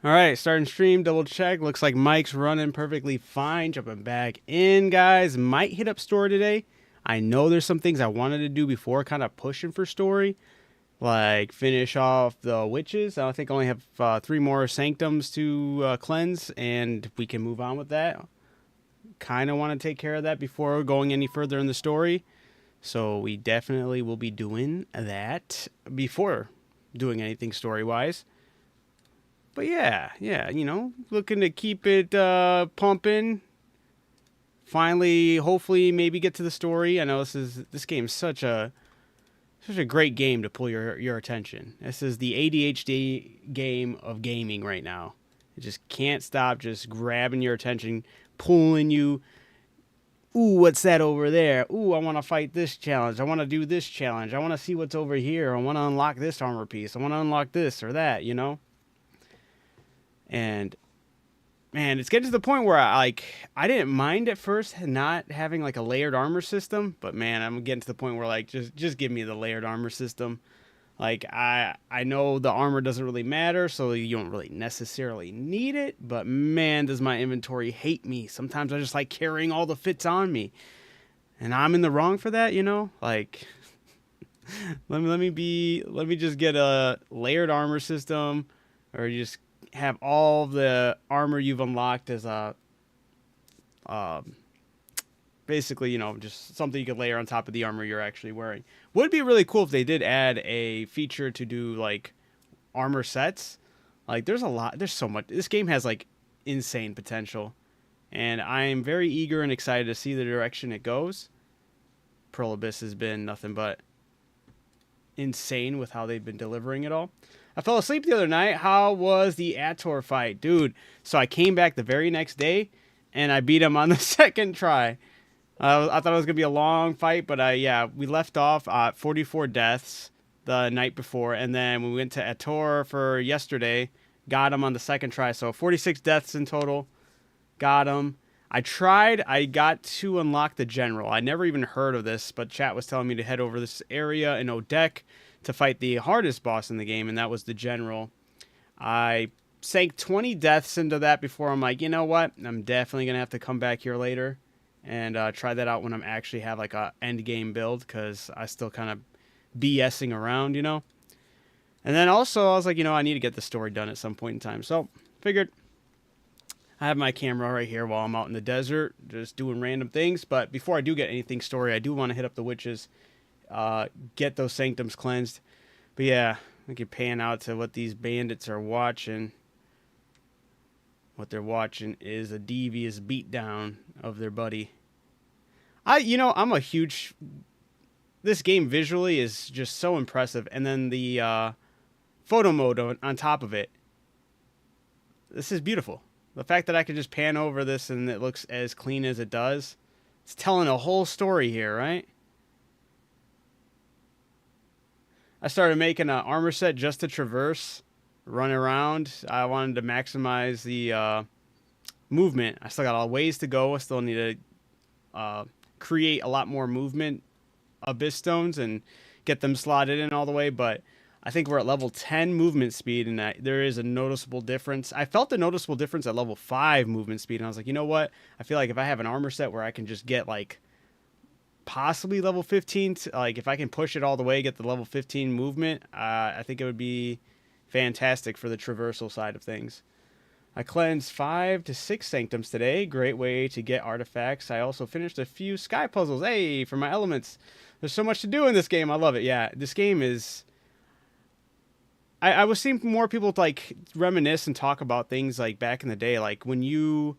All right, starting stream, double check. Looks like Mike's running perfectly fine. Jumping back in, guys. Might hit up story today. I know there's some things I wanted to do before, kind of pushing for story, like finish off the witches. I think I only have 3 more sanctums to cleanse, and we can move on with that. Kind of want to take care of that before going any further in the story. So we definitely will be doing that before doing anything story-wise. But yeah, looking to keep it pumping. Finally, hopefully, maybe get to the story. I know this game's such a great game to pull your attention. This is the ADHD game of gaming right now. It just can't stop, just grabbing your attention, pulling you. Ooh, what's that over there? Ooh, I want to fight this challenge. I want to do this challenge. I want to see what's over here. I want to unlock this armor piece. I want to unlock this or that. And man, it's getting to the point where I didn't mind at first not having like a layered armor system, but man, I'm getting to the point where like just give me the layered armor system. Like I know the armor doesn't really matter, so you don't really necessarily need it, but man, does my inventory hate me. Sometimes I just like carrying all the fits on me. And I'm in the wrong for that. Like let me just get a layered armor system, or just have all the armor you've unlocked as a basically, just something you could layer on top of the armor you're actually wearing. Would be really cool if they did add a feature to do like armor sets. Like there's so much. This game has like insane potential, and I am very eager and excited to see the direction it goes. Pearl Abyss has been nothing but insane with how they've been delivering it all. I fell asleep the other night. How was the Ator fight? Dude, so I came back the very next day, and I beat him on the second try. I thought it was going to be a long fight, but we left off 44 deaths the night before, and then we went to Ator for yesterday, got him on the second try, so 46 deaths in total, got him. I got to unlock the general. I never even heard of this, but chat was telling me to head over this area in Odek to fight the hardest boss in the game, and that was the general. I sank 20 deaths into that before I'm like, you know what? I'm definitely going to have to come back here later and try that out when I'm actually have like a end game build, because I still kind of BSing around. And then also I was like, I need to get the story done at some point in time. So figured I have my camera right here while I'm out in the desert, just doing random things. But before I do get anything story, I do want to hit up the witches, get those sanctums cleansed. But yeah, I can pan out to what these bandits are watching. What they're watching is a devious beatdown of their buddy. I'm a huge... This game visually is just so impressive. And then the photo mode on top of it. This is beautiful. The fact that I can just pan over this and it looks as clean as it does. It's telling a whole story here, right? I started making an armor set just to traverse, run around. I wanted to maximize the movement. I still got a ways to go. I still need to create a lot more movement abyss stones and get them slotted in all the way, but I think we're at level 10 movement speed, and that there is a noticeable difference. I felt a noticeable difference at level 5 movement speed, and I was like, you know what? I feel like if I have an armor set where I can just get like possibly level 15, like if I can push it all the way, get the level 15 movement, I think it would be fantastic for the traversal side of things. I cleansed 5 to 6 sanctums today. Great way to get artifacts. I also finished a few sky puzzles. Hey, for my elements. There's so much to do in this game. I love it. Yeah, this game is... I was seeing more people like reminisce and talk about things like back in the day, like when you,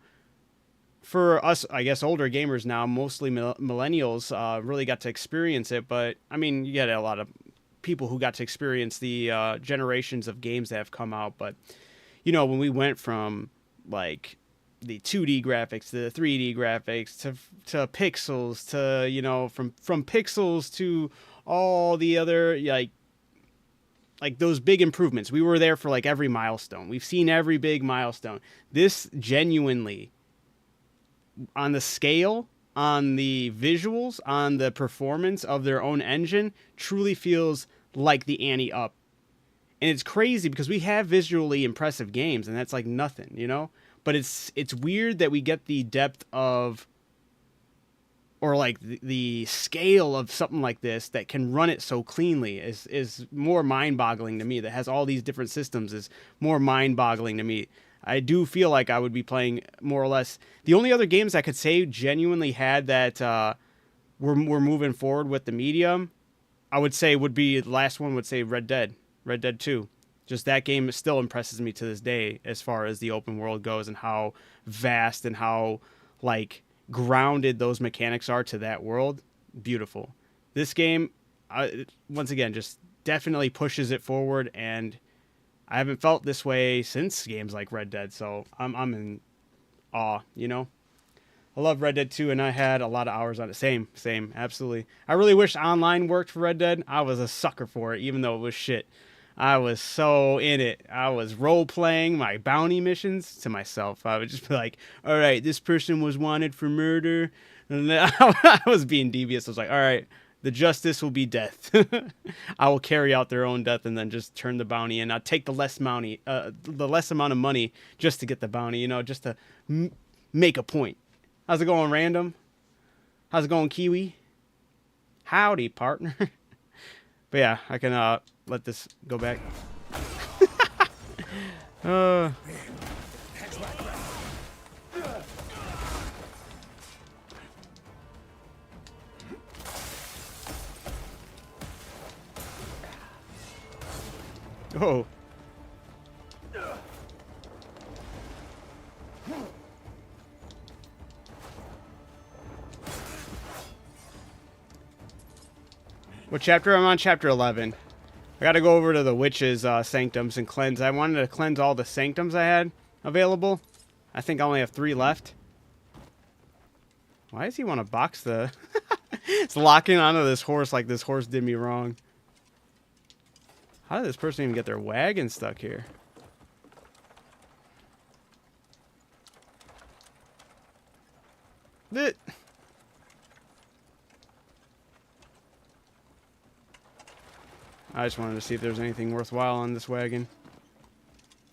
for us, I guess older gamers now, mostly millennials, really got to experience it. But I mean, you get a lot of people who got to experience the generations of games that have come out. But when we went from like the 2D graphics to the 3D graphics to pixels to from pixels to all the other like those big improvements. We were there for like every milestone. We've seen every big milestone. This genuinely, on the scale, on the visuals, on the performance of their own engine, truly feels like the ante up. And it's crazy because we have visually impressive games, and that's like nothing, you know? But it's weird that we get the depth of, or like the scale of something like this that can run it so cleanly is more mind-boggling to me. That has all these different systems is more mind-boggling to me. I do feel like I would be playing more or less. The only other games I could say genuinely had that we're moving forward with the medium, I would say would be, the last one would say Red Dead 2. Just that game still impresses me to this day as far as the open world goes and how vast and how like grounded those mechanics are to that world. Beautiful. This game, once again, just definitely pushes it forward, and I haven't felt this way since games like Red Dead, so I'm in awe, you know? I love Red Dead 2, and I had a lot of hours on it. Same, absolutely. I really wish online worked for Red Dead. I was a sucker for it, even though it was shit. I was so in it. I was role-playing my bounty missions to myself. I would just be like, all right, this person was wanted for murder. And then I was being devious. I was like, all right, the justice will be death. I will carry out their own death and then just turn the bounty in. I'll take the less amount of money just to get the bounty, you know, just to make a point. How's it going, Random? How's it going, Kiwi? Howdy, partner. But yeah, I can let this go back. Oh. What chapter? I'm on chapter 11. I gotta go over to the witch's sanctums and cleanse. I wanted to cleanse all the sanctums I had available. I think I only have 3 left. Why does he want to box the... It's locking onto this horse like this horse did me wrong. How did this person even get their wagon stuck here? I just wanted to see if there's anything worthwhile on this wagon.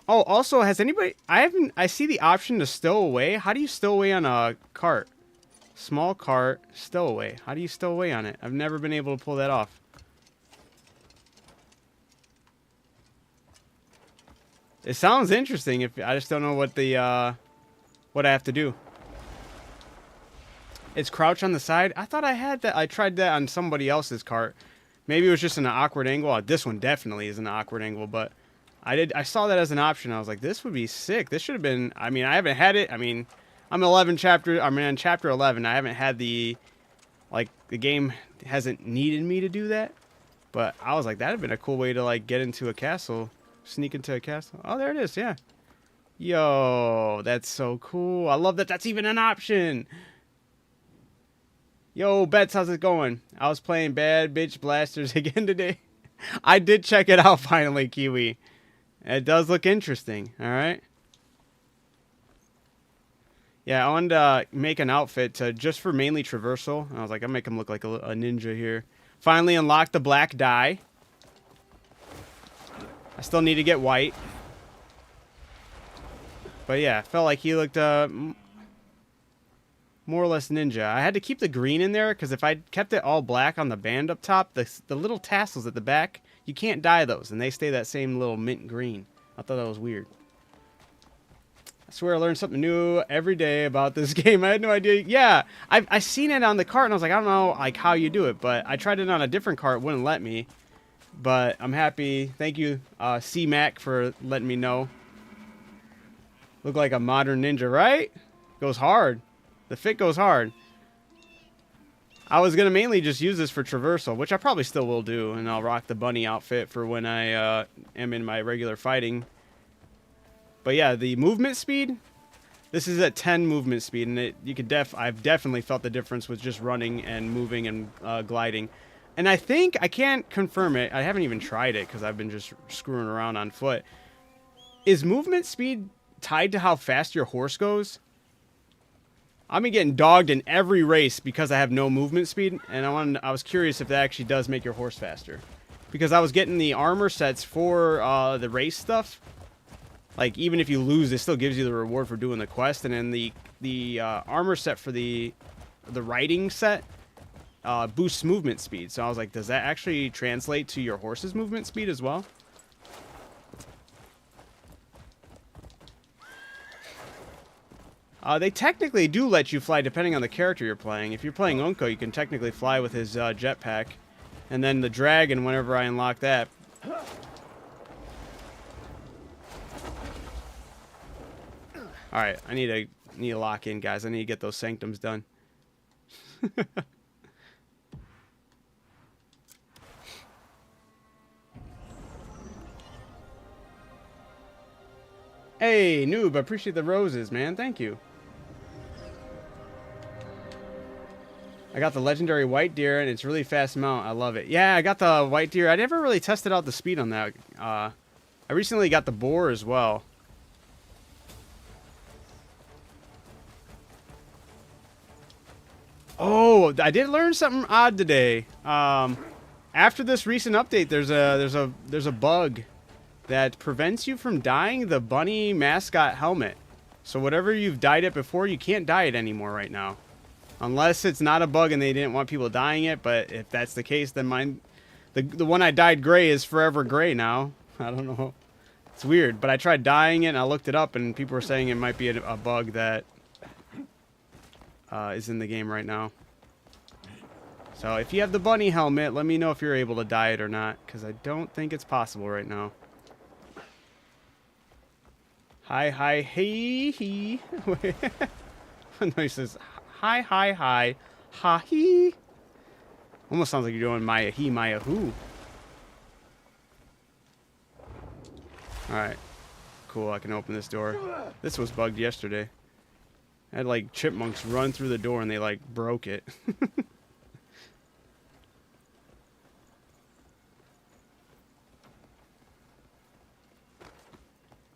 Oh, also, has anybody... I see the option to stow away. How do you stow away on a cart? Small cart, stow away. How do you stow away on it? I've never been able to pull that off. It sounds interesting. If I just don't know what the what I have to do. It's crouch on the side. I thought I had that. I tried that on somebody else's cart. Maybe it was just an awkward angle. This one definitely is an awkward angle, but I saw that as an option. I was like, this would be sick. This should have been. I mean, I haven't had it. I mean, I'm on chapter 11. I haven't had the game hasn't needed me to do that. But I was like, that'd have been a cool way to like get into a castle. Sneak into a castle. Oh, there it is. Yeah. Yo, that's so cool. I love that that's even an option. Yo, Bets, how's it going? I was playing Bad Bitch Blasters again today. I did check it out finally, Kiwi. It does look interesting. All right. Yeah, I wanted to make an outfit just for mainly traversal. I was like, I'll make him look like a ninja here. Finally unlocked the black dye. I still need to get white. But yeah, I felt like he looked more or less ninja. I had to keep the green in there because if I kept it all black on the band up top, the little tassels at the back, you can't dye those, and they stay that same little mint green. I thought that was weird. I swear I learned something new every day about this game. I had no idea. Yeah, I seen it on the cart, and I was like, I don't know like how you do it, but I tried it on a different cart. It wouldn't let me. But I'm happy. Thank you, C-Mac, for letting me know. Look like a modern ninja, right? Goes hard. The fit goes hard. I was going to mainly just use this for traversal, which I probably still will do, and I'll rock the bunny outfit for when I am in my regular fighting. But yeah, the movement speed, this is at 10 movement speed, and I've definitely felt the difference with just running and moving and gliding. And I think, I can't confirm it, I haven't even tried it because I've been just screwing around on foot. Is movement speed tied to how fast your horse goes? I've been getting dogged in every race because I have no movement speed, and I was curious if that actually does make your horse faster. because I was getting the armor sets for the race stuff. Like, even if you lose, it still gives you the reward for doing the quest. And then the armor set for the riding set boosts movement speed. So I was like, does that actually translate to your horse's movement speed as well? They technically do let you fly depending on the character you're playing. If you're playing Unko, you can technically fly with his jetpack. And then the dragon, whenever I unlock that... Alright, I need to lock in, guys. I need to get those sanctums done. Hey, noob, I appreciate the roses, man. Thank you. I got the legendary white deer, and it's really fast mount. I love it. Yeah, I got the white deer. I never really tested out the speed on that. I recently got the boar as well. Oh, I did learn something odd today. After this recent update, there's a bug that prevents you from dyeing the bunny mascot helmet. So whatever you've dyed it before, you can't dye it anymore right now. Unless it's not a bug and they didn't want people dyeing it, but if that's the case, then mine, the one I dyed gray is forever gray now. I don't know. It's weird, but I tried dyeing it and I looked it up and people were saying it might be a bug that is in the game right now. So if you have the bunny helmet, let me know if you're able to dye it or not, because I don't think it's possible right now. Hi, hi, hey, he. No, he says, hi, hi, hi, ha, he. Almost sounds like you're doing Maya, he, Maya, who. Alright. Cool, I can open this door. This was bugged yesterday. I had, like, chipmunks run through the door and they, like, broke it.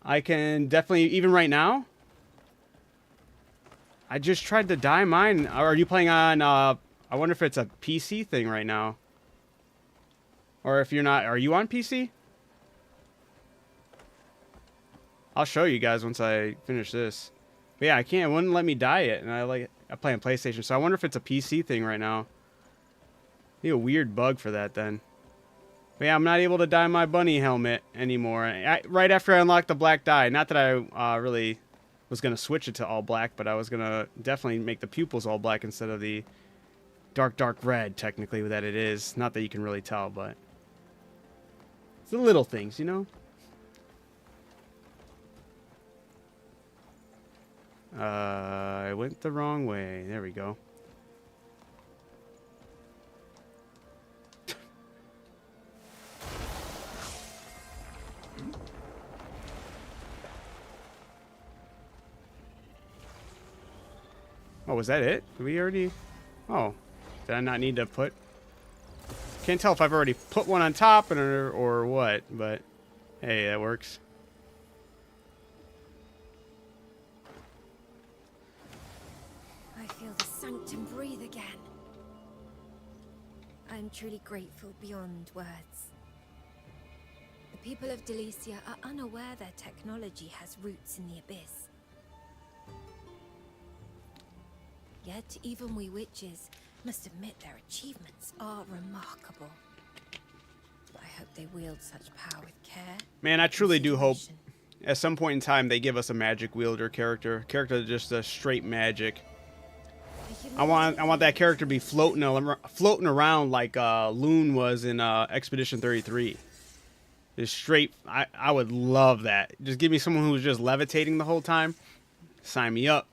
I can definitely, even right now, I just tried to dye mine. Are you playing on, I wonder if it's a PC thing right now. Or if you're not, are you on PC? I'll show you guys once I finish this. But yeah, I can't, it wouldn't let me dye it. And I play on PlayStation, so I wonder if it's a PC thing right now. Be a weird bug for that then. But yeah, I'm not able to dye my bunny helmet anymore. Right after I unlocked the black dye. Not that I really was going to switch it to all black, but I was going to definitely make the pupils all black instead of the dark, dark red, technically, that it is. Not that you can really tell, but it's the little things, you know? I went the wrong way. There we go. Oh, was that it? Did we already... Oh. Did I not need to put... Can't tell if I've already put one on top or what, but... Hey, that works. I feel the sanctum breathe again. I'm truly grateful beyond words. The people of Delicia are unaware their technology has roots in the abyss. Yet, even we witches must admit their achievements are remarkable. I hope they wield such power with care. Man, I truly do hope at some point in time they give us a magic wielder character. Character just a straight magic. I want that character to be floating around like Loon was in Expedition 33. Just straight. I would love that. Just give me someone who was just levitating the whole time. Sign me up.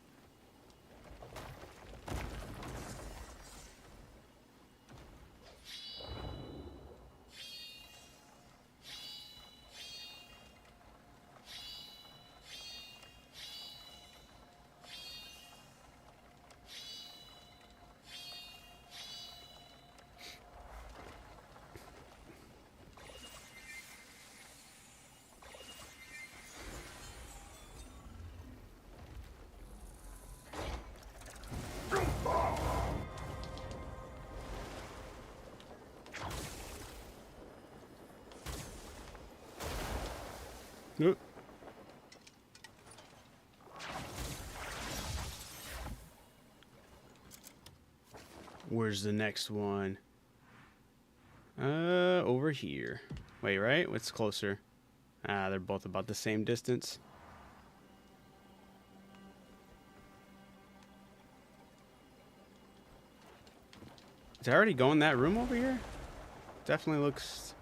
Where's the next one? Over here. Wait, right? What's closer? Ah, they're both about the same distance. Did I already go in that room over here? Definitely looks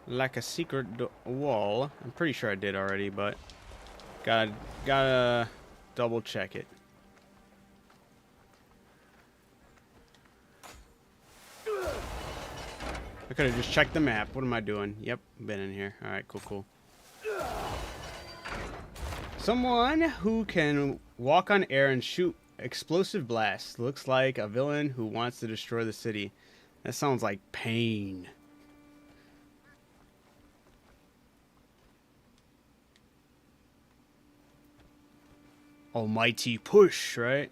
like a secret wall. I'm pretty sure I did already, but gotta double check it. I could have just checked the map. What am I doing? Yep, been in here. All right, cool, cool. Someone who can walk on air and shoot explosive blasts. Looks like a villain who wants to destroy the city. That sounds like pain. Almighty push, right?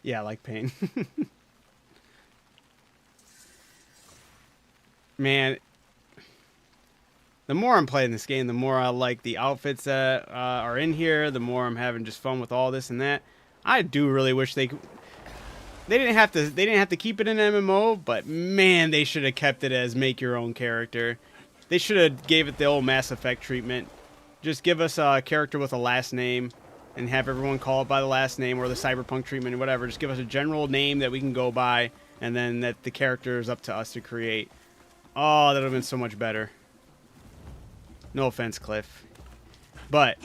Yeah, I like pain. Man, the more I'm playing this game, the more I like the outfits that are in here. The more I'm having just fun with all this and that. I do really wish they didn't have to keep it in MMO, but man, they should have kept it as make your own character. They should have gave it the old Mass Effect treatment. Just give us a character with a last name and have everyone call it by the last name, or the cyberpunk treatment or whatever. Just give us a general name that we can go by, and then that the character is up to us to create. Oh, that would have been so much better. No offense, Cliff. But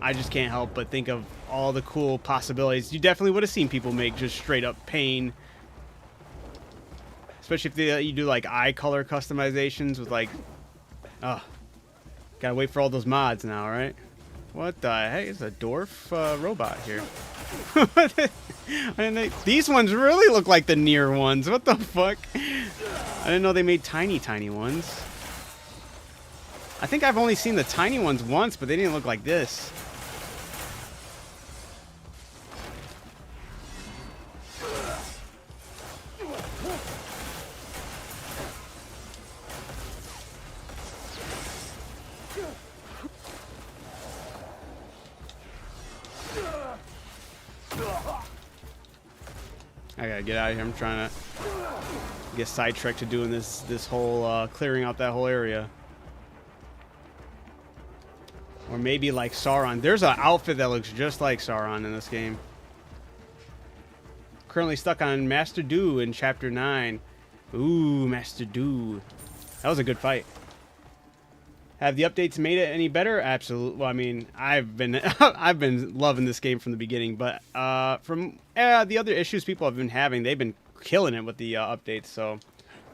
I just can't help but think of all the cool possibilities. You definitely would have seen people make just straight up pain. Especially if you do like eye color customizations with like... Oh, gotta wait for all those mods now, right? What the heck? It's a dwarf robot here. These ones really look like the near ones. What the fuck? I didn't know they made tiny ones. I think I've only seen the tiny ones once, but they didn't look like this. I gotta get out of here. I'm trying to get sidetracked to doing this whole clearing out that whole area. Or maybe like Sauron. There's an outfit that looks just like Sauron in this game. Currently stuck on Master Do in Chapter 9. Ooh, Master Do. That was a good fight. Have the updates made it any better? Absolutely. Well, I mean, I've been I've been loving this game from the beginning, but from the other issues people have been having, they've been killing it with the updates. So,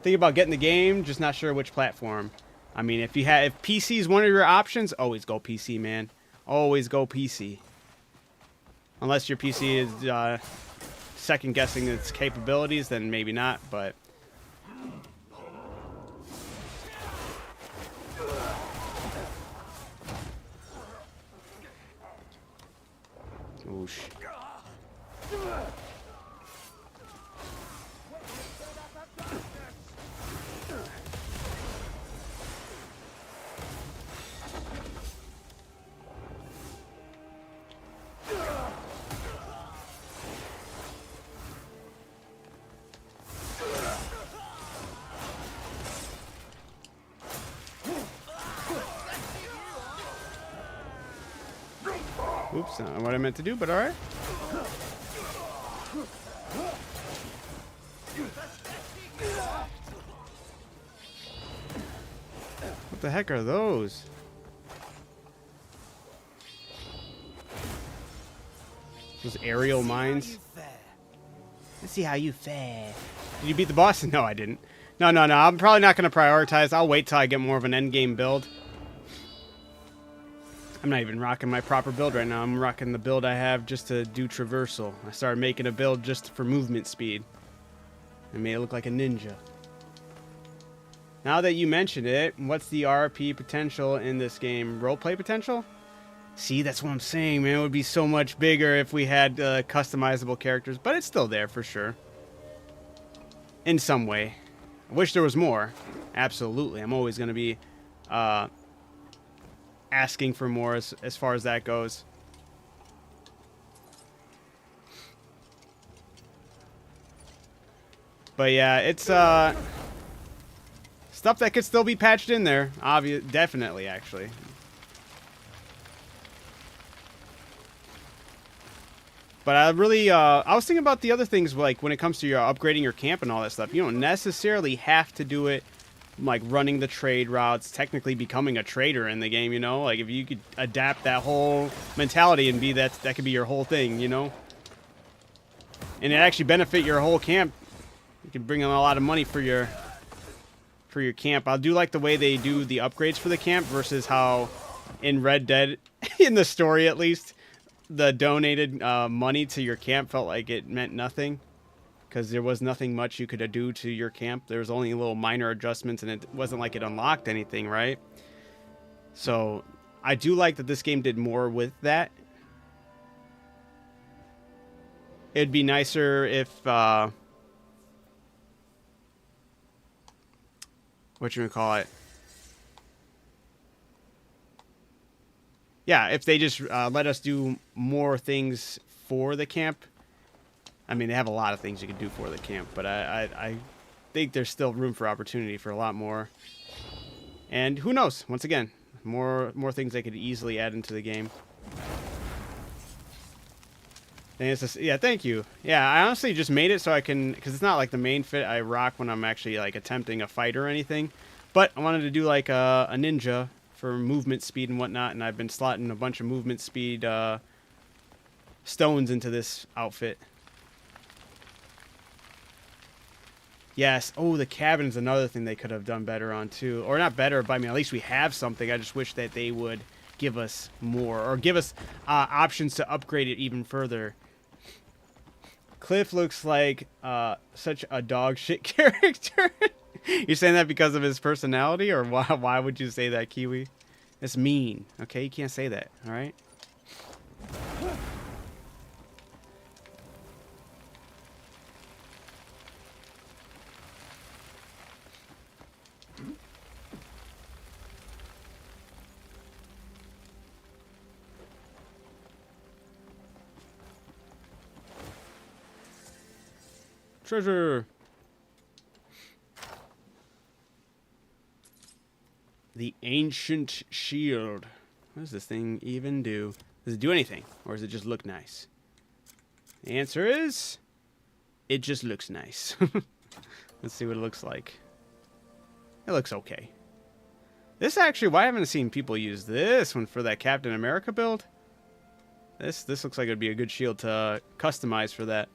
think about getting the game, just not sure which platform. I mean, if PC is one of your options, always go PC, man. Always go PC. Unless your PC is second guessing its capabilities, then maybe not. But oosh. Oops, not what I meant to do, but alright. What the heck are those? Those aerial mines? Let's see how you fare. Did you beat the boss? No, I didn't. No. I'm probably not going to prioritize. I'll wait till I get more of an endgame build. I'm not even rocking my proper build right now. I'm rocking the build I have just to do traversal. I started making a build just for movement speed. I made it look like a ninja. Now that you mentioned it, what's the RP potential in this game? Roleplay potential? See, that's what I'm saying, man. It would be so much bigger if we had customizable characters, but it's still there for sure. In some way. I wish there was more. Absolutely. I'm always going to be asking for more as far as that goes. But yeah, it's stuff that could still be patched in there. Definitely, actually. But I really, I was thinking about the other things, like when it comes to your upgrading your camp and all that stuff. You don't necessarily have to do it like running the trade routes, technically becoming a trader in the game, you know? Like if you could adapt that whole mentality and be that could be your whole thing, you know? And it actually benefit your whole camp. You can bring in a lot of money for your camp. I do like the way they do the upgrades for the camp versus how in Red Dead, in the story at least, the donated money to your camp felt like it meant nothing because there was nothing much you could do to your camp. There was only little minor adjustments, and it wasn't like it unlocked anything, right? So I do like that this game did more with that. It'd be nicer if what you gonna call it? Yeah, if they just let us do more things for the camp. I mean, they have a lot of things you can do for the camp, but I think there's still room for opportunity for a lot more. And who knows? Once again, more things they could easily add into the game. Yeah, thank you. Yeah, I honestly just made it so I can, because it's not like the main fit I rock when I'm actually like attempting a fight or anything. But I wanted to do like a ninja for movement speed and whatnot, and I've been slotting a bunch of movement speed stones into this outfit. Yes. Oh, the cabin is another thing they could have done better on too, or not better, but I mean at least we have something. I just wish that they would give us more, or give us options to upgrade it even further. Cliff looks like such a dog shit character. You're saying that because of his personality, or why would you say that, Kiwi? It's mean, okay? You can't say that, all right? Treasure. The ancient shield. What does this thing even do? Does it do anything? Or does it just look nice? The answer is, it just looks nice. Let's see what it looks like. It looks okay. This actually, why haven't I seen people use this one for that Captain America build? This looks like it would be a good shield to customize for that.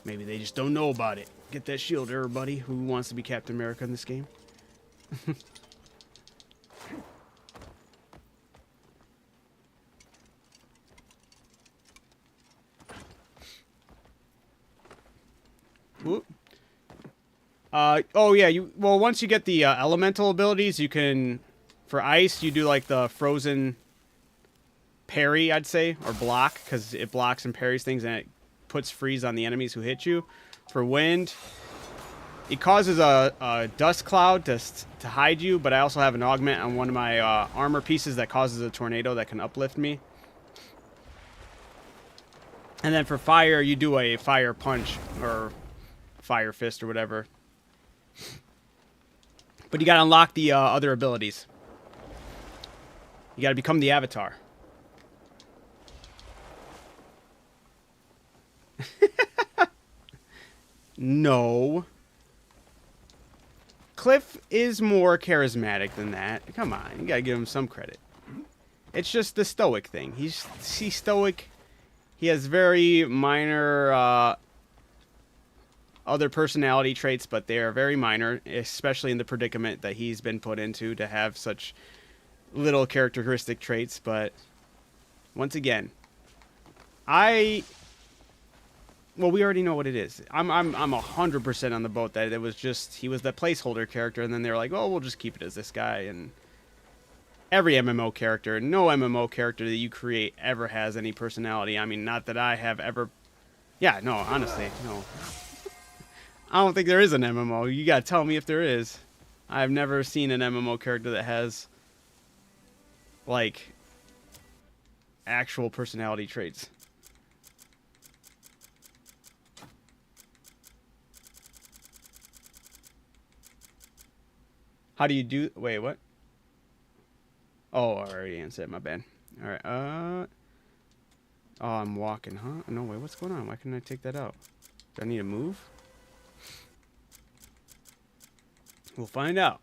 Maybe they just don't know about it. Get that shield, everybody who wants to be Captain America in this game. Whoop. Oh yeah, well once you get the elemental abilities, you can, for ice, you do like the frozen parry, I'd say, or block, because it blocks and parries things and it puts freeze on the enemies who hit you. For wind, it causes a dust cloud to hide you, but I also have an augment on one of my armor pieces that causes a tornado that can uplift me. And then for fire, you do a fire punch or fire fist or whatever. But you gotta unlock the other abilities. You gotta become the avatar. No. Cliff is more charismatic than that. Come on, you gotta give him some credit. It's just the stoic thing. He's stoic. He has very minor other personality traits, but they are very minor, especially in the predicament that he's been put into to have such little characteristic traits. But once again, well, we already know what it is. I'm 100% on the boat that it was just, he was the placeholder character, and then they were like, oh, we'll just keep it as this guy, and every MMO character. No MMO character that you create ever has any personality. I mean, not that I have ever. Yeah, no, honestly, no. I don't think there is an MMO. You gotta tell me if there is. I've never seen an MMO character that has like actual personality traits. How do you do? Wait, what? Oh, I already answered. My bad. All right. Oh, I'm walking, huh? No, wait. What's going on? Why couldn't I take that out? Do I need to move? We'll find out.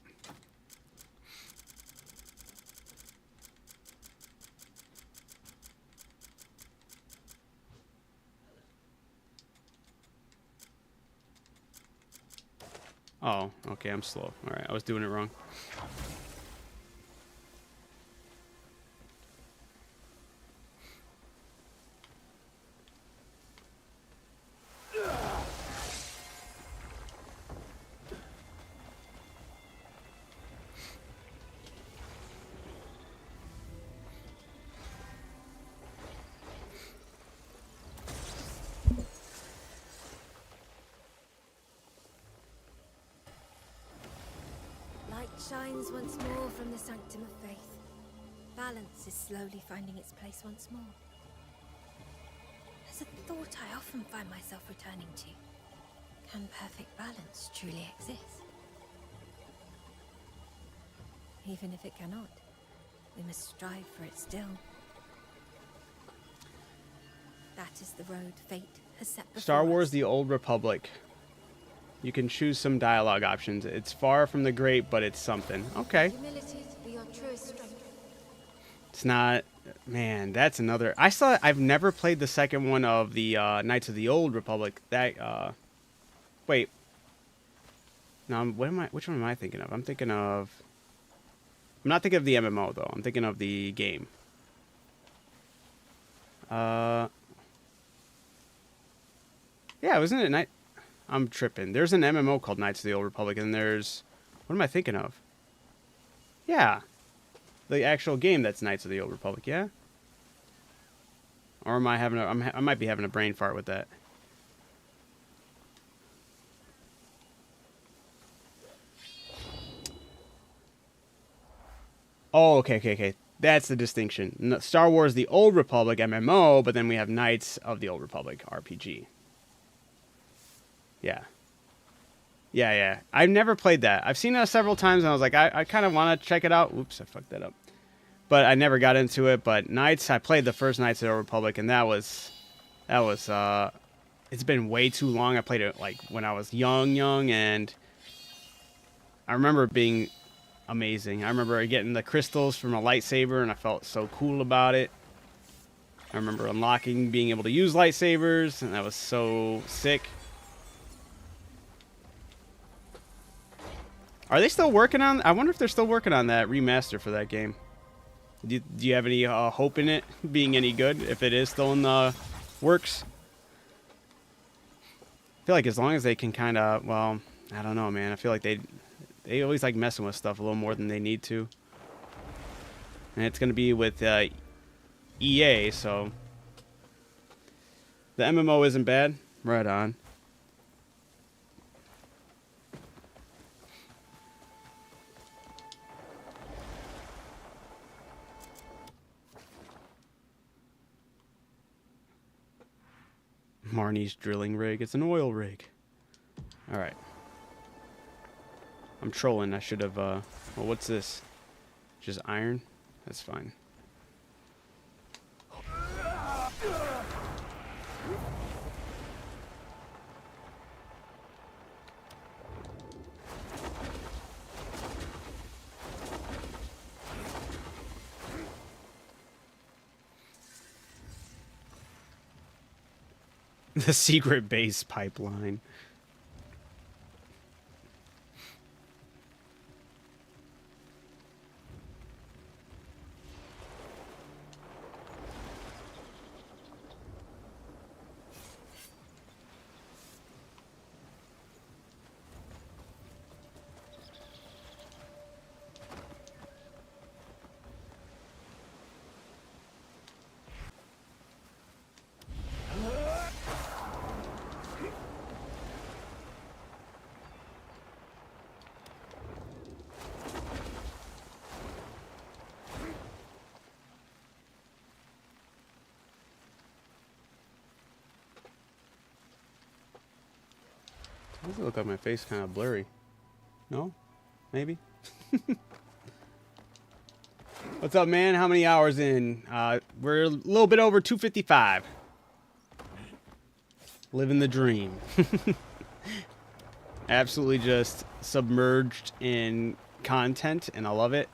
Oh, okay. I'm slow. All right. I was doing it wrong. Light shines once more from the sanctum of faith. Balance is slowly finding its place once more. There's a thought I often find myself returning to. Can perfect balance truly exist? Even if it cannot, we must strive for it still. That is the road fate has set before Star Wars: us. The Old Republic. You can choose some dialogue options. It's far from the great, but it's something. Okay. Humility be your truest strength. It's not. Man, that's another. I've never played the second one of the Knights of the Old Republic. That. Wait. No, which one am I thinking of? I'm thinking of. I'm not thinking of the MMO though. I'm thinking of the game. Yeah, wasn't it Night? I'm tripping. There's an MMO called Knights of the Old Republic, and there's. What am I thinking of? Yeah. The actual game that's Knights of the Old Republic, yeah? Or am I having I might be having a brain fart with that. Oh, okay. That's the distinction. Star Wars: The Old Republic MMO, but then we have Knights of the Old Republic RPG. Yeah. Yeah. I've never played that. I've seen it several times, and I was like, I kind of want to check it out. Oops, I fucked that up. But I never got into it. But Knights, I played the first Knights of the Old Republic, and that was, it's been way too long. I played it like when I was young, and I remember it being amazing. I remember getting the crystals from a lightsaber, and I felt so cool about it. I remember unlocking, being able to use lightsabers, and that was so sick. Are they still working on? I wonder if they're still working on that remaster for that game. Do you have any hope in it being any good? If it is still in the works, I feel like as long as they can kind of, well, I don't know, man. I feel like they always like messing with stuff a little more than they need to. And it's gonna be with EA, so the MMO isn't bad. Right on. Marnie's drilling rig. It's an oil rig. All right. I'm trolling. I should have. Well, what's this? Just iron? That's fine. The secret base pipeline. Does it look like my face kind of blurry? No? Maybe? What's up, man? How many hours in? We're a little bit over 255. Living the dream. Absolutely just submerged in content, and I love it.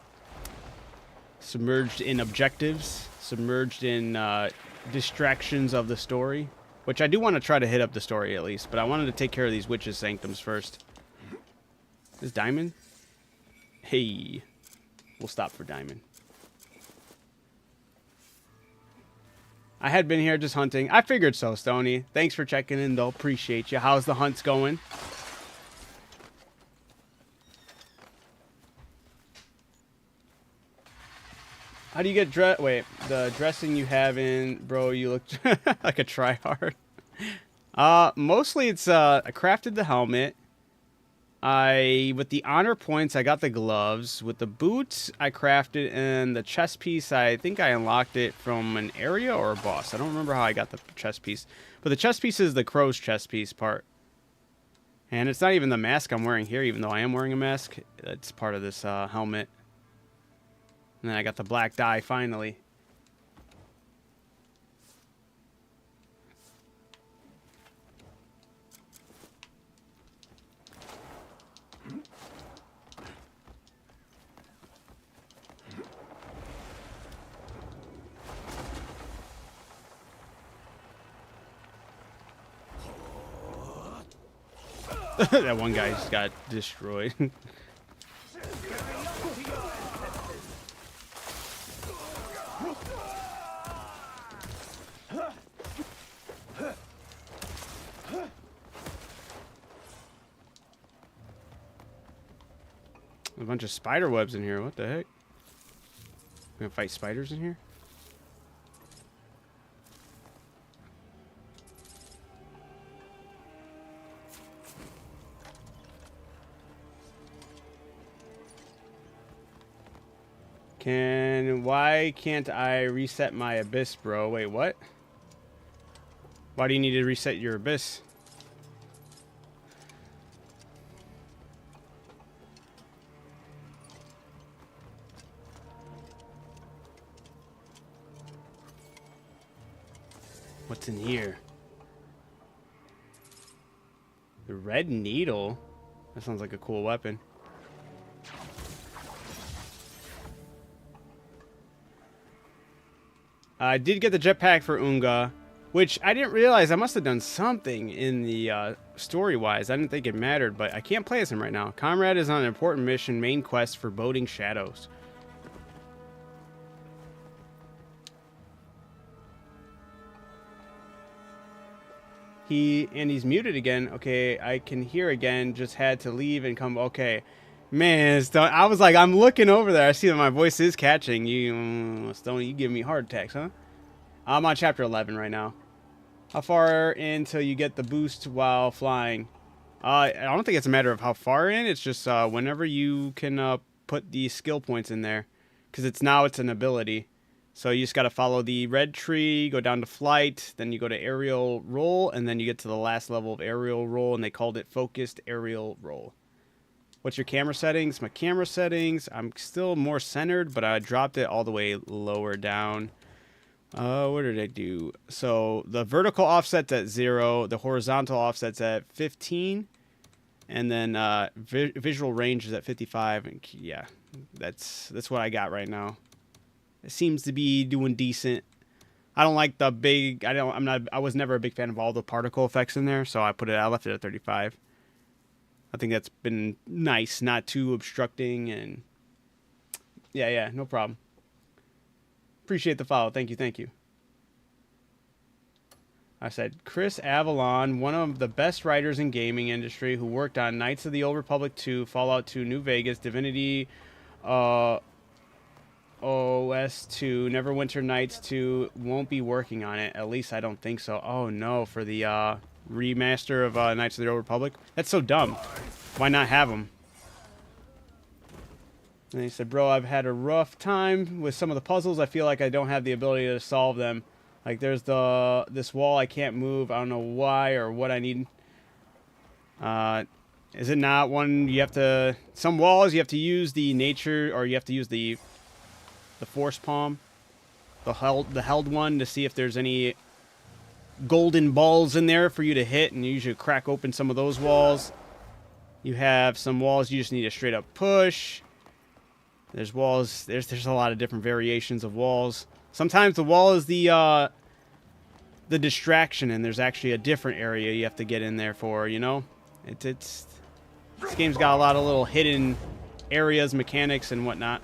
Submerged in objectives. Submerged in distractions of the story. Which I do want to try to hit up the story at least, but I wanted to take care of these witches' sanctums first. Is Diamond? Hey. We'll stop for Diamond. I had been here just hunting. I figured so, Stony. Thanks for checking in, though. Appreciate you. How's the hunts going? How do you get dressed? Wait, the dressing you have in, bro, you look like a tryhard. Mostly it's, I crafted the helmet. With the honor points, I got the gloves. With the boots, I crafted, and the chest piece, I think I unlocked it from an area or a boss. I don't remember how I got the chest piece. But the chest piece is the crow's chest piece part. And it's not even the mask I'm wearing here, even though I am wearing a mask. It's part of this helmet. And then I got the black dye, finally. That one guy just got destroyed. A bunch of spider webs in here. What the heck? We gonna fight spiders in here? Why can't I reset my abyss, bro? Wait, what? Why do you need to reset your abyss? What's in here? The red needle? That sounds like a cool weapon. I did get the jetpack for Unga, which I didn't realize. I must have done something in the story-wise. I didn't think it mattered, but I can't play as him right now. Comrade is on an important mission, main quest for Boding Shadows. He's muted again. Okay, I can hear again. Just had to leave and come. Okay. Man, Stone, I was like, I'm looking over there. I see that my voice is catching. Stone, you give me heart attacks, huh? I'm on chapter 11 right now. How far in until you get the boost while flying? I don't think it's a matter of how far in. It's just whenever you can put the skill points in there. Because it's an ability. So you just got to follow the red tree, go down to flight, then you go to aerial roll, and then you get to the last level of aerial roll, and they called it focused aerial roll. What's your camera settings? My camera settings, I'm still more centered, but I dropped it all the way lower down. What did I do? So the vertical offset's at 0, the horizontal offset's at 15, and then visual range is at 55. And yeah, that's what I got right now. It seems to be doing decent. I don't like the big. I was never a big fan of all the particle effects in there, so I left it at 35. I think that's been nice, not too obstructing, and yeah, no problem. Appreciate the follow. Thank you. I said, Chris Avalon, one of the best writers in gaming industry, who worked on Knights of the Old Republic 2, Fallout 2, New Vegas, Divinity, OS 2, Neverwinter Nights 2, won't be working on it. At least I don't think so. Oh no, for the remaster of Knights of the Old Republic. That's so dumb. Why not have them? And he said, bro, I've had a rough time with some of the puzzles. I feel like I don't have the ability to solve them. Like there's this wall I can't move. I don't know why or what I need. Is it not one you have to... Some walls you have to use the nature, or you have to use the force palm, the held one, to see if there's any golden balls in there for you to hit, and you usually crack open some of those walls. You have some walls you just need a straight up push. There's walls, there's a lot of different variations of walls. Sometimes the wall is the distraction, and there's actually a different area you have to get in there for, you know? This game's got a lot of little hidden areas, mechanics, and whatnot.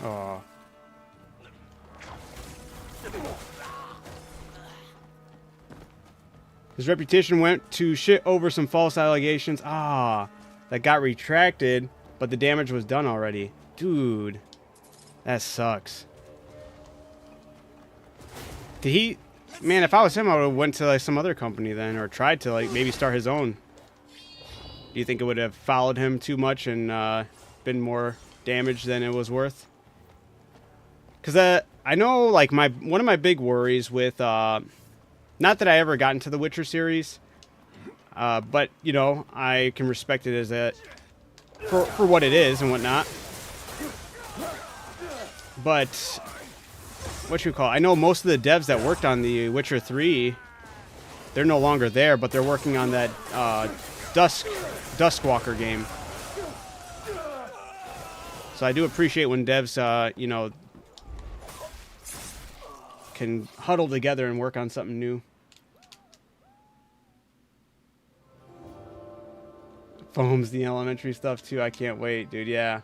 Oh. His reputation went to shit over some false allegations. Ah, that got retracted, but the damage was done already. Dude, that sucks. Did he... Man, if I was him, I would have went to like some other company then, or tried to like maybe start his own. Do you think it would have followed him too much and been more damage than it was worth? Because I know, like, one of my big worries with, not that I ever got into the Witcher series, but, you know, I can respect it as for what it is and whatnot. But, I know most of the devs that worked on the Witcher 3, they're no longer there, but they're working on that Duskwalker game. So I do appreciate when devs, you know, can huddle together and work on something new. Foam's the elementary stuff too. I can't wait, dude. Yeah.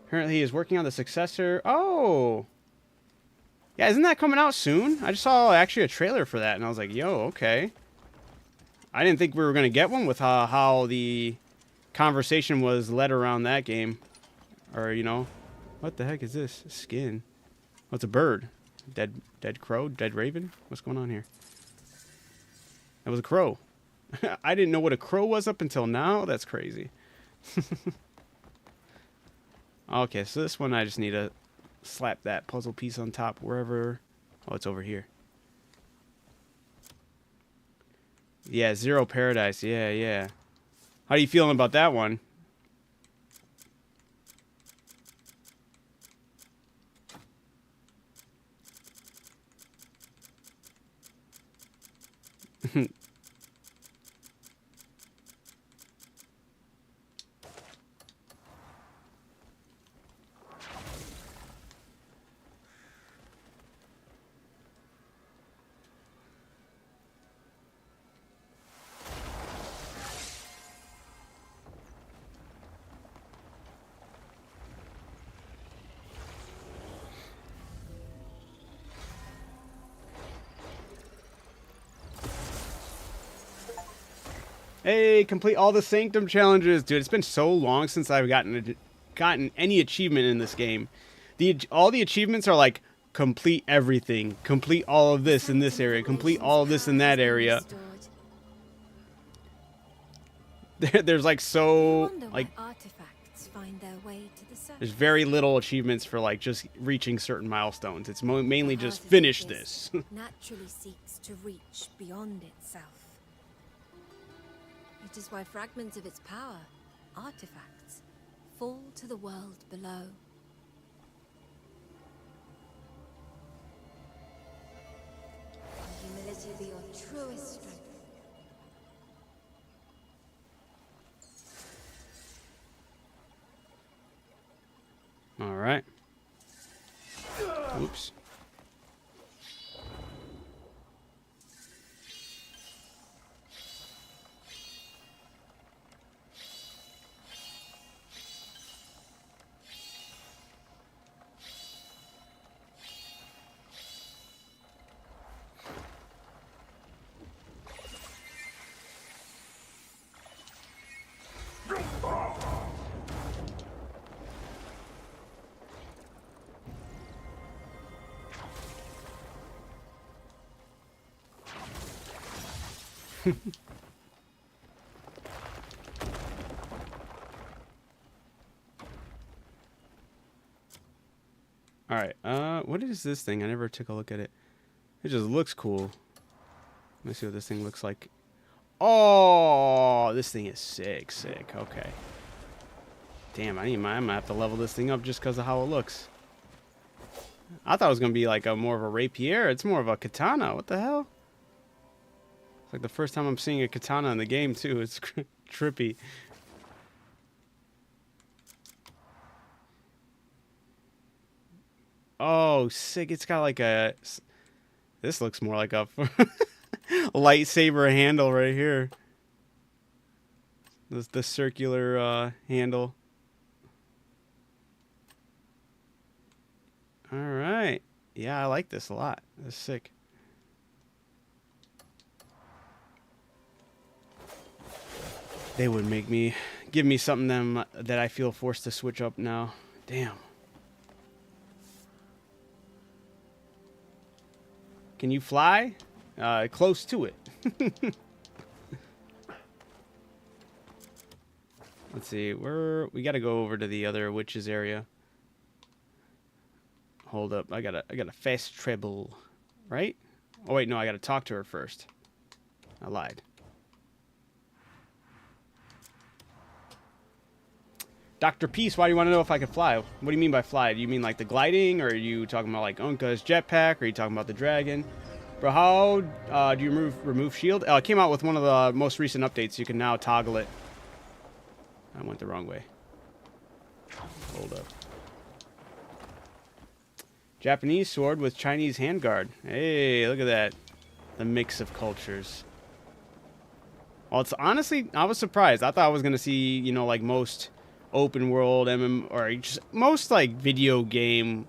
Apparently he is working on the successor. Oh. Yeah, isn't that coming out soon? I just saw actually a trailer for that, and I was like, yo, okay. I didn't think we were going to get one with how the conversation was led around that game. Or, you know, what the heck is this? Skin. Oh, it's a bird. Dead crow? Dead raven? What's going on here? That was a crow. I didn't know what a crow was up until now. That's crazy. Okay, so this one I just need to slap that puzzle piece on top wherever... Oh, it's over here. Yeah, Zero Paradise. Yeah, yeah. How are you feeling about that one? Hey, complete all the Sanctum challenges. Dude, it's been so long since I've gotten any achievement in this game. All the achievements are like, complete everything. Complete all of this in this area. Complete all of this in that area. There's like so... like artifacts find their way to the surface. There's very little achievements for like just reaching certain milestones. It's mainly just finish this. Naturally seeks to reach beyond itself. It is why fragments of its power, artifacts, fall to the world below. Humility be your truest strength. All right. Oops. All right. What is this thing? I never took a look at it. It just looks cool. Let me see what this thing looks like. Oh, this thing is sick, sick. Okay. Damn, I might have to level this thing up just because of how it looks. I thought it was gonna be like a more of a rapier. It's more of a katana. What the hell? It's like the first time I'm seeing a katana in the game too. It's trippy. Oh, sick! It's got like a. This looks more like a lightsaber handle right here. This the circular handle. All right. Yeah, I like this a lot. That's sick. They would give me something that I feel forced to switch up now. Damn. Can you fly? Close to it. Let's see. We gotta go over to the other witches area. Hold up. I gotta fast travel, right? Oh wait, no. I gotta talk to her first. I lied. Dr. Peace, why do you want to know if I can fly? What do you mean by fly? Do you mean like the gliding, or are you talking about like Unka's jetpack, or are you talking about the dragon? Bro, how do you remove shield? It came out with one of the most recent updates. You can now toggle it. I went the wrong way. Hold up. Japanese sword with Chinese handguard. Hey, look at that. The mix of cultures. Well, it's honestly, I was surprised. I thought I was going to see, you know, like most open world or just most like video game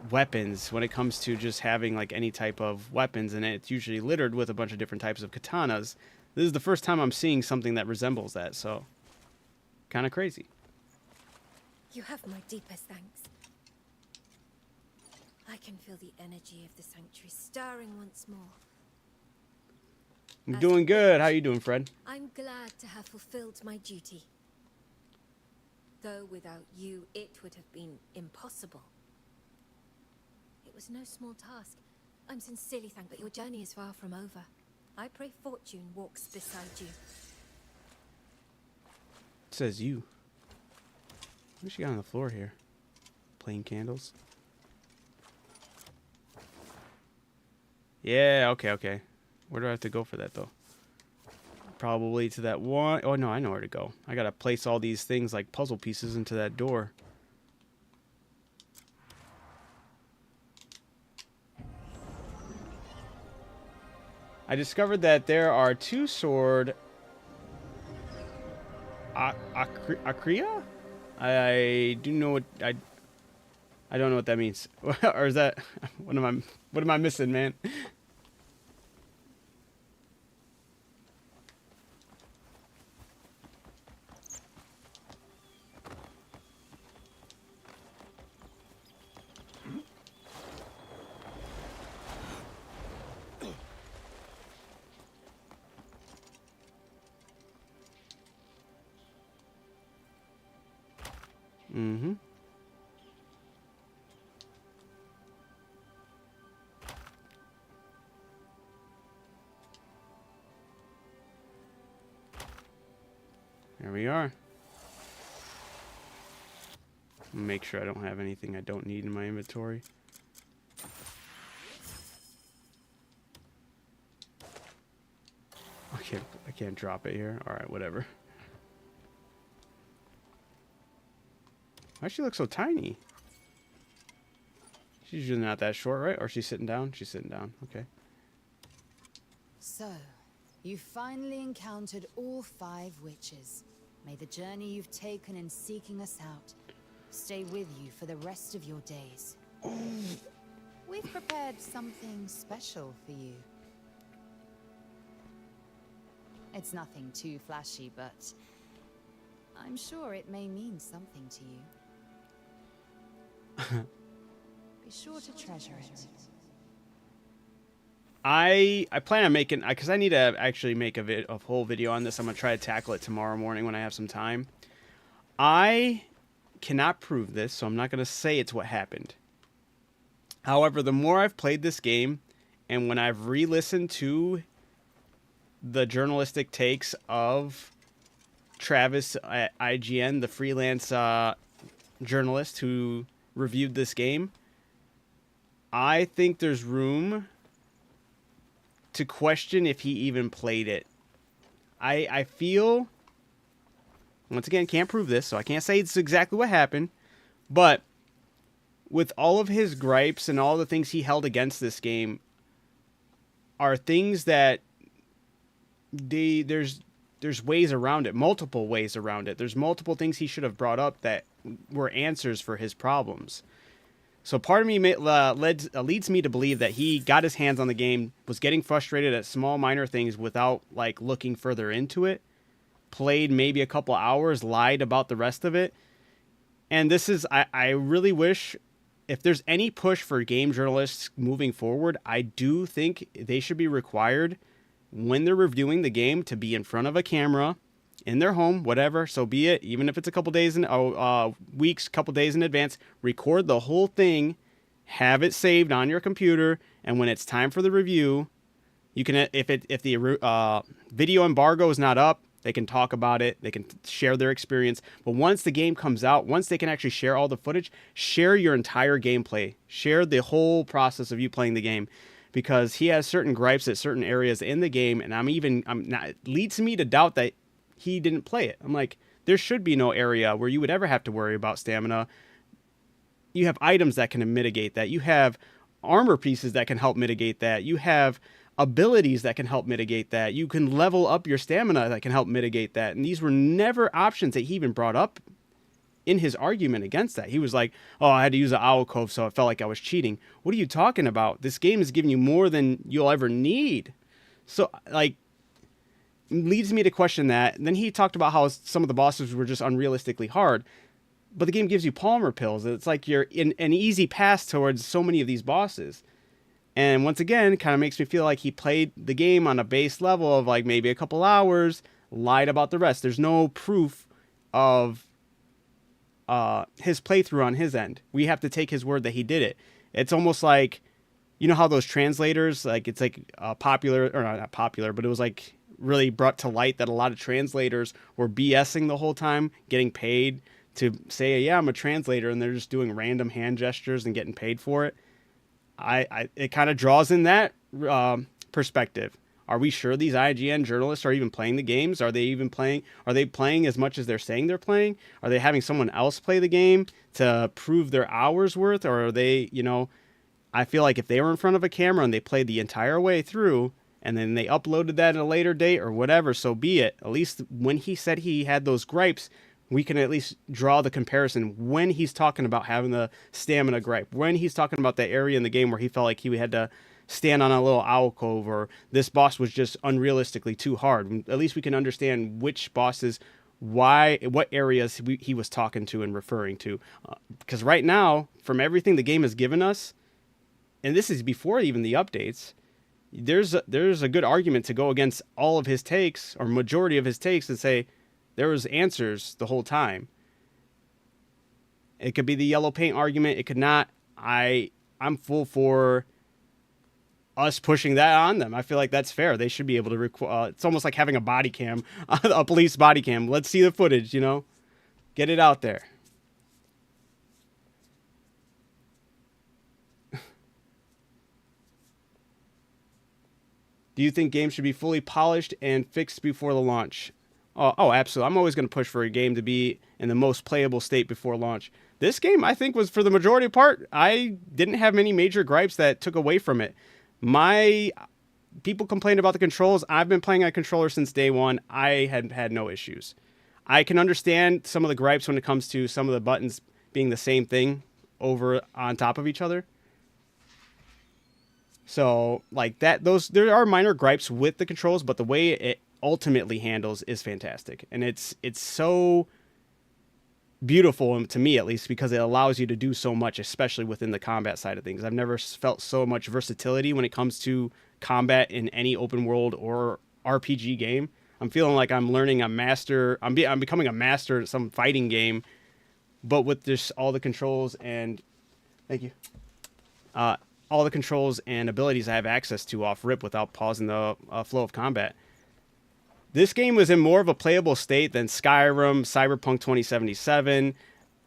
weapons when it comes to just having like any type of weapons, and it's usually littered with a bunch of different types of katanas. This is the first time I'm seeing something that resembles that, so kind of crazy. You have my deepest thanks. I can feel the energy of the sanctuary stirring once more. I'm doing good. How you doing, Fred? I'm glad to have fulfilled my duty. Though without you, it would have been impossible. It was no small task. I'm sincerely thankful, but your journey is far from over. I pray fortune walks beside you. It says you. What's she got on the floor here? Plain candles. Yeah, okay. Where do I have to go for that, though? Probably to that one. Oh, no, I know where to go. I gotta place all these things like puzzle pieces into that door. I discovered that there are two sword... Akria? I do know what... I don't know what that means. Or is that... What am I missing, man? Mm-hmm. There we are. Make sure I don't have anything I don't need in my inventory. I can't drop it here. All right, whatever. Why does she look so tiny? She's usually not that short, right? Or she's sitting down? She's sitting down. Okay. So, you finally encountered all 5 witches. May the journey you've taken in seeking us out stay with you for the rest of your days. We've prepared something special for you. It's nothing too flashy, but I'm sure it may mean something to you. Be sure to treasure it. I plan on making, because I need to actually make a whole video on this. I'm gonna try to tackle it tomorrow morning when I have some time. I cannot prove this, so I'm not gonna say it's what happened. However, the more I've played this game, and when I've re-listened to the journalistic takes of Travis at IGN, the freelance journalist who reviewed this game, I think there's room to question if he even played it. I feel, once again, can't prove this, so I can't say it's exactly what happened, but with all of his gripes and all the things he held against this game are things that there's ways around it, multiple ways around it. There's multiple things he should have brought up that were answers for his problems. So part of me leads me to believe that he got his hands on the game, was getting frustrated at small minor things without like looking further into it, played maybe a couple hours, lied about the rest of it. And this is, I really wish, if there's any push for game journalists moving forward, I do think they should be required when they're reviewing the game to be in front of a camera in their home, whatever, so be it. Even if it's a couple days weeks, couple days in advance, record the whole thing, have it saved on your computer, and when it's time for the review, you can, if the video embargo is not up, they can talk about it, they can share their experience. But once the game comes out, once they can actually share all the footage, share your entire gameplay, share the whole process of you playing the game. Because he has certain gripes at certain areas in the game, and it leads me to doubt that he didn't play it. I'm like, there should be no area where you would ever have to worry about stamina. You have items that can mitigate that. You have armor pieces that can help mitigate that. You have abilities that can help mitigate that. You can level up your stamina that can help mitigate that. And these were never options that he even brought up in his argument against that. He was like, oh, I had to use an alcove, so it felt like I was cheating. What are you talking about? This game is giving you more than you'll ever need. So, like, leads me to question that. And then he talked about how some of the bosses were just unrealistically hard. But the game gives you Palmer pills. It's like you're in an easy pass towards so many of these bosses. And once again, it kind of makes me feel like he played the game on a base level of like maybe a couple hours, lied about the rest. There's no proof of his playthrough on his end. We have to take his word that he did it. It's almost like, you know how those translators, like it's like popular, or not popular, but it was like really brought to light that a lot of translators were BSing the whole time, getting paid to say, yeah, I'm a translator, and they're just doing random hand gestures and getting paid for it. It kind of draws in that perspective. Are we sure these IGN journalists are even playing the games? Are they playing as much as they're saying they're playing? Are they having someone else play the game to prove their hours worth? Or are they, I feel like if they were in front of a camera and they played the entire way through and then they uploaded that at a later date or whatever, so be it. At least when he said he had those gripes, we can at least draw the comparison when he's talking about having the stamina gripe, when he's talking about that area in the game where he felt like he had to stand on a little alcove, or this boss was just unrealistically too hard. At least we can understand which bosses, what areas he was talking to and referring to. Because right now, from everything the game has given us, and this is before even the updates, there's a good argument to go against all of his takes, or majority of his takes, and say there was answers the whole time. It could be the yellow paint argument. It could not. I'm full for us pushing that on them. I feel like that's fair. They should be able to it's almost like having a body cam, a police body cam. Let's see the footage, get it out there. Do you think games should be fully polished and fixed before the launch? Oh, absolutely. I'm always going to push for a game to be in the most playable state before launch. This game, I think, was, for the majority part, I didn't have many major gripes that took away from it. People complained about the controls. I've been playing on a controller since day one. I had no issues. I can understand some of the gripes when it comes to some of the buttons being the same thing over on top of each other. So, like that, there are minor gripes with the controls, but the way it ultimately handles is fantastic. And it's so beautiful, to me at least, because it allows you to do so much, especially within the combat side of things. I've never felt so much versatility when it comes to combat in any open world or RPG game. I'm feeling like I'm learning a master. I'm becoming a master at some fighting game, but with just all the controls and thank you, all the controls and abilities I have access to off rip without pausing the flow of combat. This game was in more of a playable state than Skyrim, Cyberpunk 2077.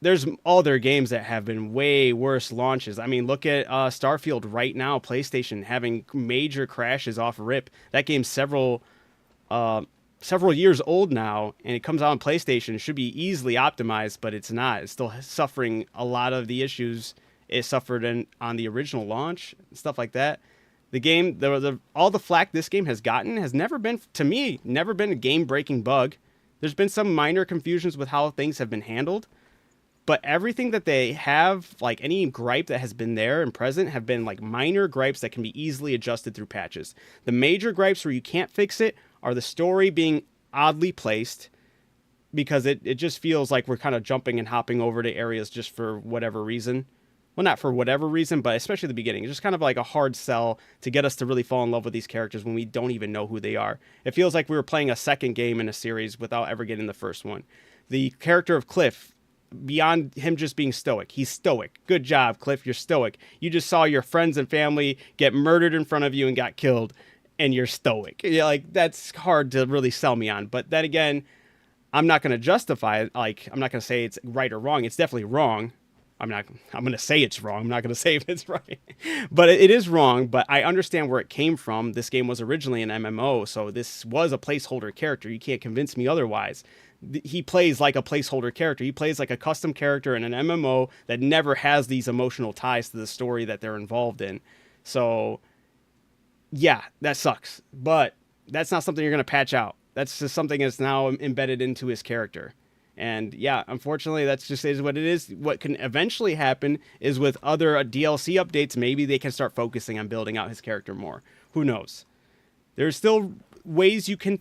There's all their games that have been way worse launches. I mean, look at Starfield right now, PlayStation having major crashes off rip. That game's several years old now, and it comes out on PlayStation. It should be easily optimized, but it's not. It's still suffering a lot of the issues it suffered on the original launch, stuff like that. The game, all the flack this game has gotten has never been, to me, never been a game-breaking bug. There's been some minor confusions with how things have been handled, but everything that they have, like any gripe that has been there and present, have been like minor gripes that can be easily adjusted through patches. The major gripes where you can't fix it are the story being oddly placed, because it just feels like we're kind of jumping and hopping over to areas just for whatever reason. Well, not for whatever reason, but especially the beginning. It's just kind of like a hard sell to get us to really fall in love with these characters when we don't even know who they are. It feels like we were playing a second game in a series without ever getting the first one. The character of Cliff, beyond him just being stoic, he's stoic. Good job, Cliff, you're stoic. You just saw your friends and family get murdered in front of you and got killed, and you're stoic. Yeah, like, that's hard to really sell me on. But then again, I'm not going to justify it. Like, I'm not going to say it's right or wrong. It's definitely wrong. I'm going to say it's wrong. I'm not going to say if it's right, but it is wrong. But I understand where it came from. This game was originally an MMO, so this was a placeholder character. You can't convince me otherwise. He plays like a placeholder character. He plays like a custom character in an MMO that never has these emotional ties to the story that they're involved in. So yeah, that sucks, but that's not something you're going to patch out. That's just something that's now embedded into his character. And yeah, unfortunately, that's just is what it is. What can eventually happen is with other DLC updates, maybe they can start focusing on building out his character more. Who knows? There's still ways you can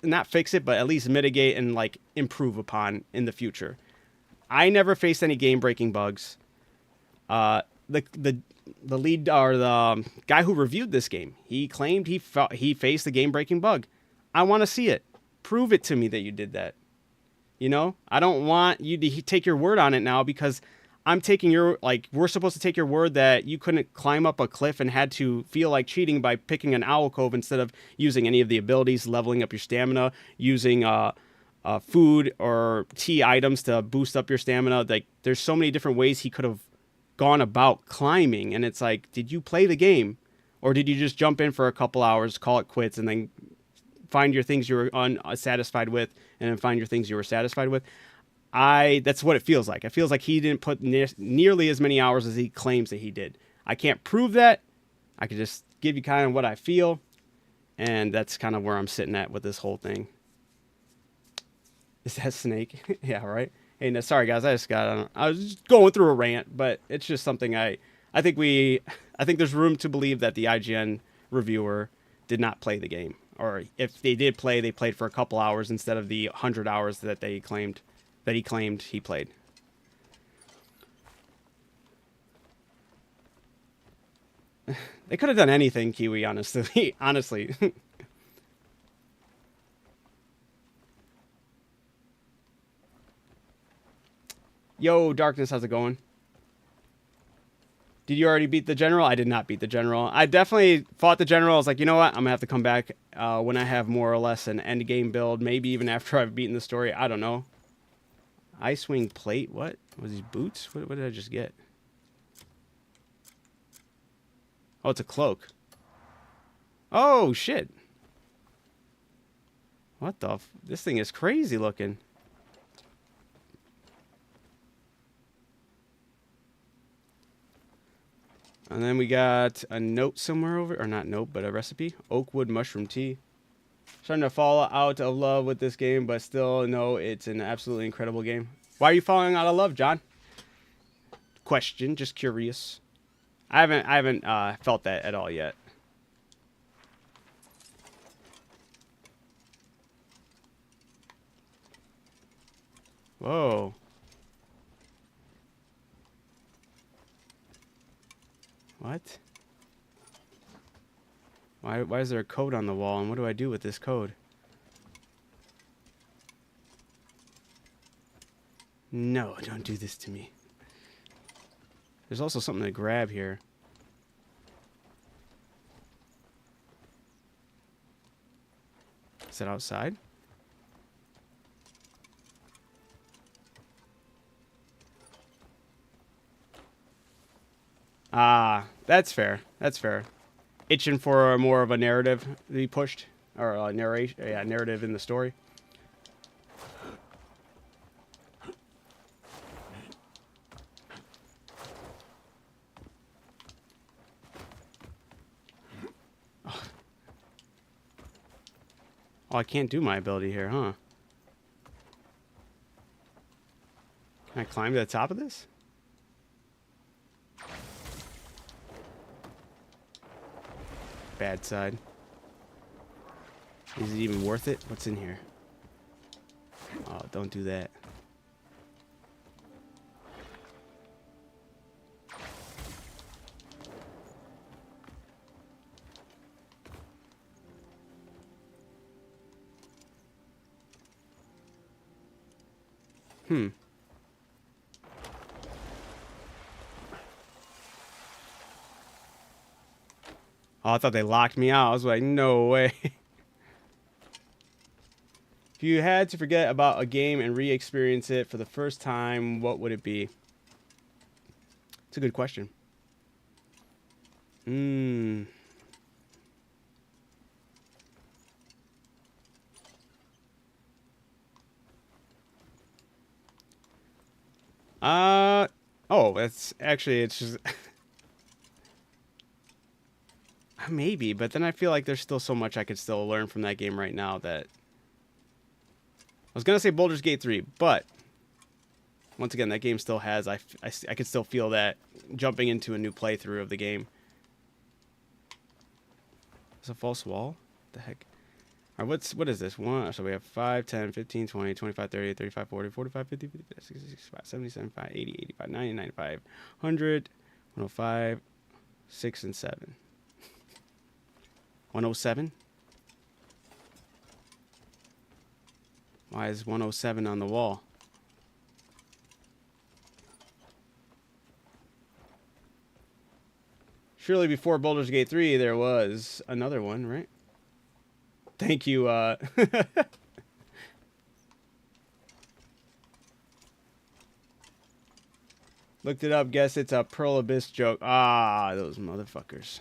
not fix it, but at least mitigate and like improve upon in the future. I never faced any game-breaking bugs. The lead, or the guy who reviewed this game, he claimed he faced a game-breaking bug. I want to see it. Prove it to me that you did that. You know, I don't want you to take your word on it now, because I'm taking we're supposed to take your word that you couldn't climb up a cliff and had to feel like cheating by picking an owl cove instead of using any of the abilities, leveling up your stamina, using food or tea items to boost up your stamina. Like, there's so many different ways he could have gone about climbing. And it's like, did you play the game, or did you just jump in for a couple hours, call it quits, and then find your things you were unsatisfied with, and then find your things you were satisfied with? That's what it feels like. It feels like he didn't put nearly as many hours as he claims that he did. I can't prove that. I can just give you kind of what I feel, and that's kind of where I'm sitting at with this whole thing. Is that Snake? Yeah, right. Hey, no, sorry guys, I was just going through a rant, but it's just something I think there's room to believe that the IGN reviewer did not play the game. Or if they did play, they played for a couple hours instead of the 100 hours that he claimed he played. They could have done anything, Kiwi, honestly. Honestly. Yo, Darkness, how's it going? Did you already beat the general? I did not beat the general. I definitely fought the general. I was like, you know what? I'm going to have to come back when I have more or less an end game build. Maybe even after I've beaten the story. I don't know. Icewing plate? What? Was these boots? What did I just get? Oh, it's a cloak. Oh, shit. What the this thing is crazy looking. And then we got a note somewhere over, or not note, but a recipe. Oakwood mushroom tea. Starting to fall out of love with this game, but still know it's an absolutely incredible game. Why are you falling out of love, John? Question, just curious. I haven't felt that at all yet. Whoa. What? Why is there a code on the wall, and what do I do with this code? No, don't do this to me. There's also something to grab here. Is that outside? Ah, that's fair. That's fair. Itching for more of a narrative to be pushed, or a narration, yeah, narrative in the story. Oh, I can't do my ability here, huh? Can I climb to the top of this? Bad side. Is it even worth it? What's in here? Oh, don't do that. Hmm. Oh, I thought they locked me out. I was like, no way. If you had to forget about a game and re-experience it for the first time, what would it be? It's a good question. Oh, that's actually, it's just... Maybe, but then I feel like there's still so much I could still learn from that game right now that... I was going to say Baldur's Gate 3, but... Once again, that game still has... I could still feel that jumping into a new playthrough of the game. It's a false wall? What the heck? All right, what is this? So we have 5, 10, 15, 20, 25, 30, 35, 40, 45, 50, 50, 60, 65, 70, 75, 80, 85, 90, 95, 100, 105, 6, and 7. 107? Why is 107 on the wall? Surely before Baldur's Gate 3, there was another one, right? Thank you, Looked it up, guess it's a Pearl Abyss joke. Ah, those motherfuckers.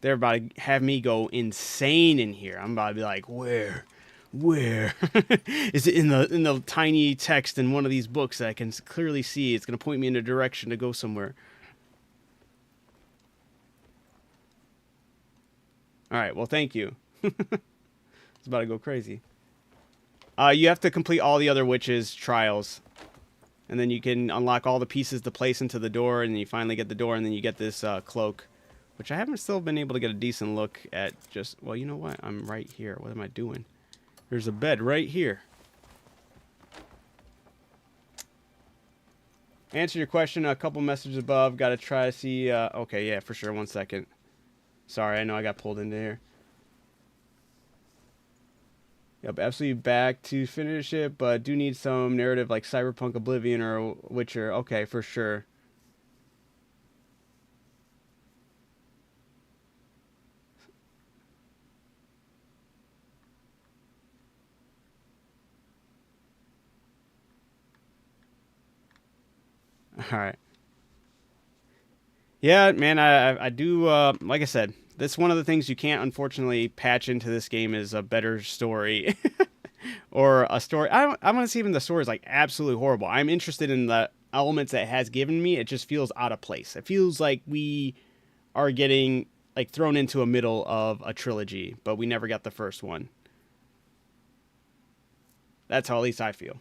They're about to have me go insane in here. I'm about to be like, where? Is it in the tiny text in one of these books that I can clearly see? It's going to point me in a direction to go somewhere. All right, well, thank you. It's about to go crazy. You have to complete all the other witches' trials. And then you can unlock all the pieces to place into the door, and then you finally get the door, and then you get this cloak. Which I haven't still been able to get a decent look at just... Well, you know what? I'm right here. What am I doing? There's a bed right here. Answer your question. A couple messages above. Got to try to see... okay, yeah, for sure. 1 second. Sorry, I know I got pulled into here. Yep, absolutely back to finish it, but do need some narrative like Cyberpunk Oblivion or Witcher. Okay, for sure. All right. Yeah, man, I do, like I said, that's one of the things you can't, unfortunately, patch into this game is a better story. Or a story. I want to see even the story is, like, absolutely horrible. I'm interested in the elements that it has given me. It just feels out of place. It feels like we are getting, like, thrown into a middle of a trilogy, but we never got the first one. That's how at least I feel.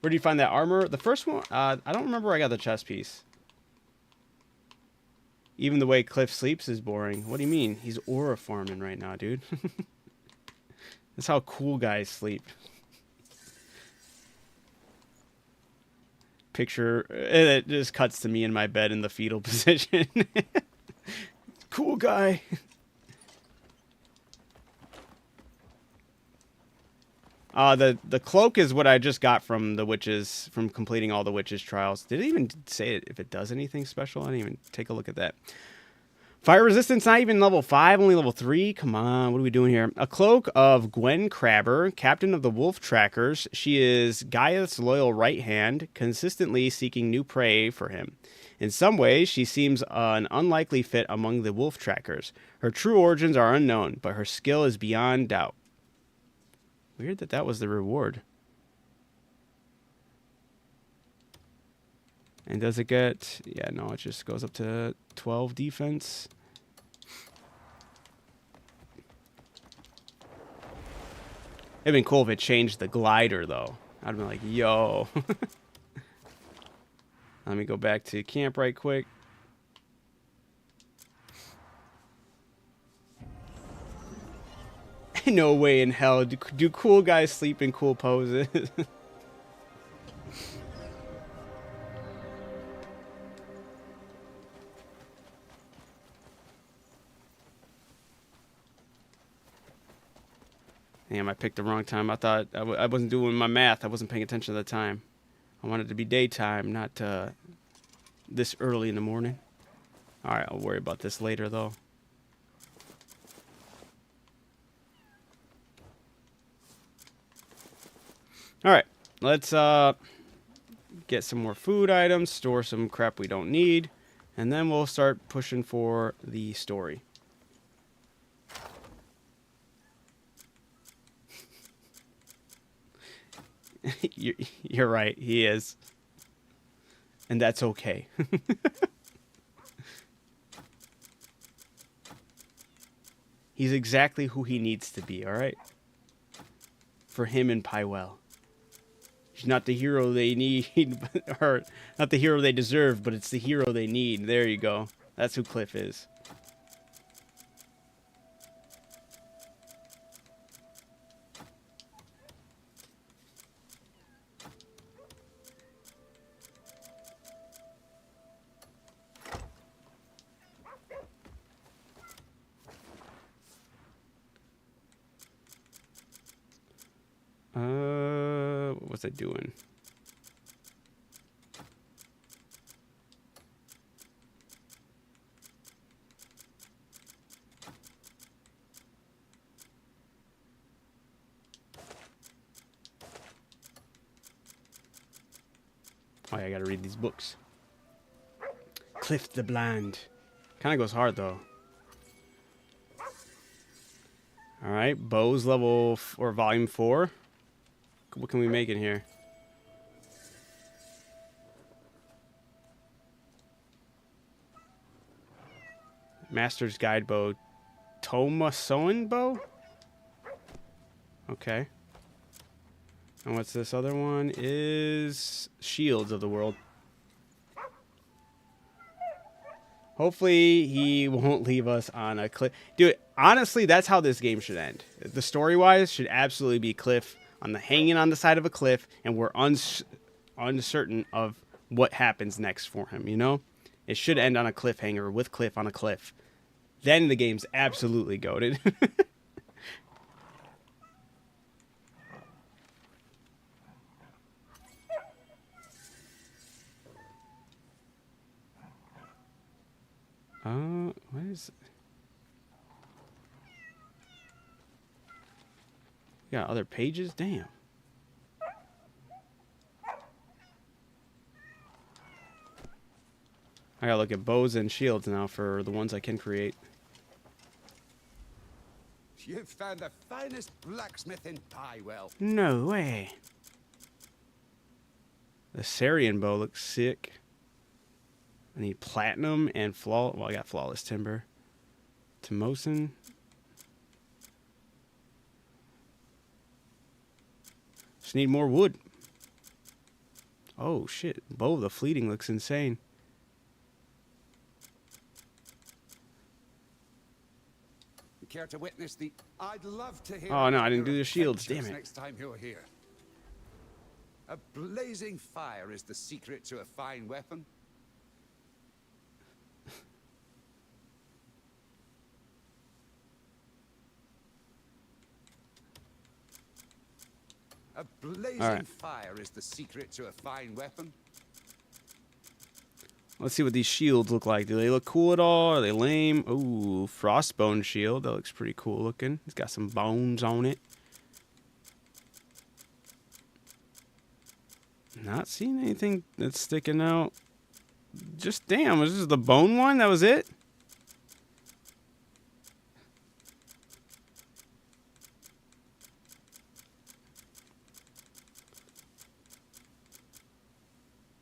Where do you find that armor? The first one, I don't remember where I got the chest piece. Even the way Cliff sleeps is boring. What do you mean? He's aura farming right now, dude. That's how cool guys sleep. picture, and it just cuts to me in my bed in the fetal position. Cool guy. The cloak is what I just got from the witches, from completing all the witches trials. Did it even say if it does anything special? I didn't even take a look at that. Fire resistance, not even level 5, only level 3. Come on, what are we doing here? A cloak of Gwen Crabber, captain of the Wolf Trackers. She is Gaia's loyal right hand, consistently seeking new prey for him. In some ways, she seems an unlikely fit among the Wolf Trackers. Her true origins are unknown, but her skill is beyond doubt. Weird that that was the reward. And does it get... Yeah, no, it just goes up to 12 defense. It'd been cool if it changed the glider, though. I'd have been like, yo. Let me go back to camp right quick. No way in hell do cool guys sleep in cool poses. Damn, I picked the wrong time. I thought I wasn't doing my math. I wasn't paying attention at the time. I wanted it to be daytime, not this early in the morning. All right, I'll worry about this later, though. All right, let's get some more food items, store some crap we don't need, and then we'll start pushing for the story. You're right, he is. And that's okay. He's exactly who he needs to be, all right? For him and Pywell. He's not the hero they need, or not the hero they deserve, but it's the hero they need. There you go. That's who Cliff is. What was I doing? Oh, yeah, I gotta read these books. Cliff the Blind. Kind of goes hard, though. All right, bows level, or volume 4. What can we make in here? Master's Guide Bow. Tomasoan Bow? Okay. And what's this other one? Is Shields of the World. Hopefully he won't leave us on a cliff. Dude, honestly, that's how this game should end. The story-wise should absolutely be Cliff hanging on the side of a cliff, and we're uncertain of what happens next for him, you know? It should end on a cliffhanger with Cliff on a cliff. Then the game's absolutely goated. What is... Got other pages? Damn. I gotta look at bows and shields now for the ones I can create. You've found the finest blacksmith in Pywell. No way. The Sarian bow looks sick. I need platinum and well, I got flawless timber. Tomosin. Just need more wood. Oh shit. Bow of the Fleeting looks insane. Care to witness the... I'd love to hear... Oh no, I didn't do the shields. Damn it. Next time you're here. A blazing fire is the secret to a fine weapon. A blazing fire is the secret to a fine weapon. Let's see what these shields look like. Do they look cool at all? Are they lame? Ooh, frostbone shield. That looks pretty cool looking. It's got some bones on it. Not seeing anything that's sticking out. Just damn, was this the bone one? That was it?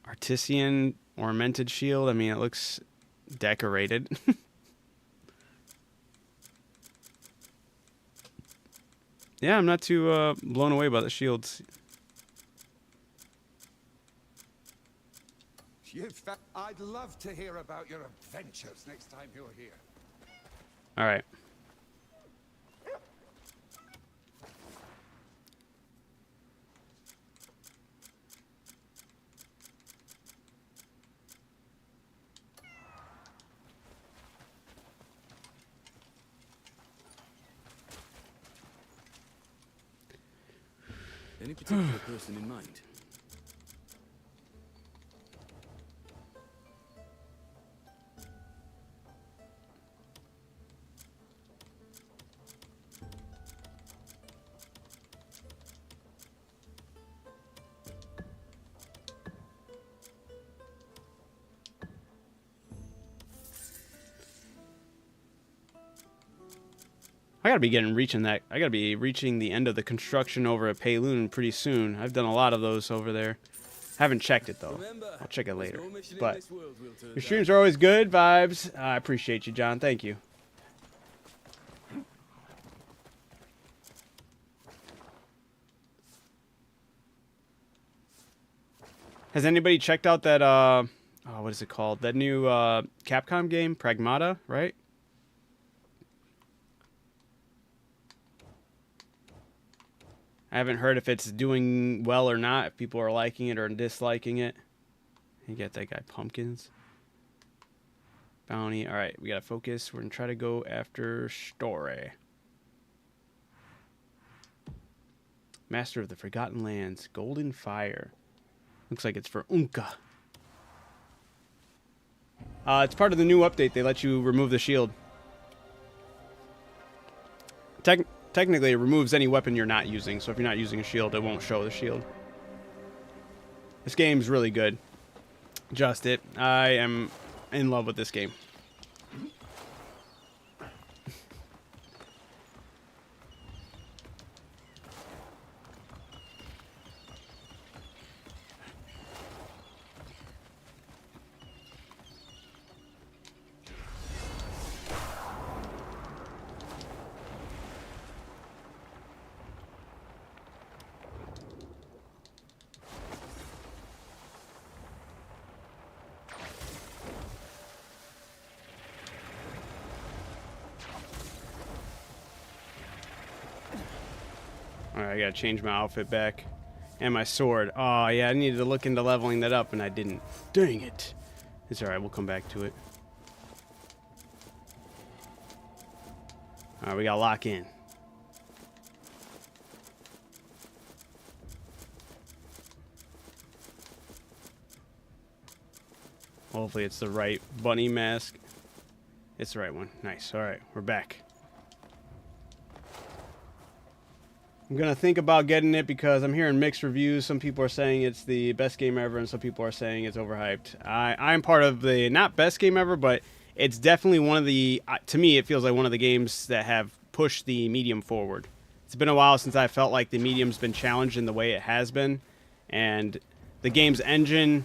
Artisan ornamented shield. I mean, it looks decorated. Yeah, I'm not too blown away by the shields. I'd love to hear about your adventures next time you're here. All right. Any particular person in mind? I gotta be reaching that. I gotta be reaching the end of the construction over at Payloon pretty soon. I've done a lot of those over there. Haven't checked it though. I'll check it later. But your streams are always good vibes. I appreciate you, John. Thank you. Has anybody checked out that what is it called? That new Capcom game, Pragmata, right? I haven't heard if it's doing well or not, if people are liking it or disliking it. You get that guy Pumpkins. Bounty. All right, we got to focus. We're going to try to go after story. Master of the Forgotten Lands. Golden Fire. Looks like it's for Unka. It's part of the new update. They let you remove the shield. Technically, it removes any weapon you're not using. So if you're not using a shield, it won't show the shield. This game's really good. Just it. I am in love with this game. Alright, I gotta change my outfit back. And my sword. Oh, yeah, I needed to look into leveling that up, and I didn't. Dang it. It's alright, we'll come back to it. Alright, we gotta lock in. Hopefully it's the right bunny mask. It's the right one. Nice. Alright, we're back. I'm going to think about getting it because I'm hearing mixed reviews. Some people are saying it's the best game ever, and some people are saying it's overhyped. I'm part of the, not best game ever, but it's definitely one of the, to me, it feels like one of the games that have pushed the medium forward. It's been a while since I felt like the medium's been challenged in the way it has been. And the game's engine,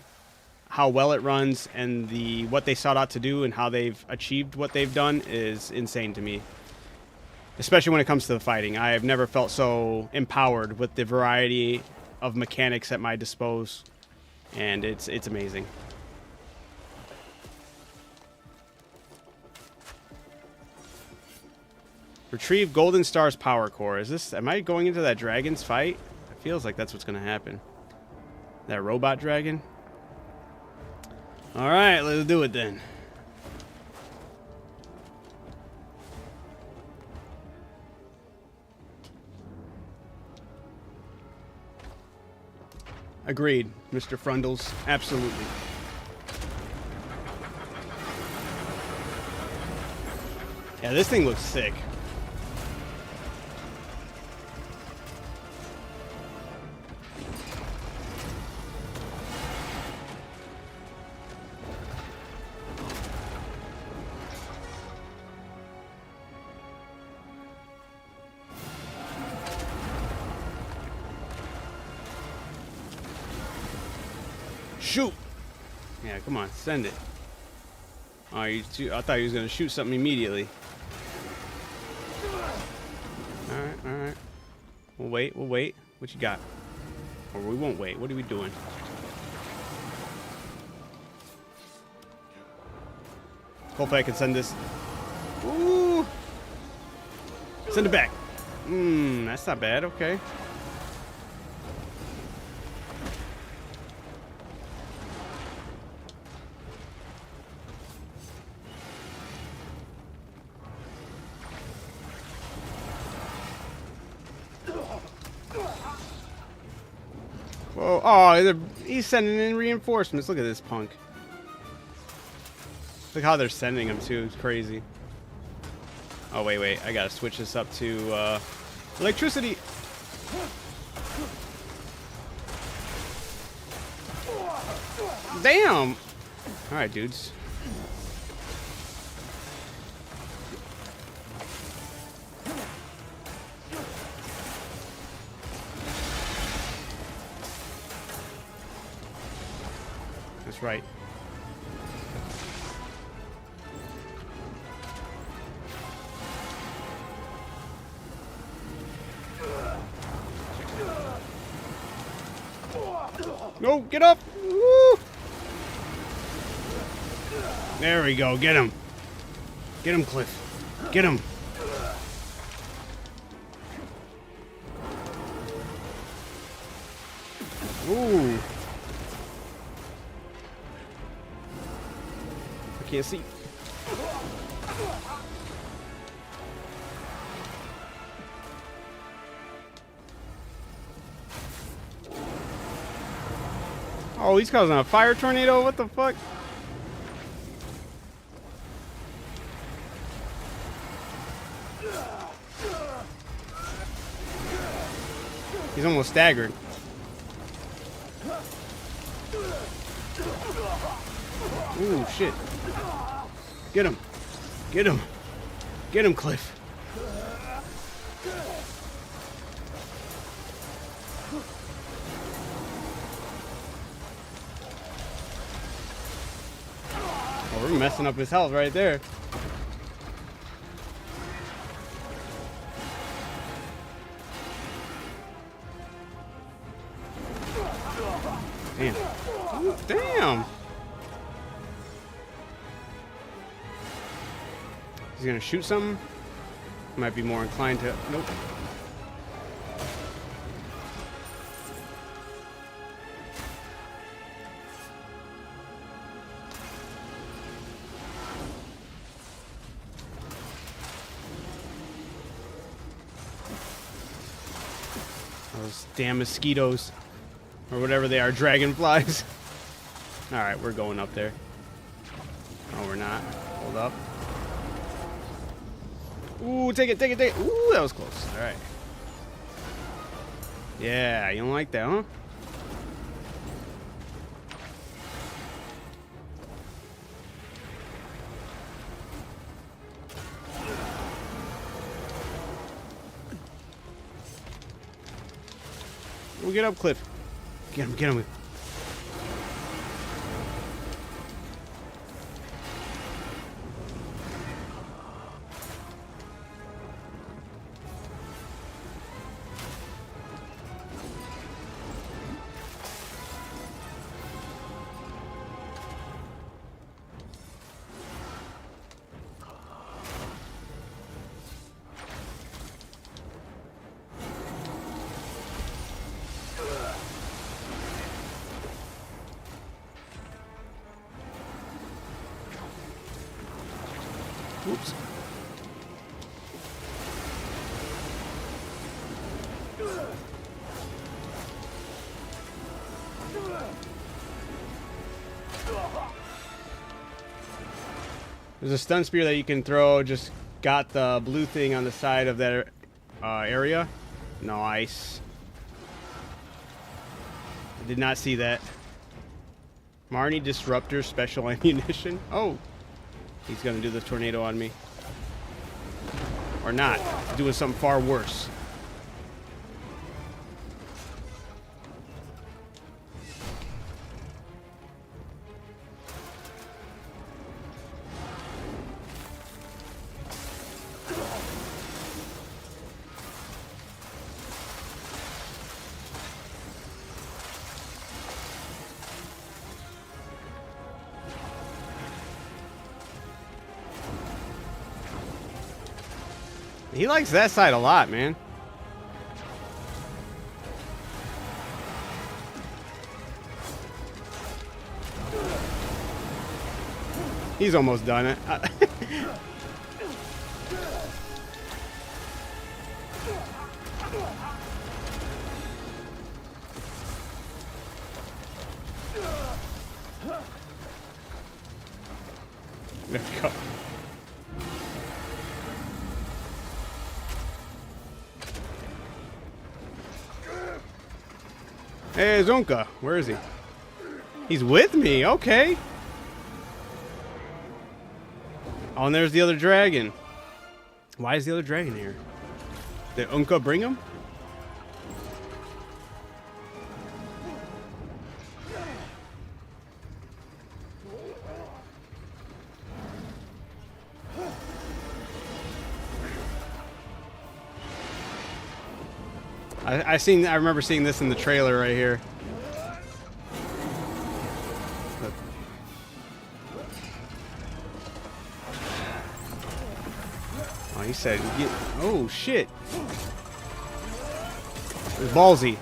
how well it runs, and what they sought out to do and how they've achieved what they've done is insane to me. Especially when it comes to the fighting. I have never felt so empowered with the variety of mechanics at my disposal. And it's amazing. Retrieve Golden Star's power core. Am I going into that dragon's fight? It feels like that's what's going to happen. That robot dragon. All right, let's do it then. Agreed, Mr. Frundles. Absolutely. Yeah, this thing looks sick. Shoot! Yeah, come on, send it. Oh, I thought he was gonna shoot something immediately. Alright, alright. We'll wait, we'll wait. What you got? Or we won't wait. What are we doing? Hopefully I can send this. Ooh! Send it back. That's not bad, okay. Whoa. Oh, he's sending in reinforcements. Look at this punk. Look how they're sending them too. It's crazy. Oh, wait. I gotta switch this up to electricity. Damn. All right, dudes. That's right. No, get up! Woo! There we go. Get him. Get him, Cliff. Get him. Ooh. I can't see. Oh, he's causing a fire tornado? What the fuck? He's almost staggered. Ooh, shit. Get him. Get him. Get him, Cliff. Oh, we're messing up his health right there. Damn. Ooh, damn. He's gonna shoot something. Might be more inclined to. Nope. Those damn mosquitoes. Or whatever they are, dragonflies. Alright, we're going up there. Oh, we're not. Hold up. Ooh, take it. Ooh, that was close. Alright. Yeah, you don't like that, huh? We'll get up, Cliff. Get him. Oops. There's a stun spear that you can throw. Just got the blue thing on the side of that area. Nice. I did not see that. Marnie Disruptor Special Ammunition. Oh. He's going to do the tornado on me. Or not. He's doing something far worse. He likes that side a lot, man. He's almost done it. Let's go. Hey, Zunka. Where is he? He's with me. Okay. Oh, and there's the other dragon. Why is the other dragon here? Did Unka bring him? I remember seeing this in the trailer right here. Oh, he said, oh shit. It was ballsy.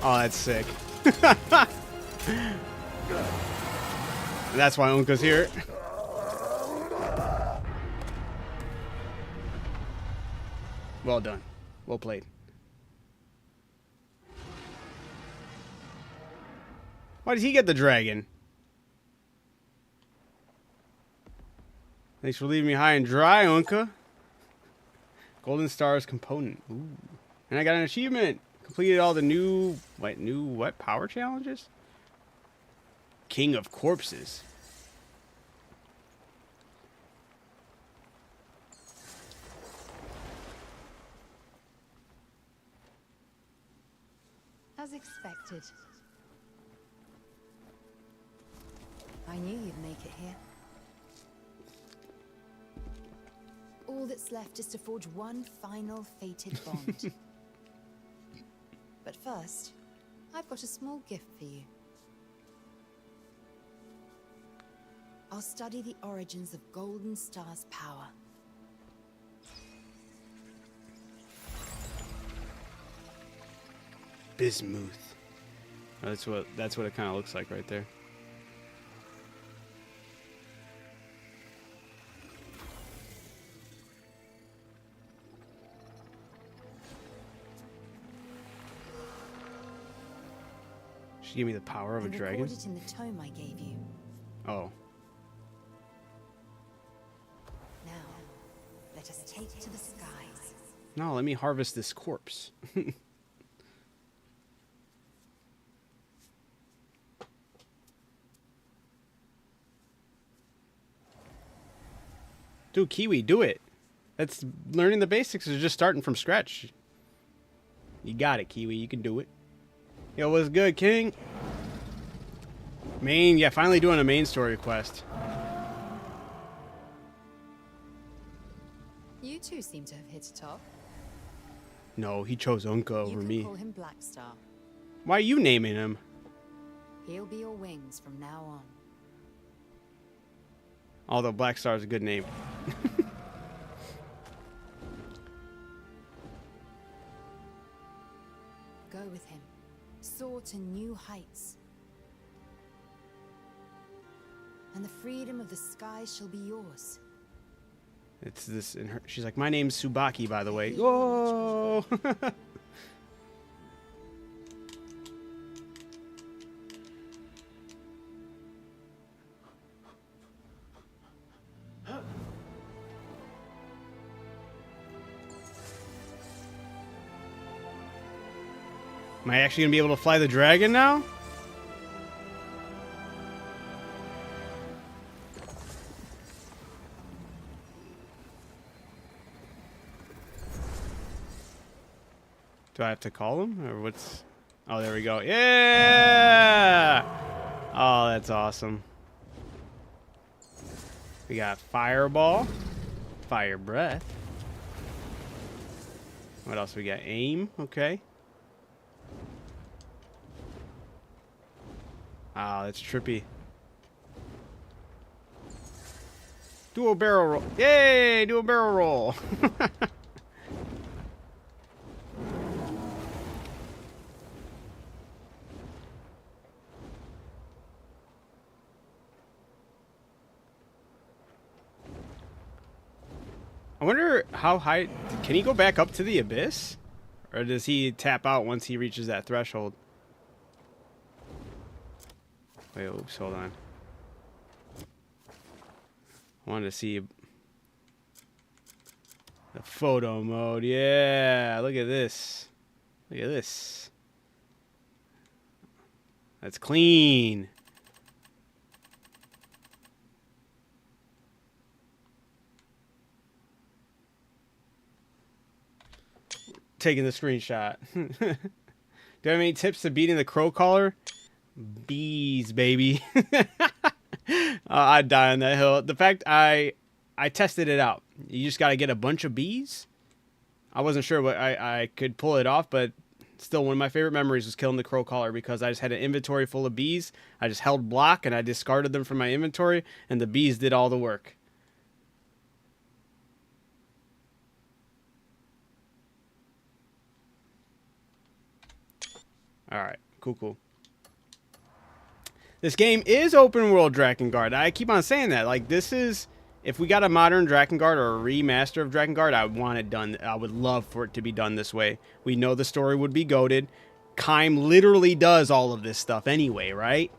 Oh, that's sick. That's why Unka's here. Well done. Well played. Why did he get the dragon? Thanks for leaving me high and dry, Unka. Golden Stars component. Ooh. And I got an achievement. Completed all the new power challenges? King of Corpses. As expected. I knew you'd make it here. All that's left is to forge one final fated bond. But first, I've got a small gift for you. I'll study the origins of Golden Star's power. Bismuth. Oh, that's what it kind of looks like right there. She gave me the power of a dragon. Record it in the tome I gave you. Oh. Now, let us take to the skies. No, let me harvest this corpse. Dude, Kiwi, do it. That's learning the basics is just starting from scratch. You got it, Kiwi. You can do it. Yo, what's good, King? Main, yeah, finally doing a main story quest. You two seem to have hit it off. No, he chose Unka You over can me. call him Blackstar. Why are you naming him? He'll be your wings from now on. Although Black Star is a good name. Go with him. Soar to new heights. and the freedom of the sky shall be yours. It's this in her. She's like, my name's Tsubaki, by the way. Whoa! Am I actually gonna be able to fly the dragon now? Do I have to call him, or what's? Oh, there we go. Yeah! Oh, that's awesome. We got fireball, fire breath. What else we got? Aim. Okay. Ah, that's trippy. Do a barrel roll. Yay! Do a barrel roll. I wonder how high... Can he go back up to the abyss? Or does he tap out once he reaches that threshold? Wait, oops, hold on. I wanted to see... the photo mode. Yeah, look at this. Look at this. That's clean. Taking the screenshot. Do you have any tips to beating the crow caller? Bees, baby. I'd die on that hill. The fact I tested it out. You just got to get a bunch of bees. I wasn't sure what I could pull it off, but still one of my favorite memories was killing the crow caller because I just had an inventory full of bees. I just held block and I discarded them from my inventory, and the bees did all the work. Alright, cool. This game is open world Drakengard. I keep on saying that. Like, this is... If we got a modern Drakengard or a remaster of Drakengard, I want it done. I would love for it to be done this way. We know the story would be goated. Kaim literally does all of this stuff anyway, right?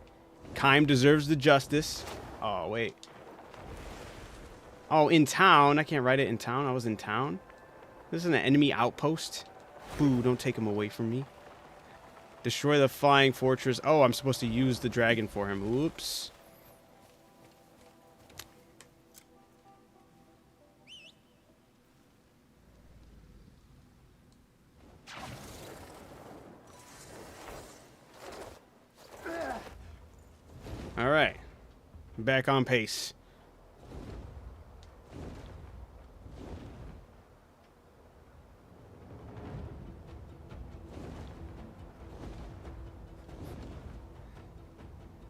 Kaim deserves the justice. Oh, wait. Oh, in town. I can't write it in town. I was in town. This is an enemy outpost. Boo, don't take him away from me. Destroy the flying fortress. Oh, I'm supposed to use the dragon for him. Oops. All right. Back on pace.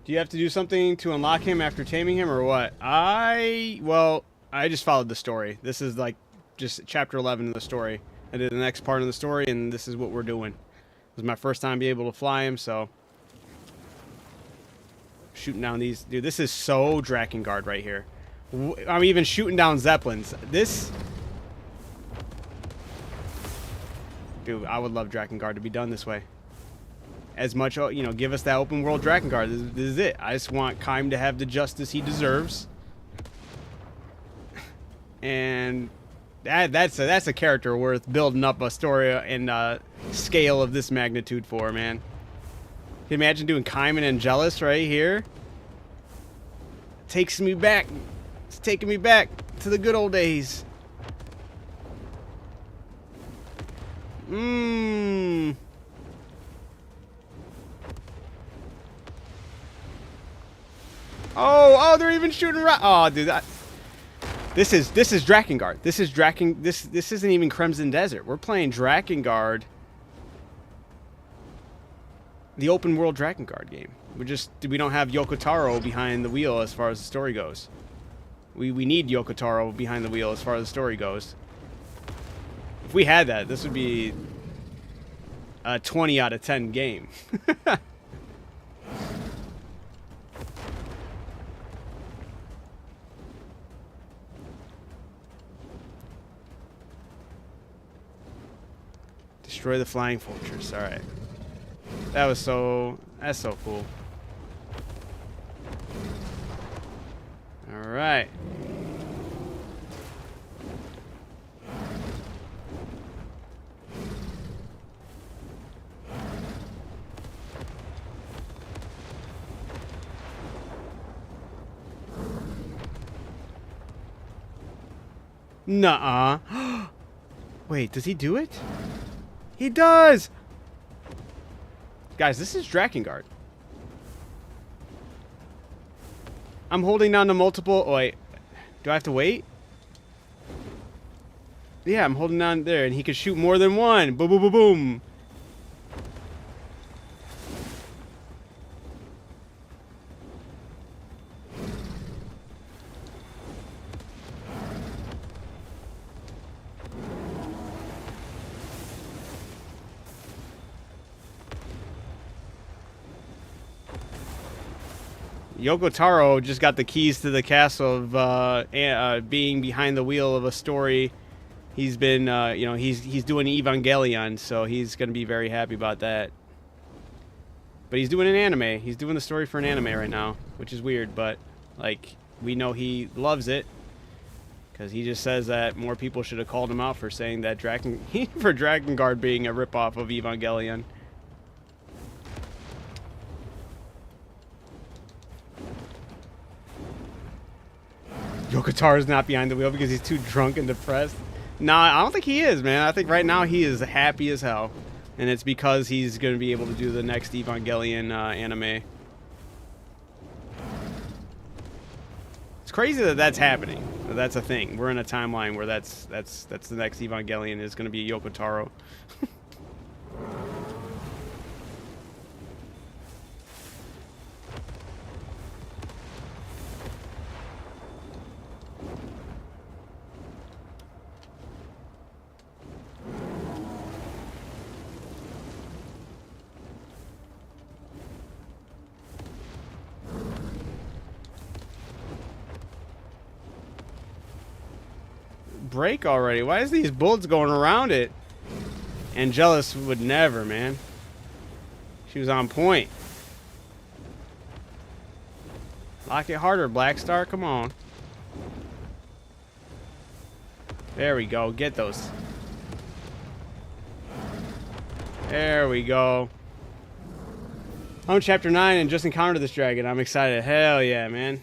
Do you have to do something to unlock him after taming him or what? Well, I just followed the story. This is like just chapter 11 of the story. I did the next part of the story, and this is what we're doing. It was my first time being able to fly him, so... Shooting down these... Dude, this is so Drakengard right here. I'm even shooting down Zeppelins. This... Dude, I would love Drakengard to be done this way. As much, you know, give us that open world Drakengard. This is it. I just want Kaim to have the justice he deserves. And that's a character worth building up a story and scale of this magnitude for, man. Can you imagine doing Kaim and Angelus right here? Takes me back. It's taking me back to the good old days. Oh, they're even shooting right. Oh, dude, this is Drakengard. This isn't even Crimson Desert. We're playing Drakengard, the open world Drakengard game. We don't have Yoko Taro behind the wheel as far as the story goes. We need Yoko Taro behind the wheel as far as the story goes. If we had that, this would be a 20 out of 10 game. Destroy the flying fortress. All right. That's so cool. All right. Nuh-uh. Wait, does he do it? He does! Guys, this is Drakengard. I'm holding down the multiple... Oh, wait. Do I have to wait? Yeah, I'm holding down there, and he can shoot more than one. Boom, boom, boom, boom. Yoko Taro just got the keys to the castle of being behind the wheel of a story. He's been, you know, he's doing Evangelion, so he's gonna be very happy about that. But he's doing an anime. He's doing the story for an anime right now, which is weird, but like we know he loves it because he just says that more people should have called him out for saying that for Drakengard being a ripoff of Evangelion. Yoko is not behind the wheel because he's too drunk and depressed. Nah, I don't think he is, man. I think right now he is happy as hell. And it's because he's going to be able to do the next Evangelion anime. It's crazy that that's happening. That's a thing. We're in a timeline where that's the next Evangelion is going to be Yoko Taro. Break already. Why is these bullets going around it? Angelus would never, man. She was on point. Lock it harder, Black Star. Come on. There we go. Get those. There we go. I'm chapter 9 and just encountered this dragon. I'm excited. Hell yeah, man.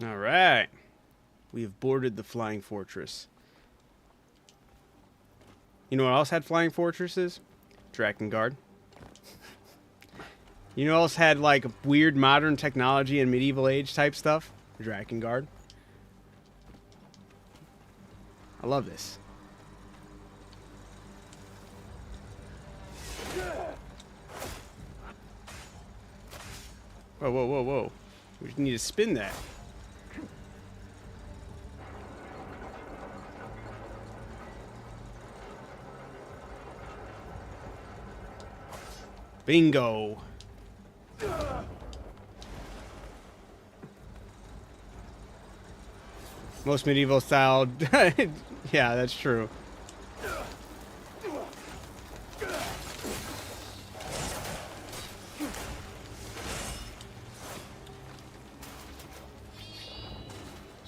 All right. We have boarded the flying fortress. You know what else had flying fortresses? Drakengard. You know what else had like weird modern technology and medieval age type stuff? Drakengard. I love this. Whoa, whoa, whoa, whoa. We just need to spin that. Bingo. Most medieval style. Yeah, that's true. There's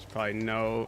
probably no...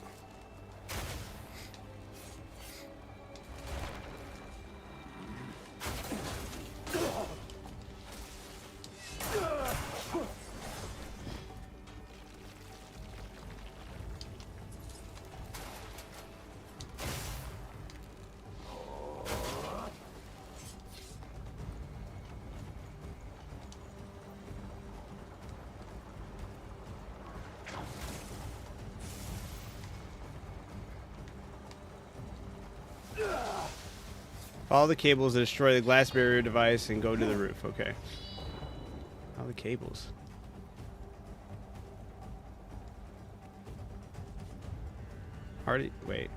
Follow the cables to destroy the glass barrier device and go to the roof. Okay. All the cables. Hardy, wait.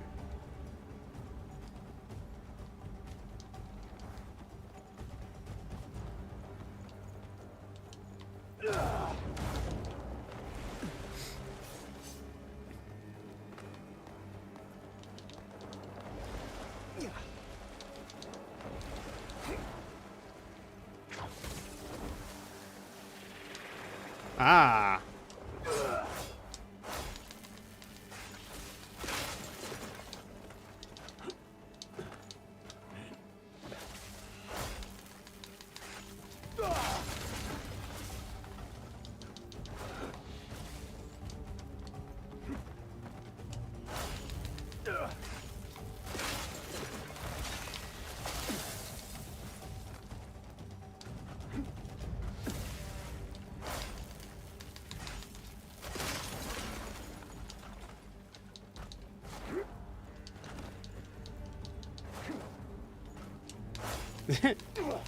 Ah.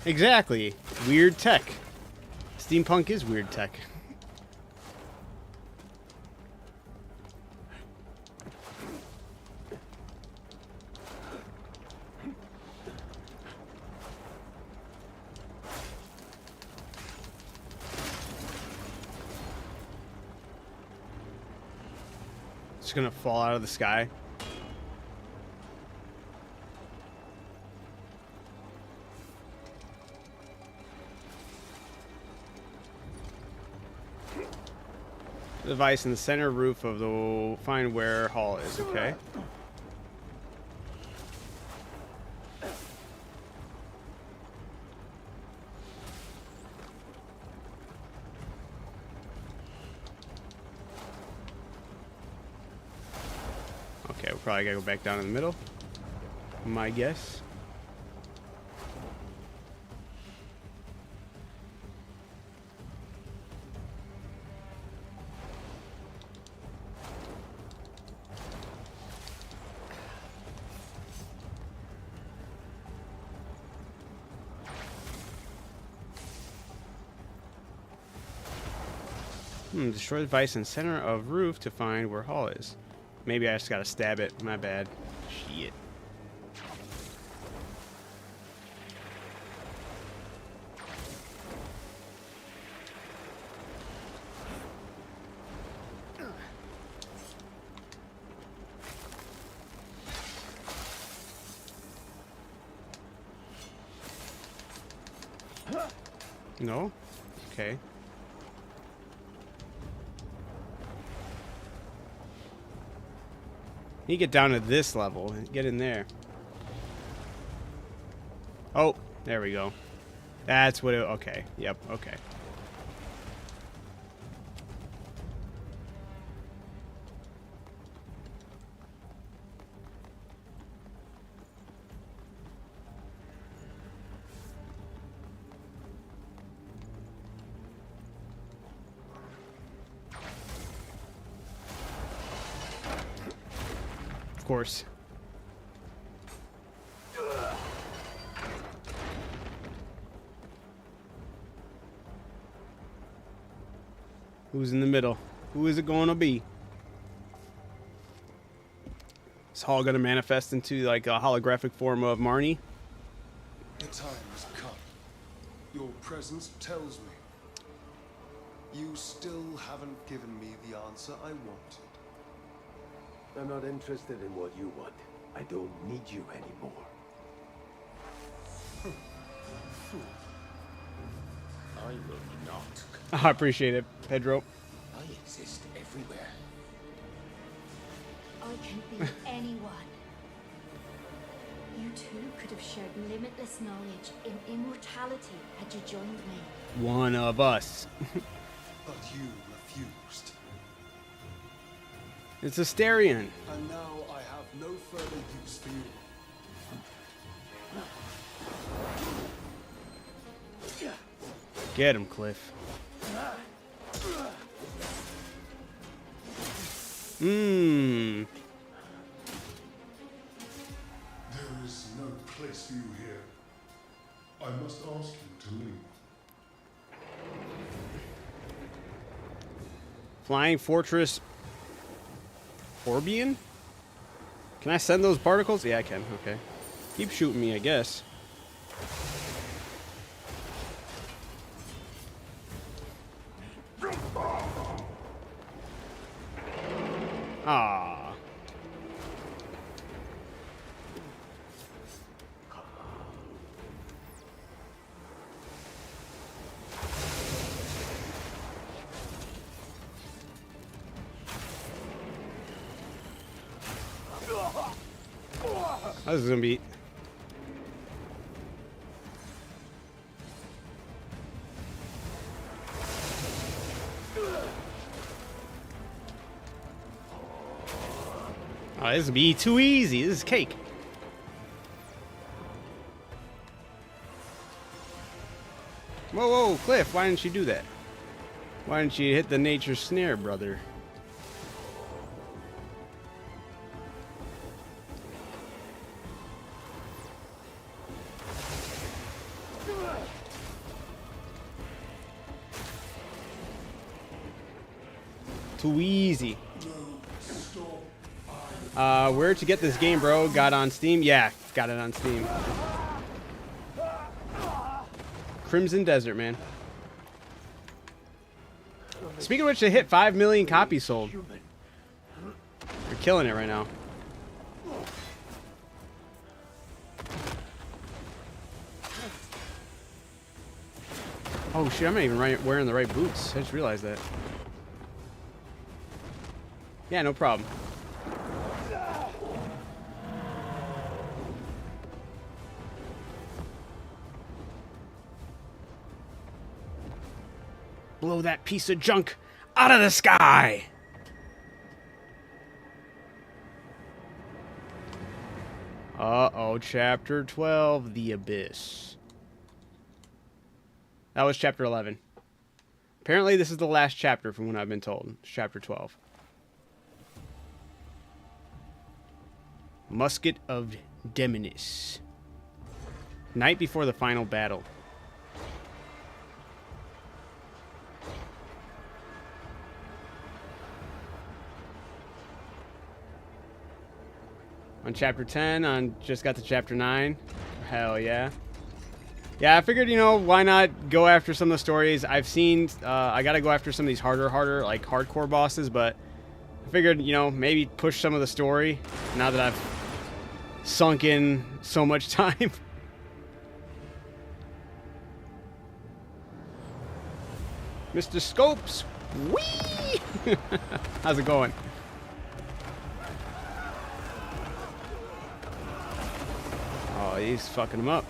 Exactly. Weird tech. Steampunk is weird tech. It's gonna fall out of the sky. Device in the center roof of the find where Hall is, okay? Okay, we'll probably gotta go back down in the middle. My guess. Destroy the device in center of roof to find where Hall is. Maybe I just gotta stab it. My bad. Shit. No? Okay. You get down to this level and get in there. Oh, there we go. That's what it... Okay. Yep, okay. Of course. Who's in the middle? Who is it going to be? Is Hall going to manifest into like a holographic form of Marnie? The time has come. Your presence tells me. You still haven't given me the answer I wanted. I'm not interested in what you want. I don't need you anymore. I will not. I appreciate it, Pedro. I exist everywhere. I can be anyone. You too could have shared limitless knowledge in immortality had you joined me. One of us. But you refused. It's Asterion. And now I have no further use for you. Get him, Cliff. Mmm. There is no place for you here. I must ask you to leave. Flying Fortress Orbian? Can I send those particles? Yeah, I can. Okay. Keep shooting me, I guess. Ah. This is gonna be. Oh, this would be too easy. This is cake. Whoa, whoa, Cliff, why didn't you do that? Why didn't you hit the nature snare, brother? Too easy. Where to get this game, bro? Got on Steam? Yeah, got it on Steam. Crimson Desert, man. Speaking of which, they hit 5 million copies sold. They're killing it right now. Oh shit, I'm not even wearing the right boots. I just realized that. Yeah, no problem. Blow that piece of junk out of the sky! Uh-oh, Chapter 12, The Abyss. That was Chapter 11. Apparently, this is the last chapter from what I've been told. It's Chapter 12. Musket of Demonis. Night before the final battle. On Chapter 10, just got to Chapter 9. Hell yeah. Yeah, I figured, you know, why not go after some of the stories. I've seen, I gotta go after some of these harder, like, hardcore bosses, but I figured, you know, maybe push some of the story now that I've sunk in so much time. Mr. Scopes! Whee! How's it going? Oh, he's fucking him up.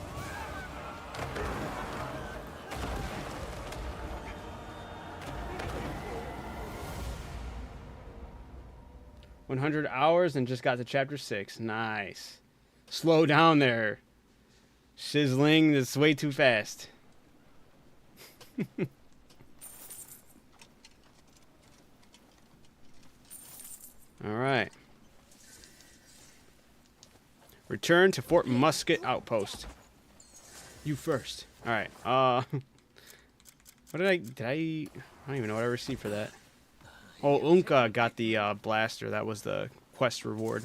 $100 and just got to Chapter 6. Nice. Slow down there. Shizzling, that's way too fast. Alright. Return to Fort Musket Outpost. You first. Alright. What did I don't even know what I received for that. Oh, Unka got the blaster. That was the quest reward.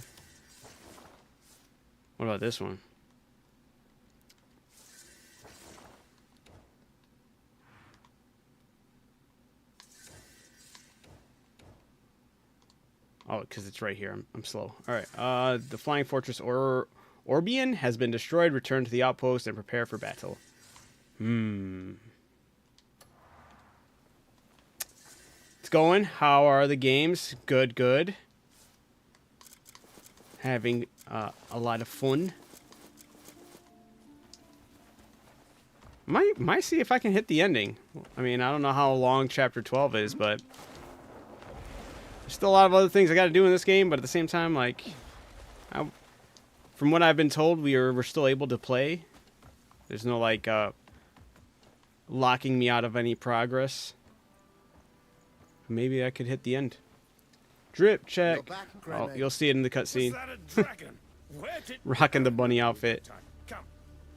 What about this one? Oh, because it's right here. I'm slow. All right. The Flying Fortress Orbian has been destroyed. Return to the outpost and prepare for battle. It's going. How are the games? Good, good. Having a lot of fun. Might see if I can hit the ending. I mean, I don't know how long Chapter 12 is, but there's still a lot of other things I got to do in this game. But at the same time, like, from what I've been told, we're still able to play. There's no like locking me out of any progress. Maybe I could hit the end. Drip check. Oh, you'll see it in the cutscene. Rocking the bunny outfit. Come,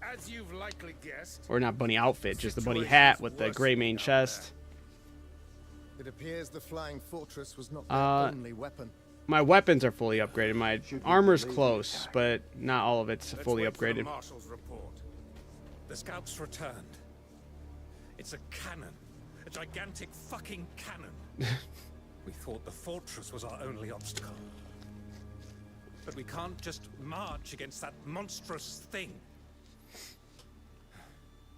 as you've likely guessed, Or not bunny outfit, just the bunny hat with the gray main chest. It appears the flying fortress was not Uh, their only weapon. My weapons are fully upgraded. My armor's close, but not all of it's fully Let's wait for the upgraded. Marshal's report. The scouts returned. It's a cannon. A gigantic fucking cannon. We thought the fortress was our only obstacle. But we can't just march against that monstrous thing.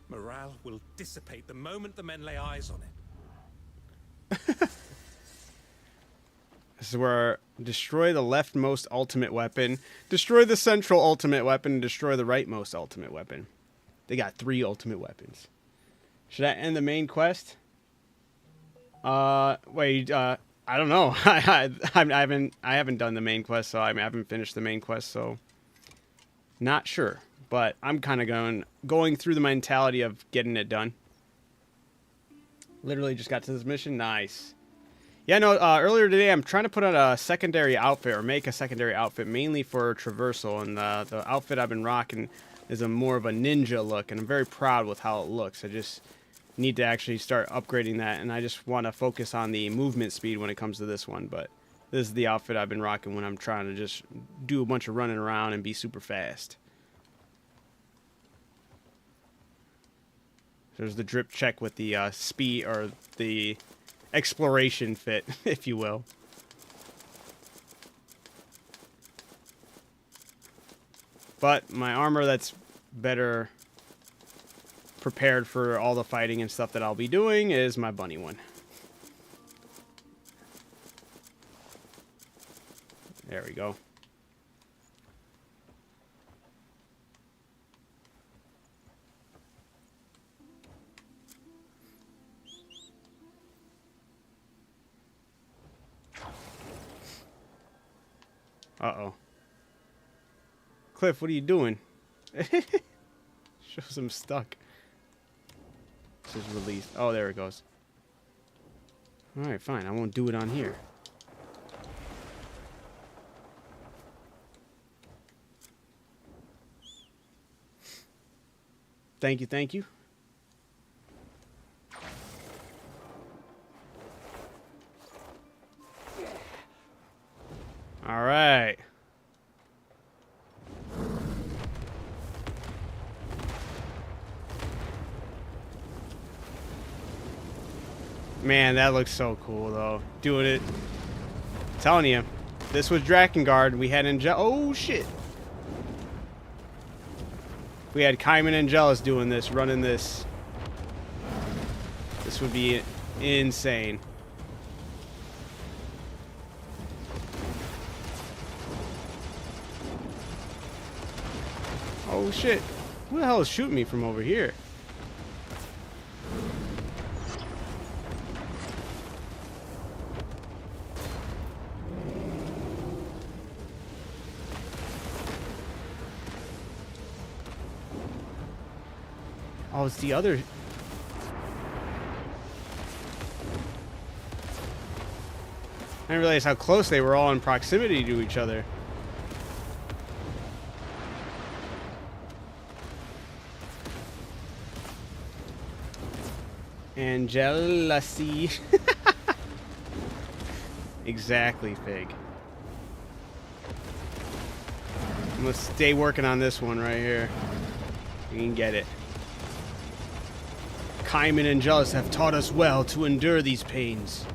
Morale will dissipate the moment the men lay eyes on it. This is where destroy the leftmost ultimate weapon, destroy the central ultimate weapon, and destroy the rightmost ultimate weapon. They got 3 ultimate weapons. Should I end the main quest? Wait, I don't know. I haven't done the main quest, so I haven't finished the main quest, so not sure. But I'm kind of going through the mentality of getting it done. Literally just got to this mission. Nice. Yeah, no, earlier today I'm trying to put on a secondary outfit, or make a secondary outfit, mainly for traversal. And the outfit I've been rocking is more of a ninja look, and I'm very proud with how it looks. I just need to actually start upgrading that, and I just want to focus on the movement speed when it comes to this one. But this is the outfit I've been rocking when I'm trying to just do a bunch of running around and be super fast. There's the drip check with the speed, or the exploration fit, if you will. But my armor that's better prepared for all the fighting and stuff that I'll be doing is my bunny one. There we go. Uh-oh. Cliff, what are you doing? Shows him stuck. This is released. Oh, there it goes. Alright, fine. I won't do it on here. Thank you, thank you. All right. Man, that looks so cool, though. Doing it. I'm telling you, this was Drakengard. We had oh shit. We had Kaiman and Angelus doing this, running this. This would be insane. Oh shit. Who the hell is shooting me from over here? Oh, it's the other. I didn't realize how close they were all in proximity to each other. Jealousy. Exactly, Fig. I'm gonna stay working on this one right here. You can get it. Kaiman and Angelus have taught us well to endure these pains.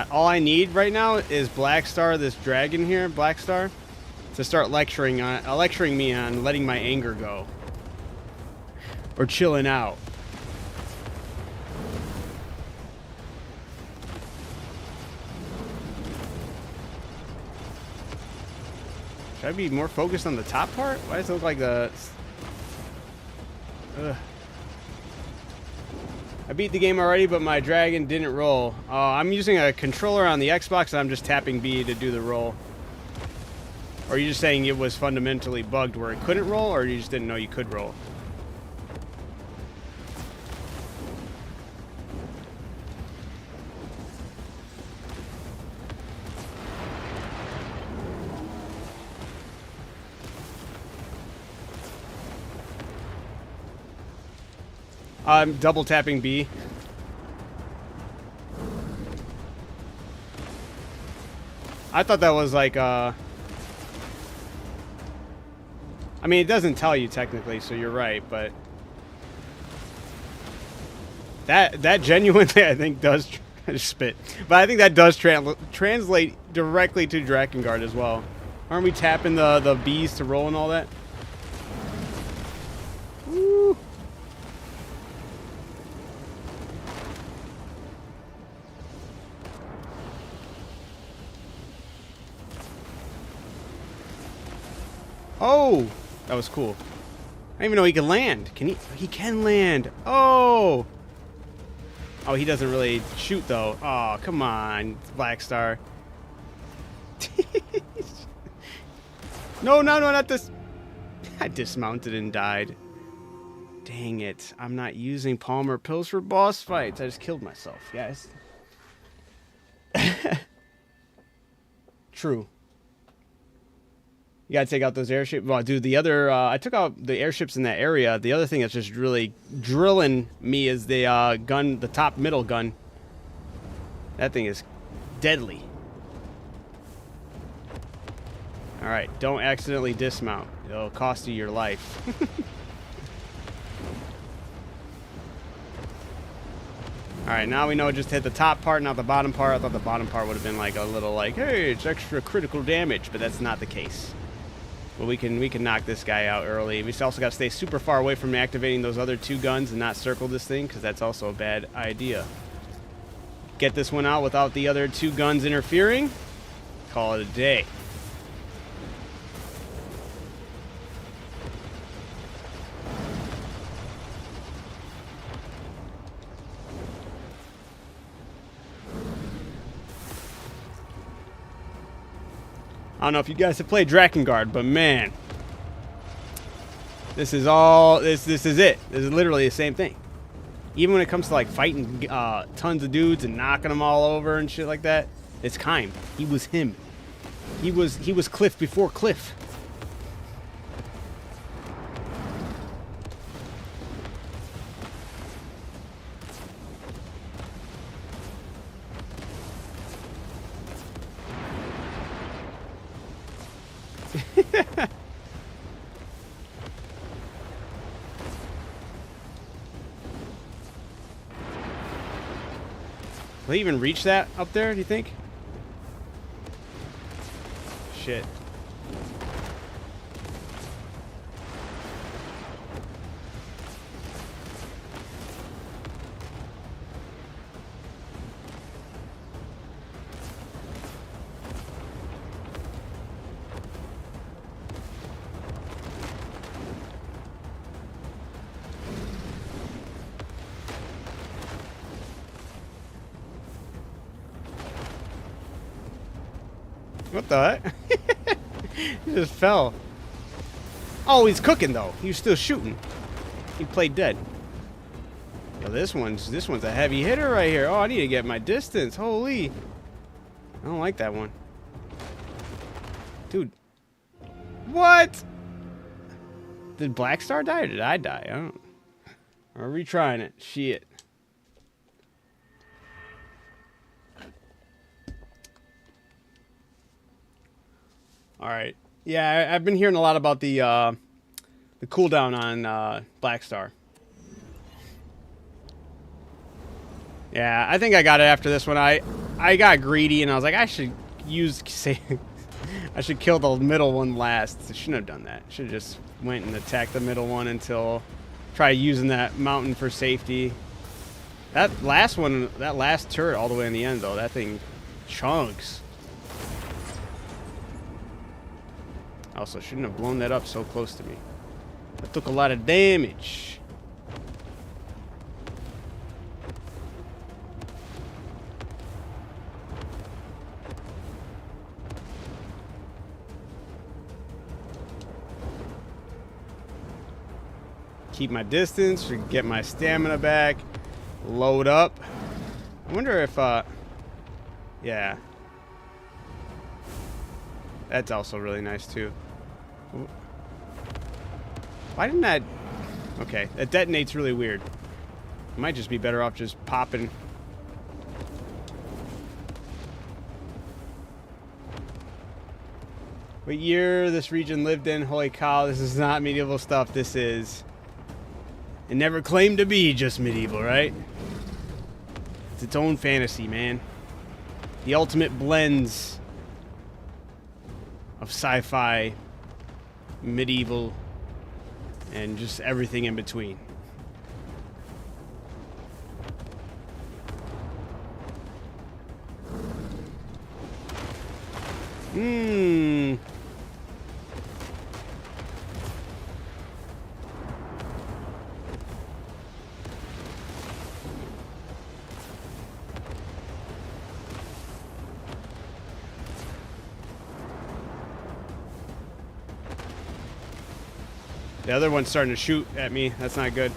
All I need right now is Blackstar, this dragon here, Blackstar, to start lecturing me on letting my anger go. Or chilling out. Should I be more focused on the top part? Why does it look like the... Ugh. I beat the game already, but my dragon didn't roll. I'm using a controller on the Xbox, and I'm just tapping B to do the roll. Or are you just saying it was fundamentally bugged where it couldn't roll, or you just didn't know you could roll? I'm double tapping B. I thought that was like, I mean, it doesn't tell you technically, so you're right, but that genuinely, I think, does I just spit. But I think that does translate directly to Drakengard as well. Aren't we tapping the Bs to roll and all that? Woo. Oh, that was cool. I didn't even know he could land. Can he? He can land. Oh. Oh, he doesn't really shoot though. Oh, come on, Black Star. No, not this. I dismounted and died. Dang it. I'm not using Palmer pills for boss fights. I just killed myself, guys. True. You gotta take out those airships. Well, dude, the other... I took out the airships in that area. The other thing that's just really drilling me is the gun, the top middle gun. That thing is deadly. Alright, don't accidentally dismount. It'll cost you your life. Alright, now we know it just hit the top part, not the bottom part. I thought the bottom part would have been like a little like, hey, it's extra critical damage, but that's not the case. But we can knock this guy out early. We also got to stay super far away from activating those other two guns and not circle this thing, because that's also a bad idea. Get this one out without the other two guns interfering. Call it a day. I don't know if you guys have played Drakengard, but man, this is all, this is it. This is literally the same thing. Even when it comes to like fighting tons of dudes and knocking them all over and shit like that, it's Kime. He was him. He was Cliff before Cliff. Will he even reach that up there, do you think? Shit. What the heck? He just fell. Oh, he's cooking though. He was still shooting. He played dead. Yo, this one's a heavy hitter right here. Oh, I need to get my distance. Holy. I don't like that one. Dude. What? Did Black Star die or did I die? I don't. Are we retrying it? Shit. All right. Yeah, I've been hearing a lot about the cooldown on Black Star. Yeah, I think I got it after this one. I got greedy and I was like, I should I should kill the middle one last. I shouldn't have done that. Should have just went and attacked the middle one until try using that mountain for safety. That last one, that last turret all the way in the end though, that thing chunks. Also, shouldn't have blown that up so close to me. That took a lot of damage. Keep my distance, get my stamina back, load up. I wonder if, yeah. That's also really nice too. Why didn't that... Okay, that detonates really weird. Might just be better off just popping. What year this region lived in? Holy cow, this is not medieval stuff. This is... It never claimed to be just medieval, right? It's its own fantasy, man. The ultimate blends of sci-fi, medieval, and just everything in between. Hmm. The other one's starting to shoot at me. That's not good.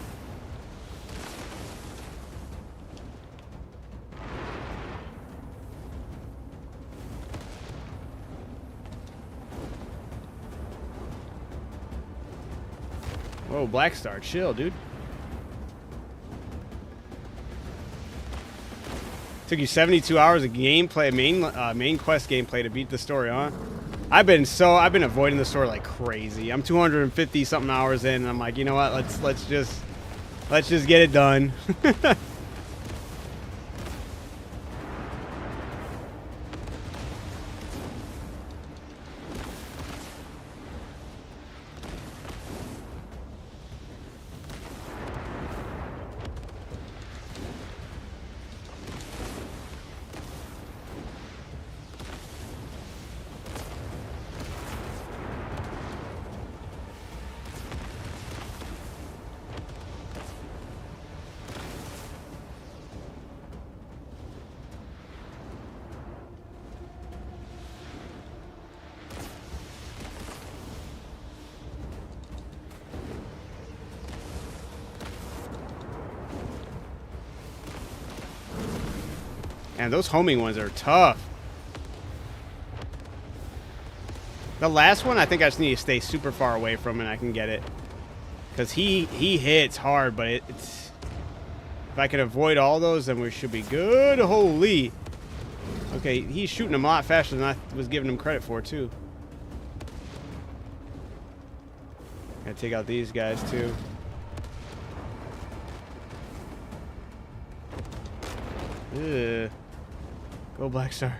Whoa, Black Star, chill, dude. Took you 72 hours of gameplay, main quest gameplay to beat the story, huh? I've been avoiding the story like crazy. I'm 250 something hours in, and I'm like, you know what? Let's just get it done. And those homing ones are tough. The last one, I think I just need to stay super far away from and I can get it. Because he hits hard, but it's... If I can avoid all those, then we should be good. Holy. Okay, he's shooting them a lot faster than I was giving him credit for, too. Gotta take out these guys, too. Ugh. Go Black Star.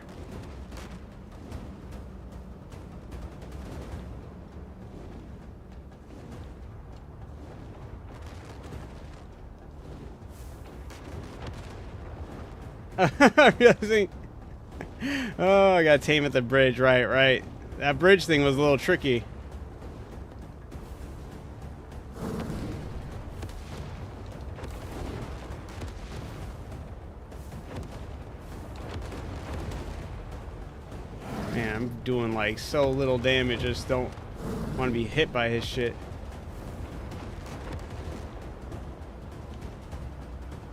Realizing. Oh, I gotta tame at the bridge. Right. That bridge thing was a little tricky. Man, I'm doing like so little damage. I just don't want to be hit by his shit.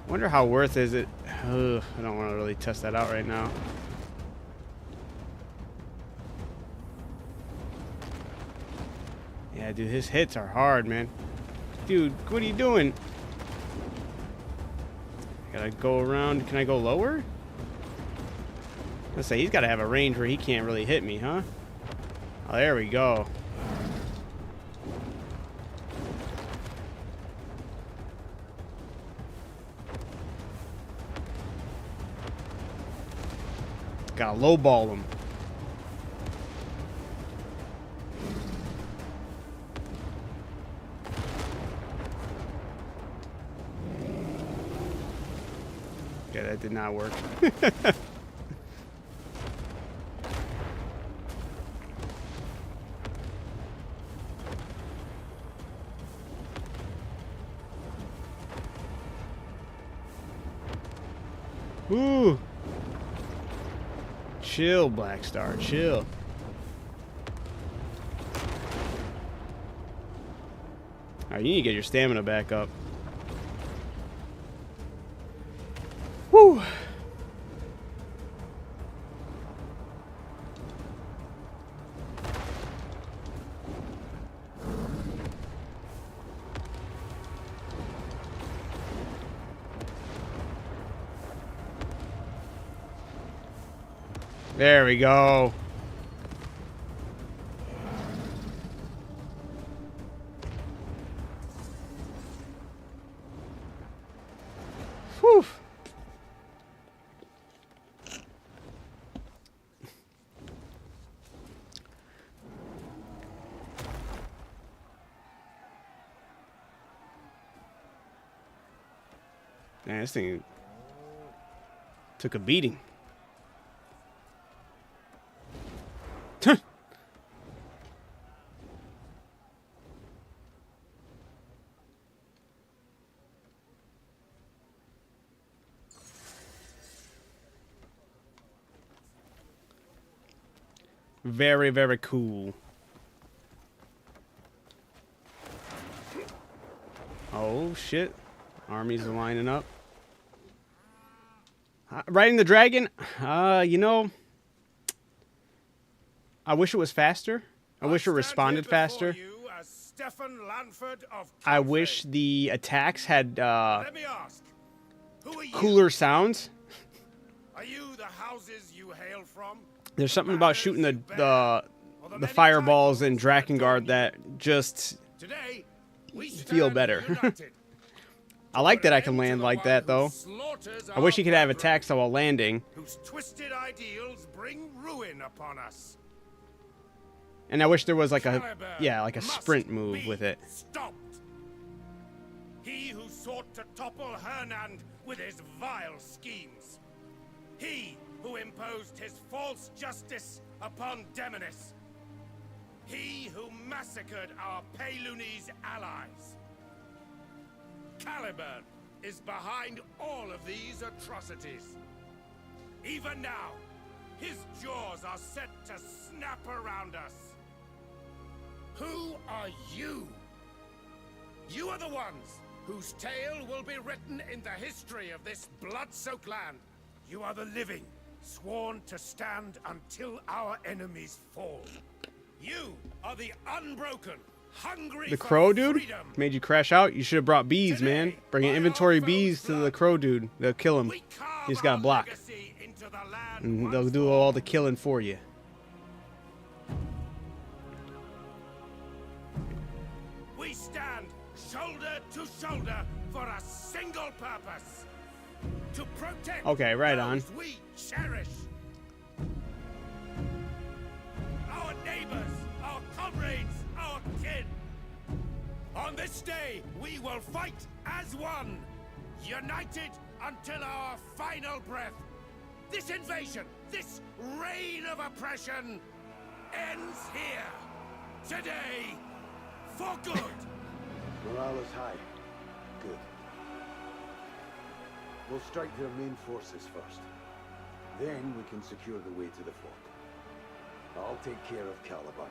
Wonder how worth is it? Ugh, I don't want to really test that out right now. Yeah, dude, his hits are hard, man. Dude, what are you doing? Gotta go around. Can I go lower? Let's say he's got to have a range where he can't really hit me, huh? Oh, there we go. Gotta lowball him. Yeah, that did not work. Ooh. Chill, Black Star, chill. Alright, you need to get your stamina back up. Whew. There we go. Whew. Man, this thing took a beating. Very, very cool. Oh, shit. Armies are lining up. Riding the dragon? You know, I wish it was faster. I wish it responded faster. I wish the attacks had cooler sounds. Are you the houses you hail from? There's something about shooting the fireballs in Drakengard that just feel better. I like that I can land like that, though. I wish he could have attacks while landing. Whose twisted ideals bring ruin upon us. And I wish there was like a sprint move with it. Stopped. He who sought to topple Hernand with his vile schemes. He who imposed his false justice upon Demonis. He who massacred our Pelunese allies. Caliban is behind all of these atrocities. Even now, his jaws are set to snap around us. Who are you? You are the ones whose tale will be written in the history of this blood-soaked land. You are the living, sworn to stand until our enemies fall. You are the unbroken, hungry The crow for dude freedom. made you crash out. You should have brought bees, man. Bring an inventory bees to the crow dude. They'll kill him. You just gotta block. And they'll do all the killing for you. We stand shoulder to shoulder for a single purpose. To protect Okay, right on. those we cherish. Our neighbors, our comrades, our kin. On this day, we will fight as one, united until our final breath. This invasion, this reign of oppression, ends here, today, for good. Morale is high. Good. We'll strike their main forces first. Then we can secure the way to the fort. I'll take care of Caliban.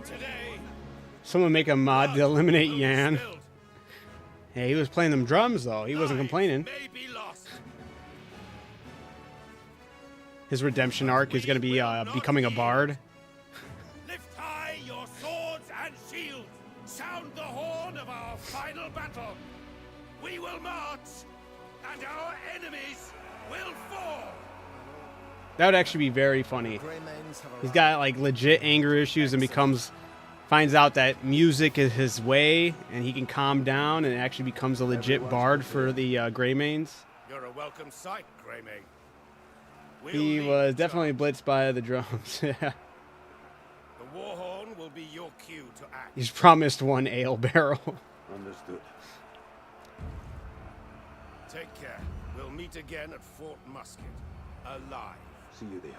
Today, Someone make a mod to eliminate Yan. Hey, he was playing them drums, though. He wasn't complaining. may be lost. His redemption arc is going to be becoming a bard. Lift high your swords and shields. Sound the horn of our final battle. We will march, and our enemies will fall. That would actually be very funny. He's got like legit anger issues and finds out that music is his way and he can calm down and actually becomes a legit bard for the Greymanes. You're a welcome sight, Greymane. He was definitely blitzed by the drums. Yeah. The war horn will be your cue to act. He's promised one ale barrel. Understood. Take care. We'll meet again at Fort Musket. Alive. See you there.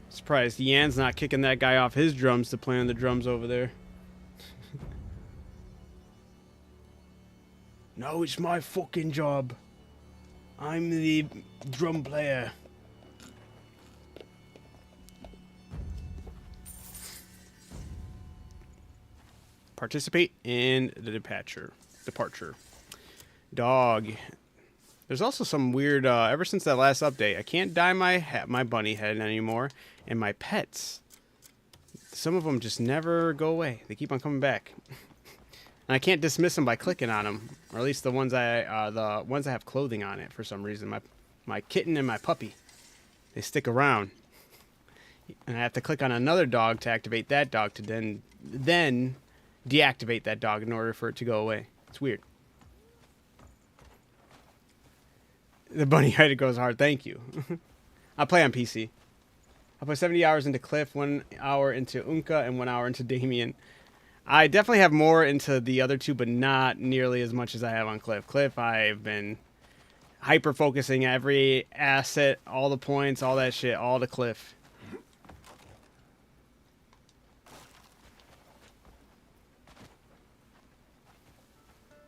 Surprised Yan's not kicking that guy off his drums to play on the drums over there. No, it's my fucking job. I'm the drum player. participate in the departure. Dog. There's also some weird, ever since that last update, I can't dye my bunny head anymore, and my pets, some of them just never go away. They keep on coming back. And I can't dismiss them by clicking on them, or at least the ones that have clothing on it for some reason. My kitten and my puppy, they stick around. And I have to click on another dog to activate that dog to then deactivate that dog in order for it to go away. It's weird. The bunny head goes hard. Thank you. I play on PC. I put 70 hours into Cliff, 1 hour into Unka, and 1 hour into Damien. I definitely have more into the other two, but not nearly as much as I have on Cliff. Cliff, I've been hyper-focusing every asset, all the points, all that shit, all to Cliff.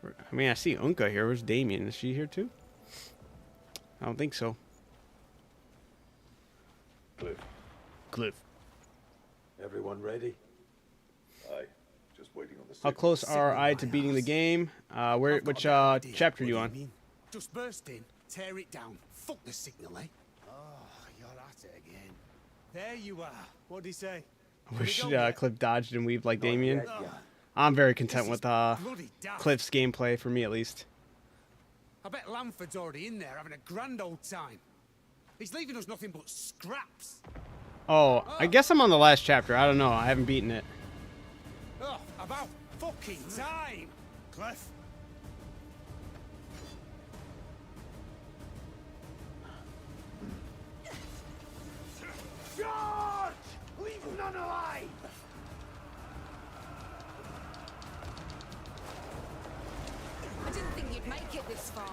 I mean, I see Unka here. Where's Damien? Is she here too? I don't think so. Cliff. Everyone ready? Aye. Just waiting on the How close are I to beating the game? Which chapter are you on? Just burst in, tear it down. Fuck the signal, eh? Oh, you're at it again. There you are. What'd he say? I wish Cliff dodged and weaved like Damien. Yeah. I'm very content with Cliff's gameplay, for me at least. I bet Lamford's already in there having a grand old time. He's leaving us nothing but scraps. Oh, I guess I'm on the last chapter. I don't know. I haven't beaten it. Oh, about fucking time, Cliff. George! Leave none alive! I didn't think you'd make it this far.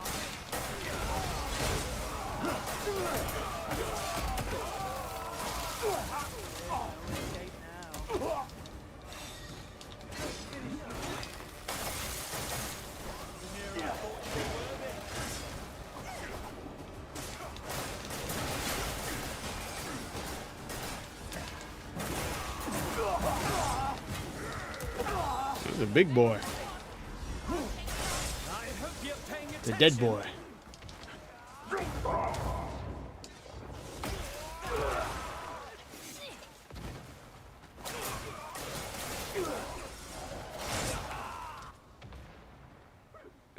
He's a big boy. The dead boy.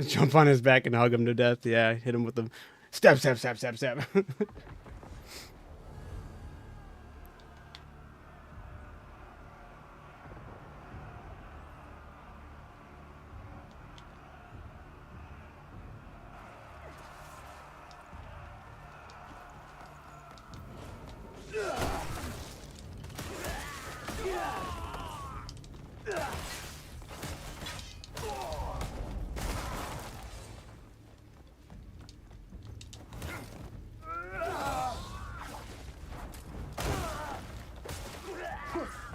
Jump on his back and hug him to death. Yeah, hit him with the stab, stab, stab, stab, stab.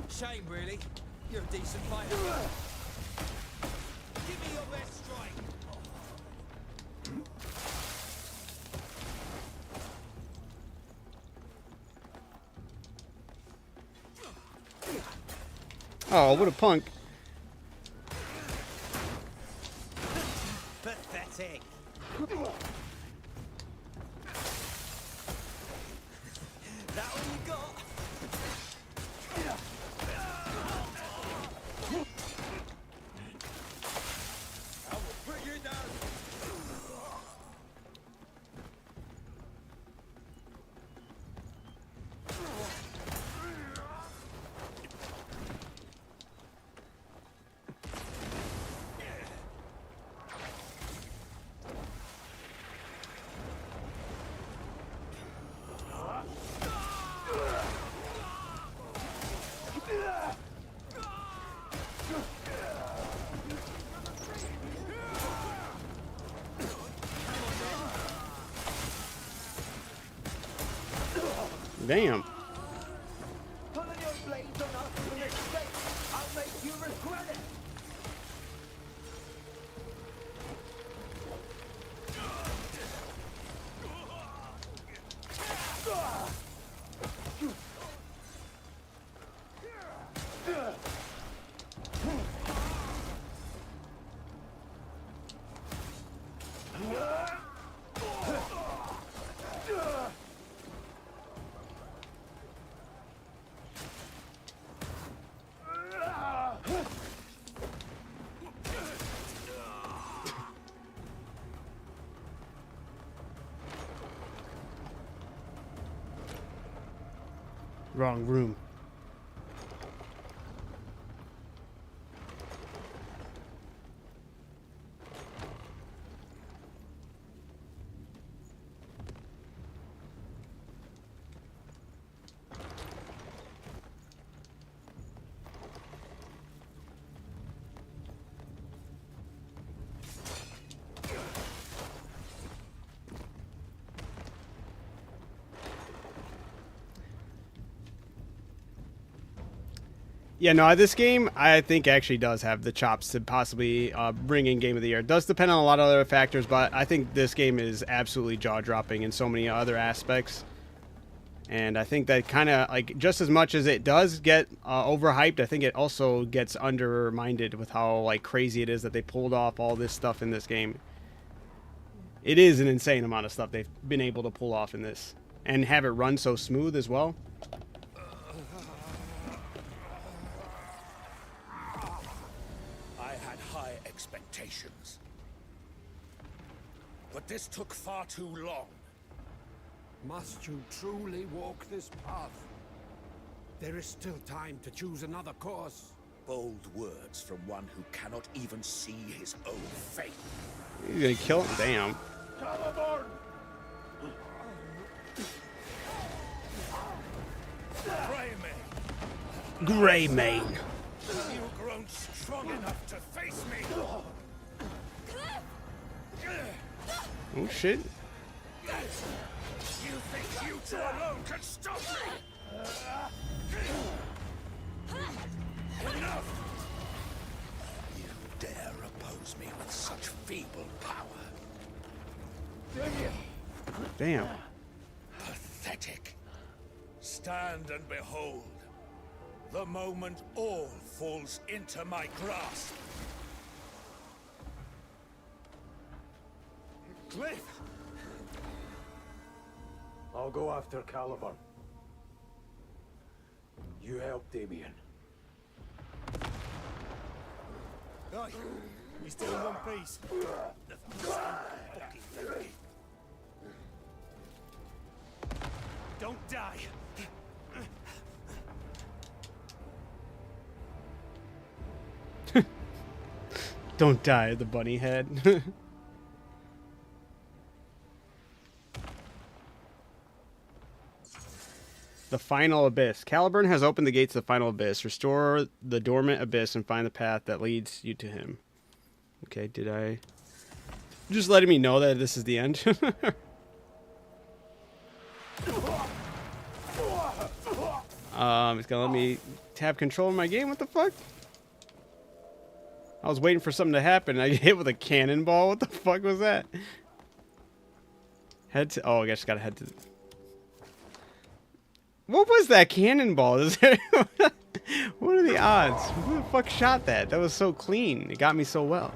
Shame, really. You're a decent fighter. Give me your best strike. Oh, what a punk. Pathetic. That all you got? I will put you down. Damn. Pulling your blades on us with a mistake. I'll make you regret it. Wrong room. Yeah, no, this game I think actually does have the chops to possibly bring in Game of the Year. It does depend on a lot of other factors, but I think this game is absolutely jaw-dropping in so many other aspects. And I think that kind of, like, just as much as it does get overhyped, I think it also gets undermined with how, like, crazy it is that they pulled off all this stuff in this game. It is an insane amount of stuff they've been able to pull off in this. And have it run so smooth as well. Expectations. But this took far too long. Must you truly walk this path? There is still time to choose another course. Bold words from one who cannot even see his own fate. He's gonna kill him? Damn. Greymane. Have you grown strong enough to face me? Oh shit. You think you two alone can stop me? Enough! You dare oppose me with such feeble power? Damn. Pathetic. Stand and behold. The moment all falls into my grasp. Cliff! I'll go after Caliban. You help Damien. Right, we still in one piece. Don't die. Don't die, the bunny head. The Final Abyss. Caliburn has opened the gates of the Final Abyss. Restore the dormant abyss and find the path that leads you to him. Okay, did I... Just letting me know that this is the end. It's gonna let me have control of my game? What the fuck? I was waiting for something to happen and I get hit with a cannonball. What the fuck was that? Head to... Oh, I guess I gotta head to... What was that cannonball? Is there... What are the odds? Who the fuck shot that? That was so clean. It got me so well.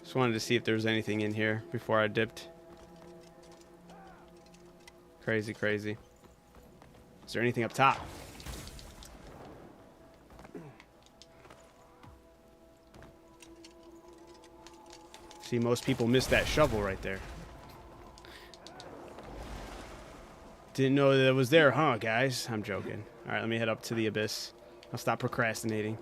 Just wanted to see if there was anything in here before I dipped. Crazy, crazy. Is there anything up top? See, most people missed that shovel right there. Didn't know that it was there, huh, guys? I'm joking. All right, let me head up to the abyss. I'll stop procrastinating.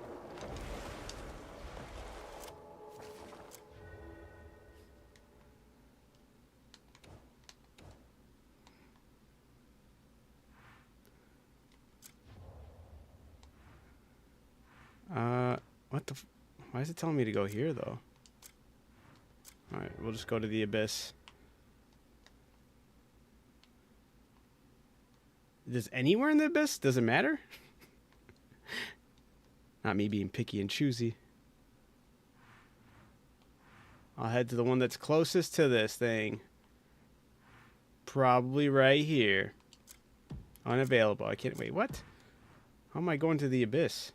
What the... Why is it telling me to go here, though? Alright, we'll just go to the abyss. Does anywhere in the abyss? Does it matter? Not me being picky and choosy. I'll head to the one that's closest to this thing. Probably right here. Unavailable. I can't... Wait, what? How am I going to the abyss?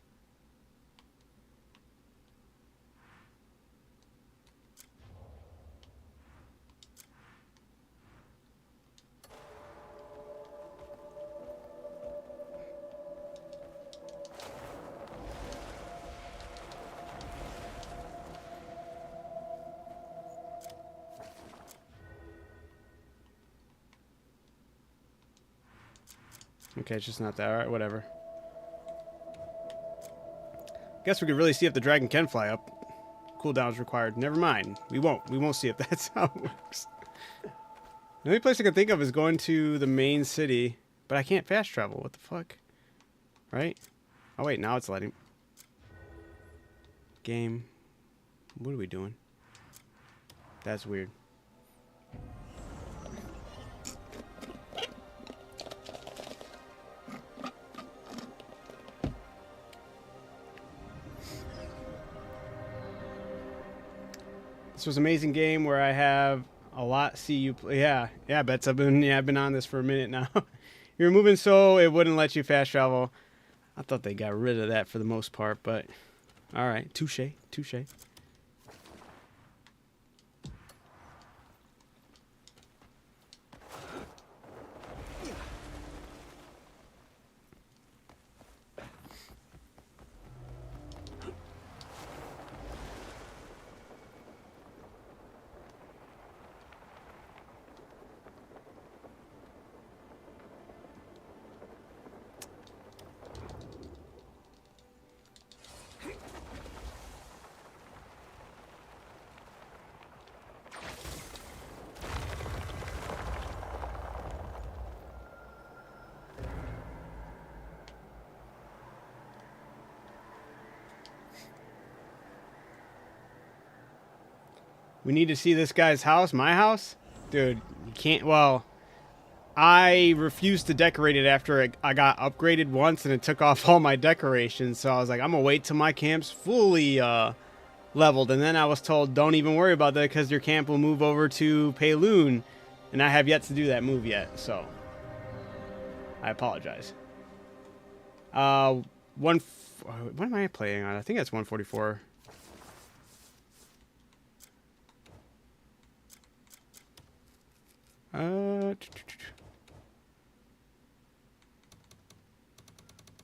Okay, it's just not that. All right, whatever. Guess we could really see if the dragon can fly up. Cooldown is required. Never mind. We won't. We won't see if that's how it works. The only place I can think of is going to the main city, but I can't fast travel. What the fuck? Right? Oh wait, now it's letting. Game. What are we doing? That's weird. This was an amazing game where I have a lot see you play. Yeah, Bets. I've been on this for a minute now. You're moving so it wouldn't let you fast travel. I thought they got rid of that for the most part, but all right, touche. We need to see this guy's house, my house? Dude, you can't, well, I refused to decorate it after I got upgraded once and it took off all my decorations. So I was like, I'm going to wait till my camp's fully leveled. And then I was told, don't even worry about that because your camp will move over to Payloon. And I have yet to do that move yet, so I apologize. What am I playing on? I think that's 144.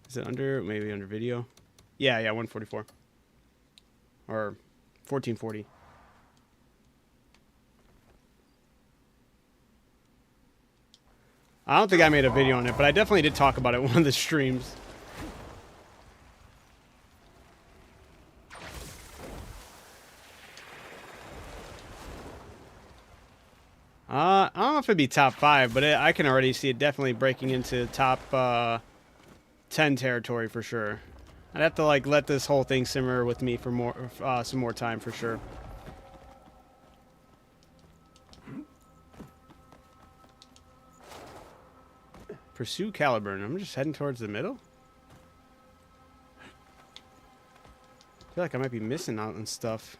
Is it under, maybe under video? Yeah, 144. Or 1440. I don't think I made a video on it, but I definitely did talk about it in one of the streams. I don't know if it'd be top 5, but I can already see it definitely breaking into top 10 territory for sure. I'd have to like let this whole thing simmer with me for more, some more time for sure. Pursue Caliburn. I'm just heading towards the middle. I feel like I might be missing out on stuff.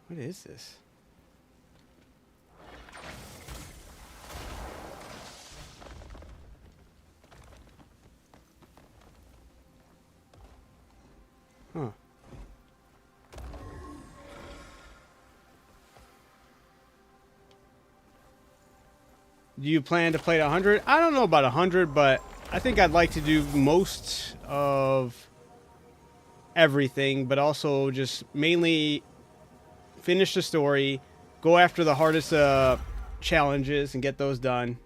What is this? Huh. Do you plan to play to 100? I don't know about 100, but I think I'd like to do most of everything, but also just mainly finish the story, go after the hardest challenges and get those done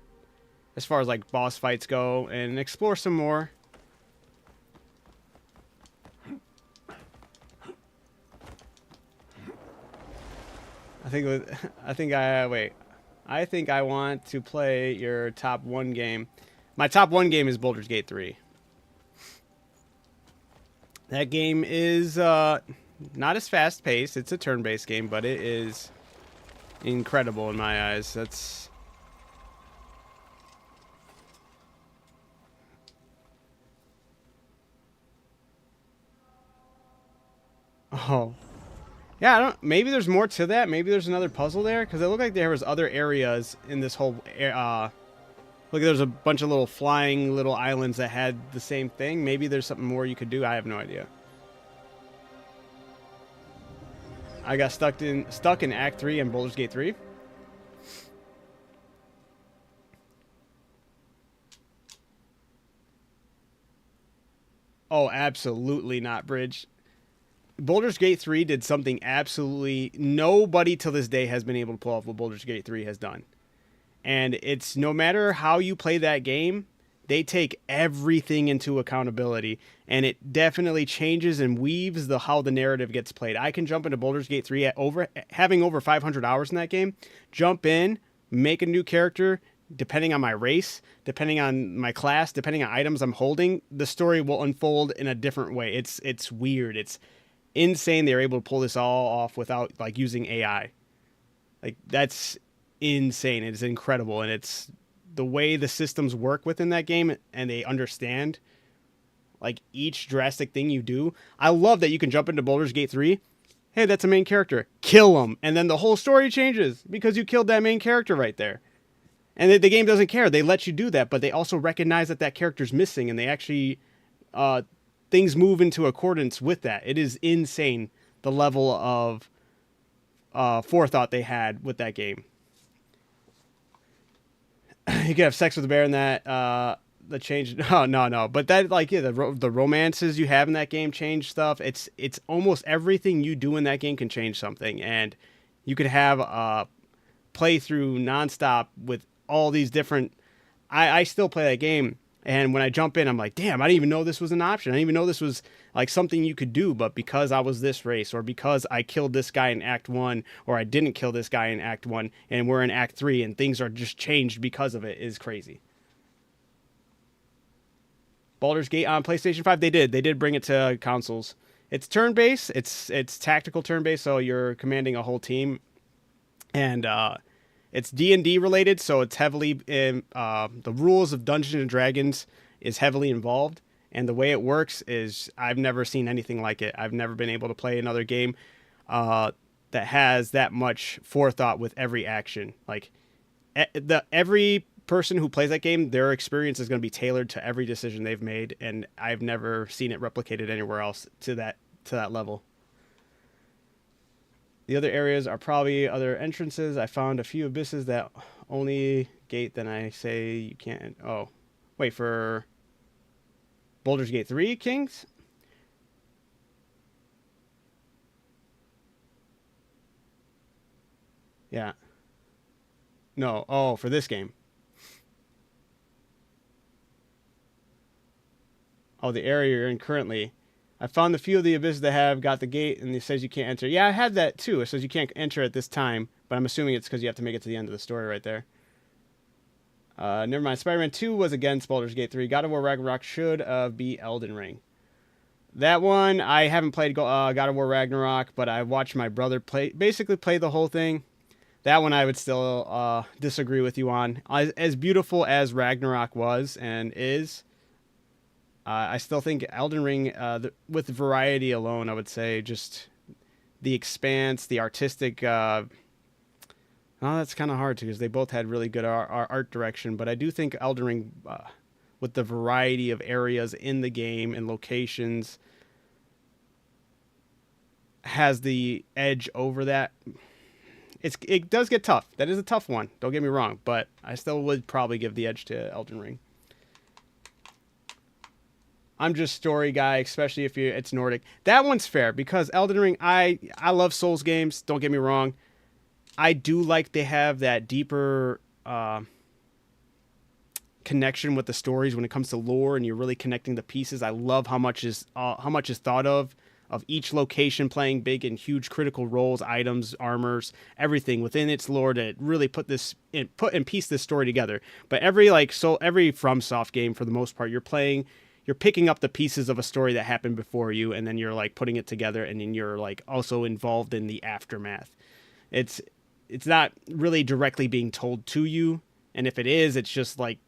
as far as like boss fights go, and explore some more. I think I want to play your top 1 game. My top 1 game is Baldur's Gate 3. That game is not as fast paced. It's a turn-based game, but it is incredible in my eyes. That's oh. Yeah, I don't. Maybe there's more to that. Maybe there's another puzzle there because it looked like there was other areas in this whole. Look, there's a bunch of little flying little islands that had the same thing. Maybe there's something more you could do. I have no idea. I got stuck in Act 3 in Baldur's Gate 3. Oh, absolutely not, Bridge. Baldur's Gate 3 did something absolutely nobody till this day has been able to pull off what Baldur's Gate 3 has done. And it's no matter how you play that game, they take everything into accountability, and it definitely changes and weaves the how the narrative gets played. I can jump into Baldur's Gate 3 having over 500 hours in that game, jump in, make a new character, depending on my race, depending on my class, depending on items I'm holding, the story will unfold in a different way. It's weird. It's insane they're able to pull this all off without like using AI. Like that's insane. It's incredible, and it's the way the systems work within that game, and they understand like each drastic thing you do. I love that you can jump into Baldur's Gate 3. Hey, that's a main character. Kill him, and then the whole story changes because you killed that main character right there. And the game doesn't care. They let you do that, but they also recognize that that character's missing, and they actually things move into accordance with that. It is insane the level of forethought they had with that game. You can have sex with a bear in that. The change. No. But that, like, yeah, the romances you have in that game change stuff. It's almost everything you do in that game can change something, and you could have a playthrough nonstop with all these different. I still play that game, and when I jump in, I'm like, damn, I didn't even know this was an option. I didn't even know this was like something you could do. But because I was this race, or because I killed this guy in Act 1, or I didn't kill this guy in Act 1, and we're in Act 3, and things are just changed because of it, is crazy. Baldur's Gate on PlayStation 5, they did bring it to consoles. It's turn-based. It's tactical turn-based, so you're commanding a whole team, and it's D&D related, so it's heavily in the rules of Dungeons and Dragons is heavily involved. And the way it works is I've never seen anything like it. I've never been able to play another game that has that much forethought with every action. Like every person who plays that game, their experience is going to be tailored to every decision they've made, and I've never seen it replicated anywhere else to that level. The other areas are probably other entrances. I found a few abysses that only gate. Then I say you can't. Oh, wait for Baldur's Gate 3, Kings? Yeah. No. Oh, for this game. Oh, the area you're in currently. I found a few of the abysses that have got the gate, and it says you can't enter. Yeah, I had that too. It says you can't enter at this time, but I'm assuming it's because you have to make it to the end of the story right there. Never mind. Spider-Man 2 was against Baldur's Gate 3. God of War Ragnarok should be Elden Ring. That one, I haven't played God of War Ragnarok, but I watched my brother basically play the whole thing. That one I would still disagree with you on. As beautiful as Ragnarok was and is, I still think Elden Ring, with variety alone, I would say just the expanse, the artistic. That's kind of hard too, because they both had really good art direction. But I do think Elden Ring, with the variety of areas in the game and locations, has the edge over that. It does get tough. That is a tough one. Don't get me wrong, but I still would probably give the edge to Elden Ring. I'm just story guy, especially if it's Nordic. That one's fair because Elden Ring, I love Souls games. Don't get me wrong. I do like they have that deeper connection with the stories when it comes to lore, and you're really connecting the pieces. I love how much is thought of each location playing big and huge critical roles, items, armors, everything within its lore to really put and piece this story together. But every FromSoft game, for the most part, you're picking up the pieces of a story that happened before you, and then you're like putting it together, and then you're like also involved in the aftermath. It's not really directly being told to you, and if it is, it's just like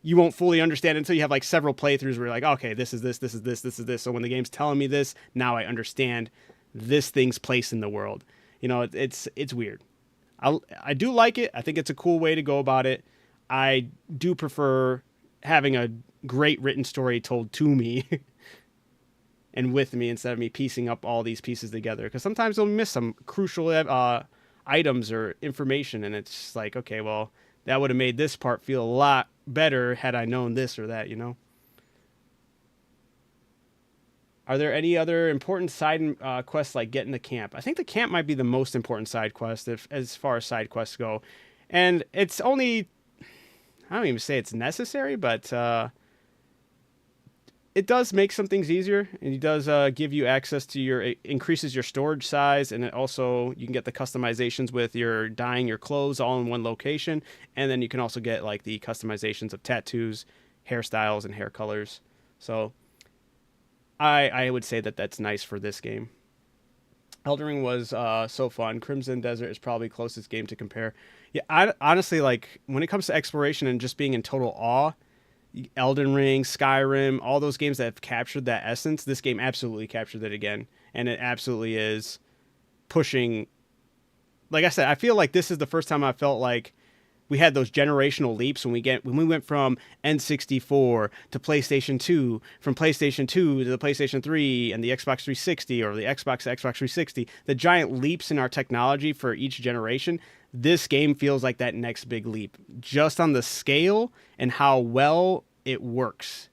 you won't fully understand until you have like several playthroughs where you're like, okay, this is this, this is this, this is this. So when the game's telling me this, now I understand this thing's place in the world. You know, it's weird. I do like it. I think it's a cool way to go about it. I do prefer having a great written story told to me and with me instead of me piecing up all these pieces together, because sometimes they'll miss some crucial items or information, and it's just like, okay, well, that would have made this part feel a lot better had I known this or that, you know? Are there any other important side quests like getting the camp? I think the camp might be the most important side quest as far as side quests go. And it's only, I don't even say it's necessary, but it does make some things easier, and it does give you access to it increases your storage size, and it also, you can get the customizations with your dyeing your clothes all in one location, and then you can also get like the customizations of tattoos, hairstyles, and hair colors. So I would say that that's nice for this game. Elden Ring was so fun. Crimson Desert is probably closest game to compare. Yeah, I honestly, like, when it comes to exploration and just being in total awe, Elden Ring, Skyrim, all those games that have captured that essence, this game absolutely captured it again. And it absolutely is pushing. Like I said, I feel like this is the first time I felt like we had those generational leaps when we went from N64 to PlayStation 2, from PlayStation 2 to the PlayStation 3 and the Xbox 360, or the Xbox 360. The giant leaps in our technology for each generation. This game feels like that next big leap, just on the scale and how well it works,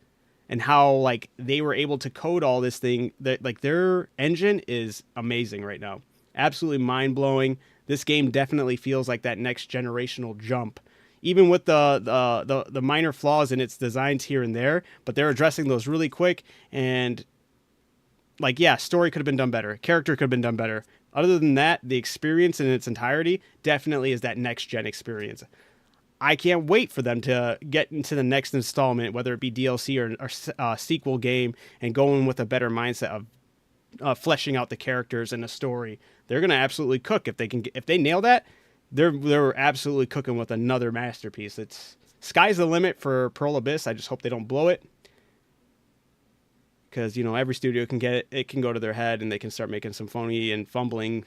and how like they were able to code all this thing. That, like, their engine is amazing right now, absolutely mind blowing. This game definitely feels like that next generational jump, even with the minor flaws in its designs here and there. But they're addressing those really quick. And like, yeah, story could have been done better, character could have been done better. Other than that, the experience in its entirety definitely is that next gen experience. I can't wait for them to get into the next installment, whether it be DLC or sequel game, and going with a better mindset of fleshing out the characters and the story. They're gonna absolutely cook if they nail that. They're absolutely cooking with another masterpiece. It's sky's the limit for Pearl Abyss. I just hope they don't blow it, because every studio can go to their head and they can start making some phony and fumbling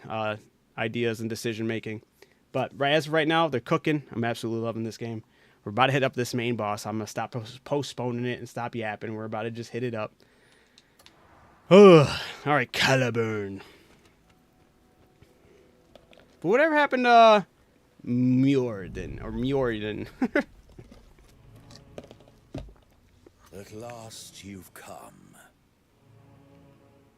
ideas and decision making. But as of right now, they're cooking. I'm absolutely loving this game. We're about to hit up this main boss. I'm gonna stop postponing it and stop yapping. We're about to just hit it up. Oh, all right, Caliburn. But whatever happened to Mjordan? At last you've come.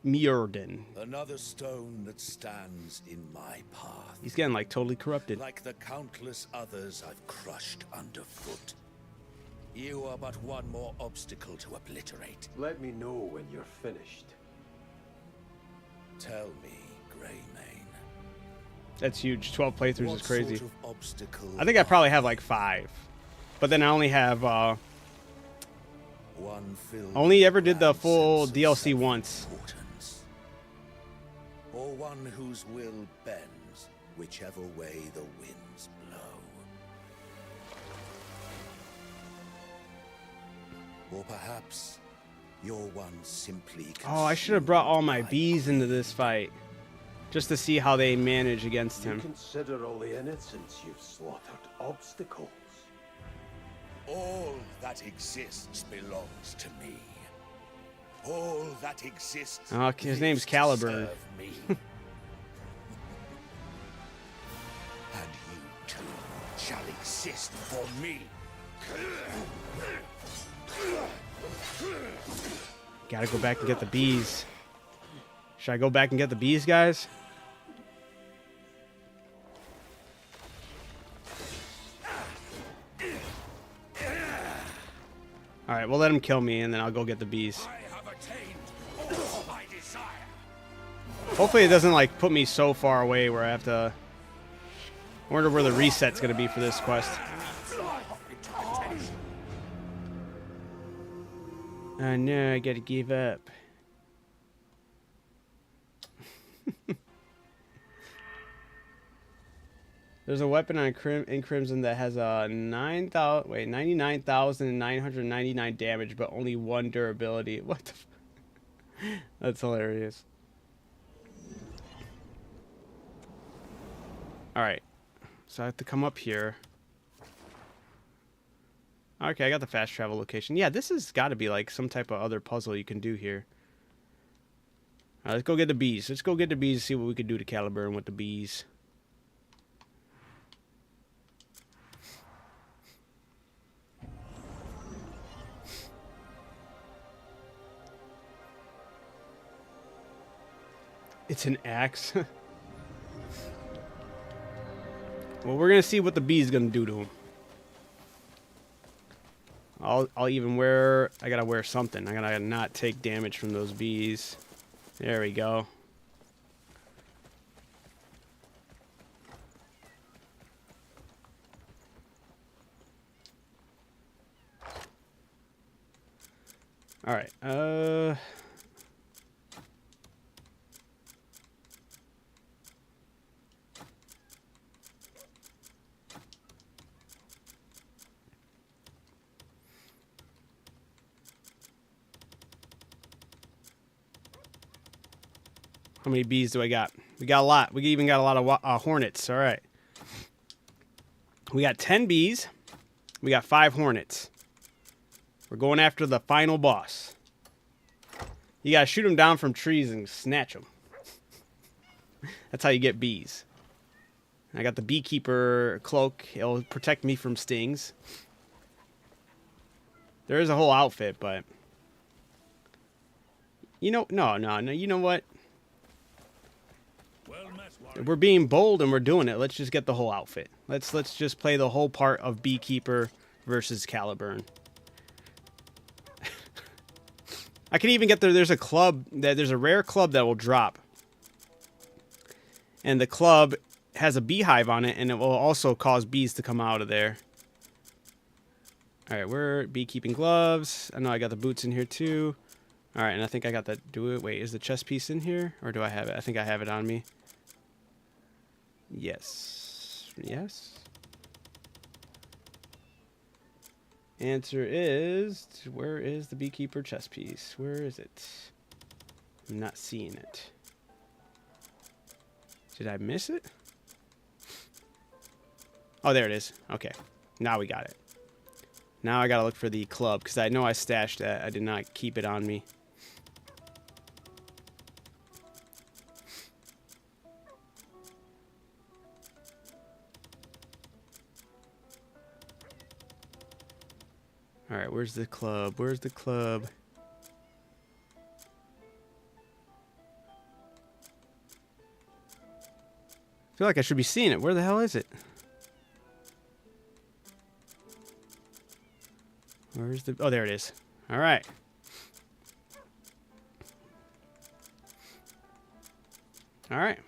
Mjordan. Another stone that stands in my path. He's getting like totally corrupted. Like the countless others I've crushed underfoot. You are but one more obstacle to obliterate. Let me know when you're finished. Tell me, Greymane. That's huge. 12 playthroughs What is crazy. sort of obstacle I think I probably have like 5. But then I only have one filled only ever did the with full sense of DLC once. self-importance. Or one whose will bends whichever way the winds blow. Or perhaps you're one simply. Oh, I should have brought all my bees into this fight, just to see how they manage against You him. consider all the innocents you've slaughtered obstacles. All that exists belongs to me. All that exists. Oh, his name's lives to Caliburn. serve me. And you too shall exist for me. Gotta go back and get the bees. Should I go back and get the bees, guys? Alright, we'll let him kill me, and then I'll go get the bees. I have attained all my desire. Hopefully it doesn't, like, put me so far away where I have to... I wonder where the reset's gonna be for this quest. Oh no, I gotta give up. There's a weapon in Crimson that has a 99,999 damage, but only 1 durability. What the? That's hilarious. All right, so I have to come up here. Okay, I got the fast travel location. Yeah, this has got to be like some type of other puzzle you can do here. All right, let's go get the bees. Let's go get the bees and see what we can do to Caliburn with the bees. It's an axe. Well, we're gonna see what the bee's gonna do to him. I'll even wear. I gotta wear something. I gotta not take damage from those bees. There we go. All right. How many bees do I got? We got a lot. We even got a lot of hornets. All right. We got 10 bees. We got 5 hornets. We're going after the final boss. You gotta shoot them down from trees and snatch them. That's how you get bees. I got the beekeeper cloak. It'll protect me from stings. There is a whole outfit, but... You know, no. You know what? We're being bold and we're doing it. Let's just get the whole outfit. Let's just play the whole part of Beekeeper versus Caliburn. I can even get there's a club there's a rare club that will drop. And the club has a beehive on it, and it will also cause bees to come out of there. Alright, we're beekeeping gloves. I know I got the boots in here too. Alright, and I think I got that. Wait, is the chest piece in here? Or do I have it? I think I have it on me. Yes. Yes. Answer is, where is the beekeeper chest piece? Where is it? I'm not seeing it. Did I miss it? Oh, there it is. Okay. Now we got it. Now I gotta look for the club, because I know I stashed that. I did not keep it on me. Alright, where's the club? Where's the club? I feel like I should be seeing it. Where the hell is it? Where's the... Oh, there it is. Alright. Alright.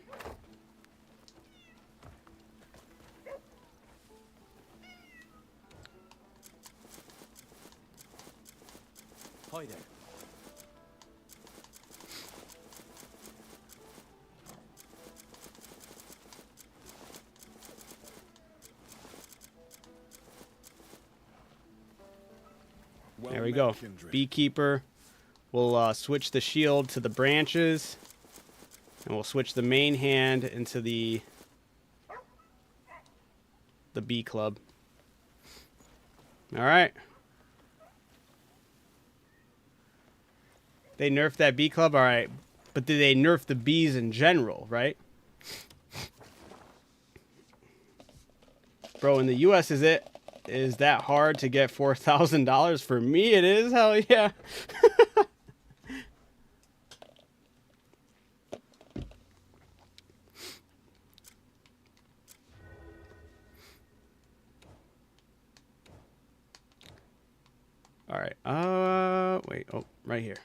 Hi there. There we go. Beekeeper. We'll switch the shield to the branches. And we'll switch the main hand into the bee club. Alright. They nerfed that bee club? Alright. But did they nerf the bees in general, right? Bro, in the US, is that hard to get $4,000? For me, it is. Hell yeah. All right. Wait. Oh, right here.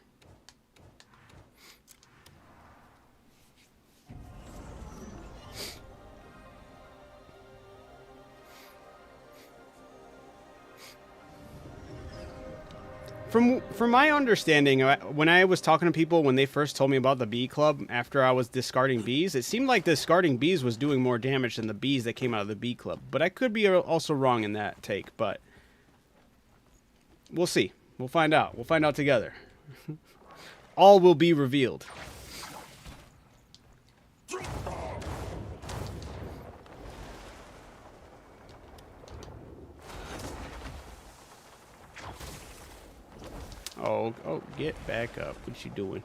From my understanding, when I was talking to people when they first told me about the bee club after I was discarding bees, it seemed like discarding bees was doing more damage than the bees that came out of the bee club. But I could be also wrong in that take, but we'll see. We'll find out. We'll find out together. All will be revealed. Oh, get back up. What you doing?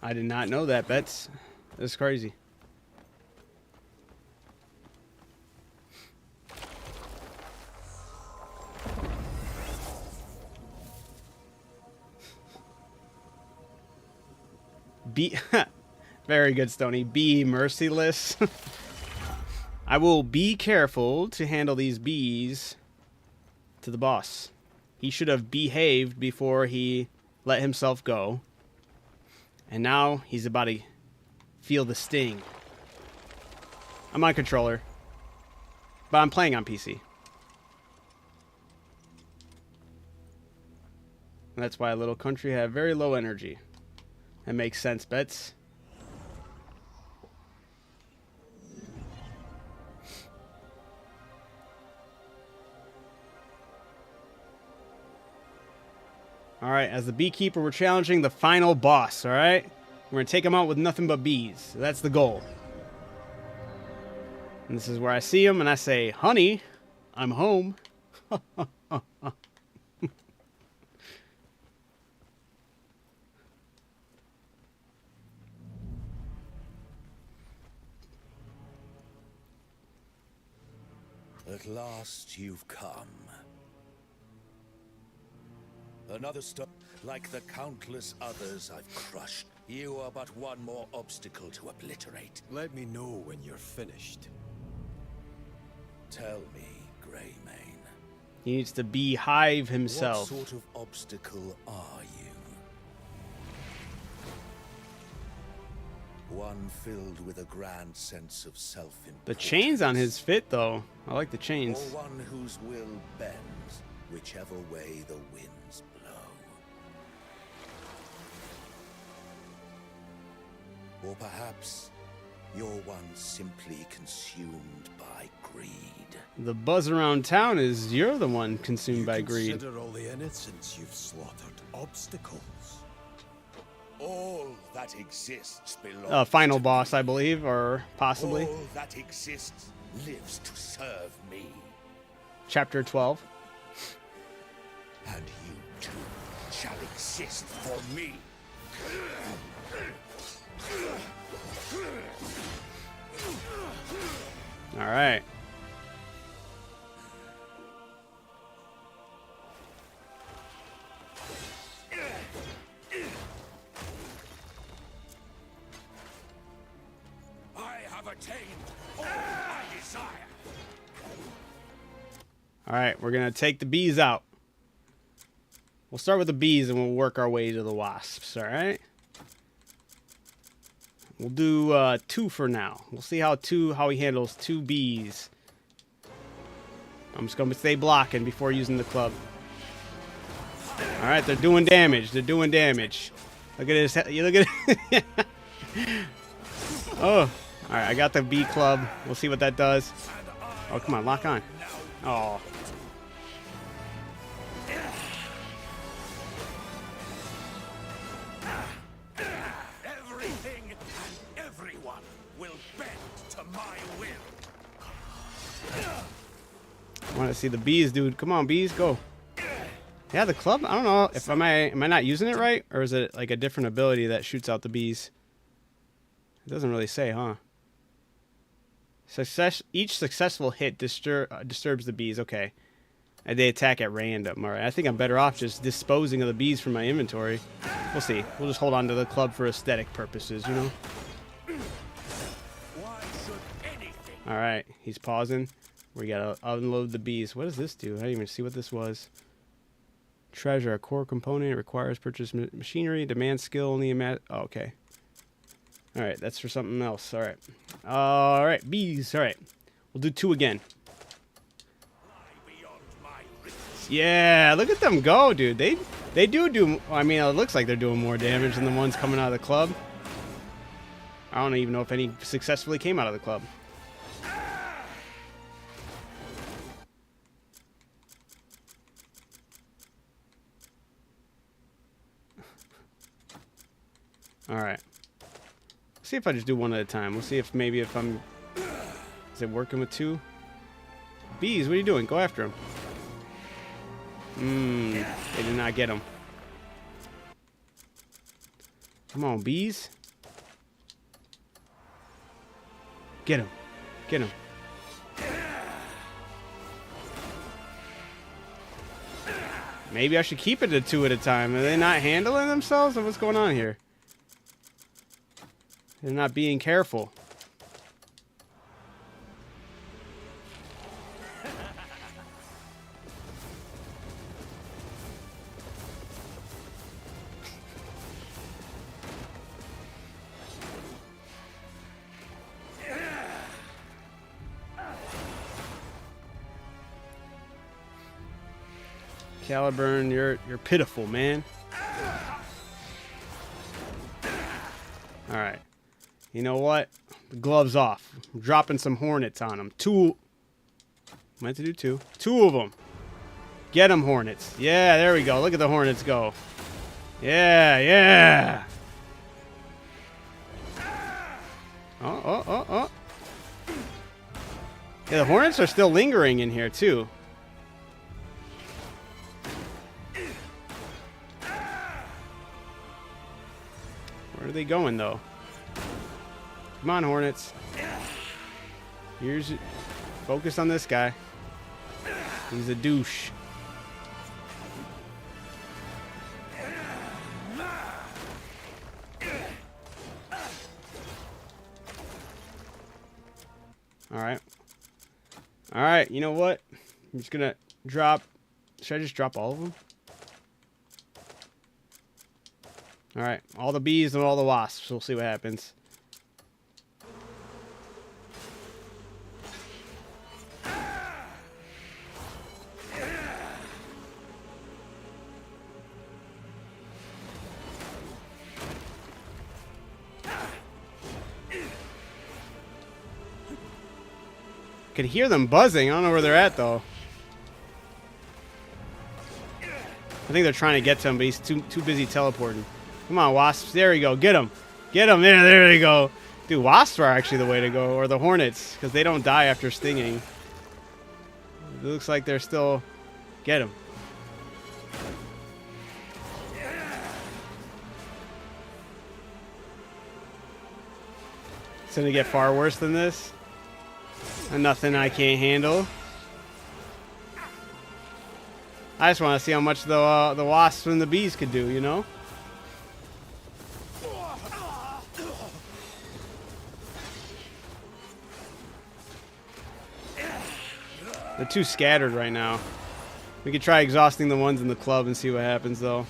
I did not know that, Bets. It's crazy. Be very good, Stony. Be merciless. I will be careful to handle these bees to the boss. He should have behaved before he let himself go. And now he's about to feel the sting. I'm on controller, but I'm playing on PC. And that's why Little Country have very low energy. That makes sense, Bets. Alright, as the beekeeper, we're challenging the final boss, alright? We're going to take him out with nothing but bees. That's the goal. And this is where I see him and I say, honey, I'm home. At last you've come. Another step, like the countless others I've crushed. You are but one more obstacle to obliterate. Let me know when you're finished. Tell me, Greymane. He needs to beehive himself. What sort of obstacle are you? One filled with a grand sense of self-importance. The chains on his fit, though. I like the chains. Or one whose will bends, whichever way the winds blow. Or perhaps you're one simply consumed by greed. The buzz around town is you're the one consumed by greed. Consider all the innocents you've slaughtered obstacles. All that exists belongs final to boss, me. I believe, or possibly. All that exists lives to serve me. Chapter 12. And you too shall exist for me. All right. I have attained all I desire. All right, we're going to take the bees out. We'll start with the bees and we'll work our way to the wasps, all right? We'll do 2 for now. We'll see how he handles 2 bees. I'm just going to stay blocking before using the club. All right, they're doing damage. They're doing damage. Look at this. You look at it. Oh, all right. I got the bee club. We'll see what that does. Oh, come on, lock on. Oh. Everything and everyone will bend to my will. I want to see the bees, dude. Come on, bees, go. Yeah, the club. I don't know if am I not using it right, or is it like a different ability that shoots out the bees? It doesn't really say, huh? Each successful hit disturbs the bees. Okay, and they attack at random. All right, I think I'm better off just disposing of the bees from my inventory. We'll see. We'll just hold on to the club for aesthetic purposes, you know. All right, he's pausing. We gotta unload the bees. What does this do? I didn't even see what this was. Treasure, a core component, requires purchase machinery, demands skill only. Oh, okay. All right, that's for something else. All right. All right, bees. All right. We'll do 2 again. Yeah, look at them go, dude. They do. I mean, it looks like they're doing more damage than the ones coming out of the club. I don't even know if any successfully came out of the club. All right. See if I just do 1 at a time. We'll see if maybe if I'm... Is it working with 2? Bees, what are you doing? Go after him. They did not get him. Come on, bees. Get him. Get him. Maybe I should keep it at 2 at a time. Are they not handling themselves, or what's going on here? They're not being careful. Caliburn, you're pitiful, man. All right. You know what? The gloves off. I'm dropping some hornets on them. 2. Meant to do 2. 2 of them. Get them, hornets. Yeah, there we go. Look at the hornets go. Yeah, yeah. Oh. Yeah, the hornets are still lingering in here, too. Where are they going, though? Come on, hornets. Here's... Focus on this guy. He's a douche. Alright. Alright, you know what? I'm just gonna drop... Should I just drop all of them? Alright, all the bees and all the wasps. We'll see what happens. Could hear them buzzing. I don't know where they're at, though. I think they're trying to get to him, but he's too busy teleporting. Come on, wasps. There we go. Get him. Get him. There they go. Dude, wasps are actually the way to go. Or the hornets, because they don't die after stinging. It looks like they're still... Get him. It's going to get far worse than this. And nothing I can't handle. I just want to see how much the wasps and the bees could do, you know? They're too scattered right now. We could try exhausting the ones in the club and see what happens, though.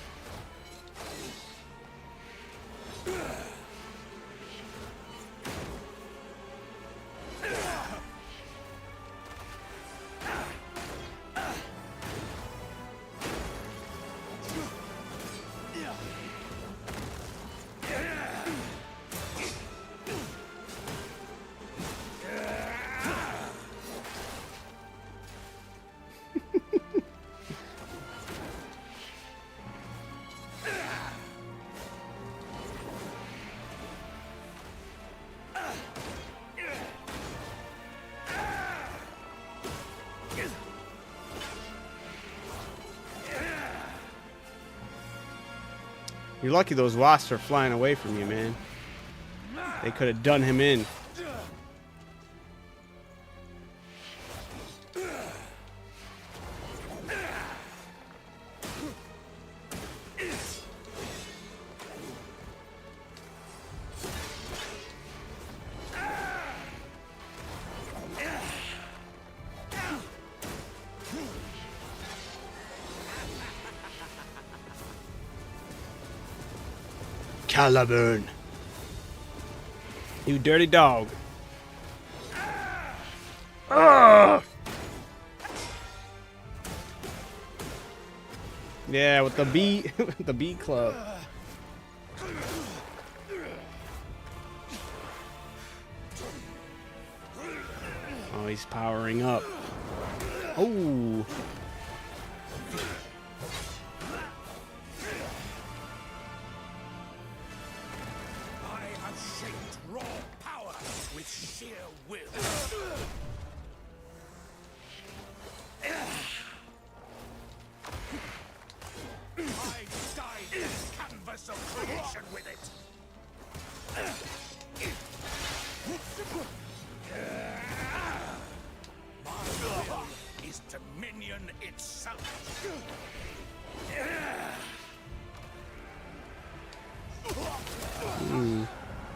You're lucky those wasps are flying away from you, man. They could have done him in. Caliburn. You dirty dog. Ugh. Yeah, with the bee the bee club. Oh, he's powering up. Oh.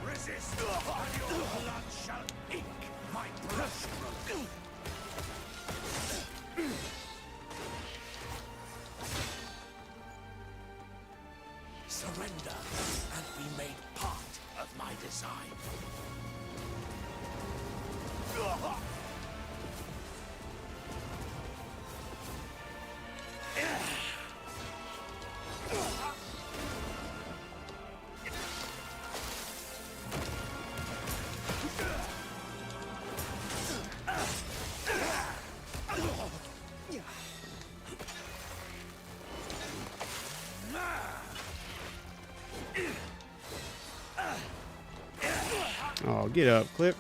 Resist, and your blood shall ink my brushstroke. Surrender and be made part of my design. Oh, get up, Clip.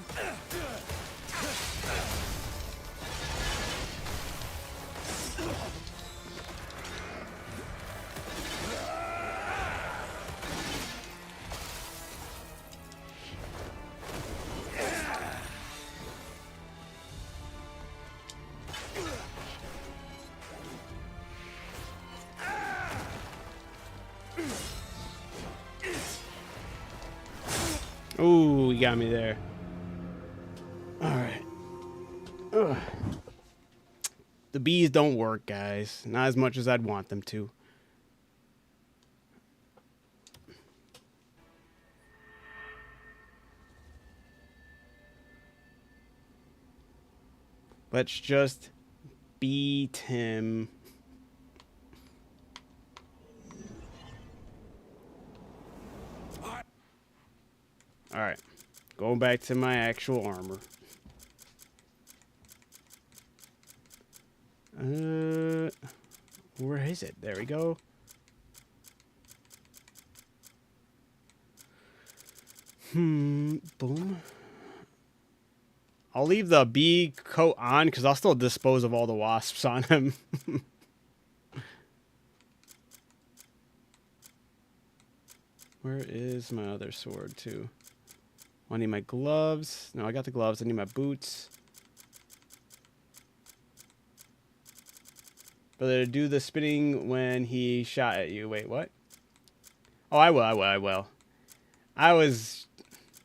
Ooh, you got me there. All right. Ugh. The bees don't work, guys. Not as much as I'd want them to. Let's just beat him. All right. Going back to my actual armor. Where is it? There we go. Boom. I'll leave the bee coat on because I'll still dispose of all the wasps on him. Where is my other sword too? I need my gloves. No, I got the gloves. I need my boots. Brother, do the spinning when he shot at you. Wait, what? Oh, I will. I was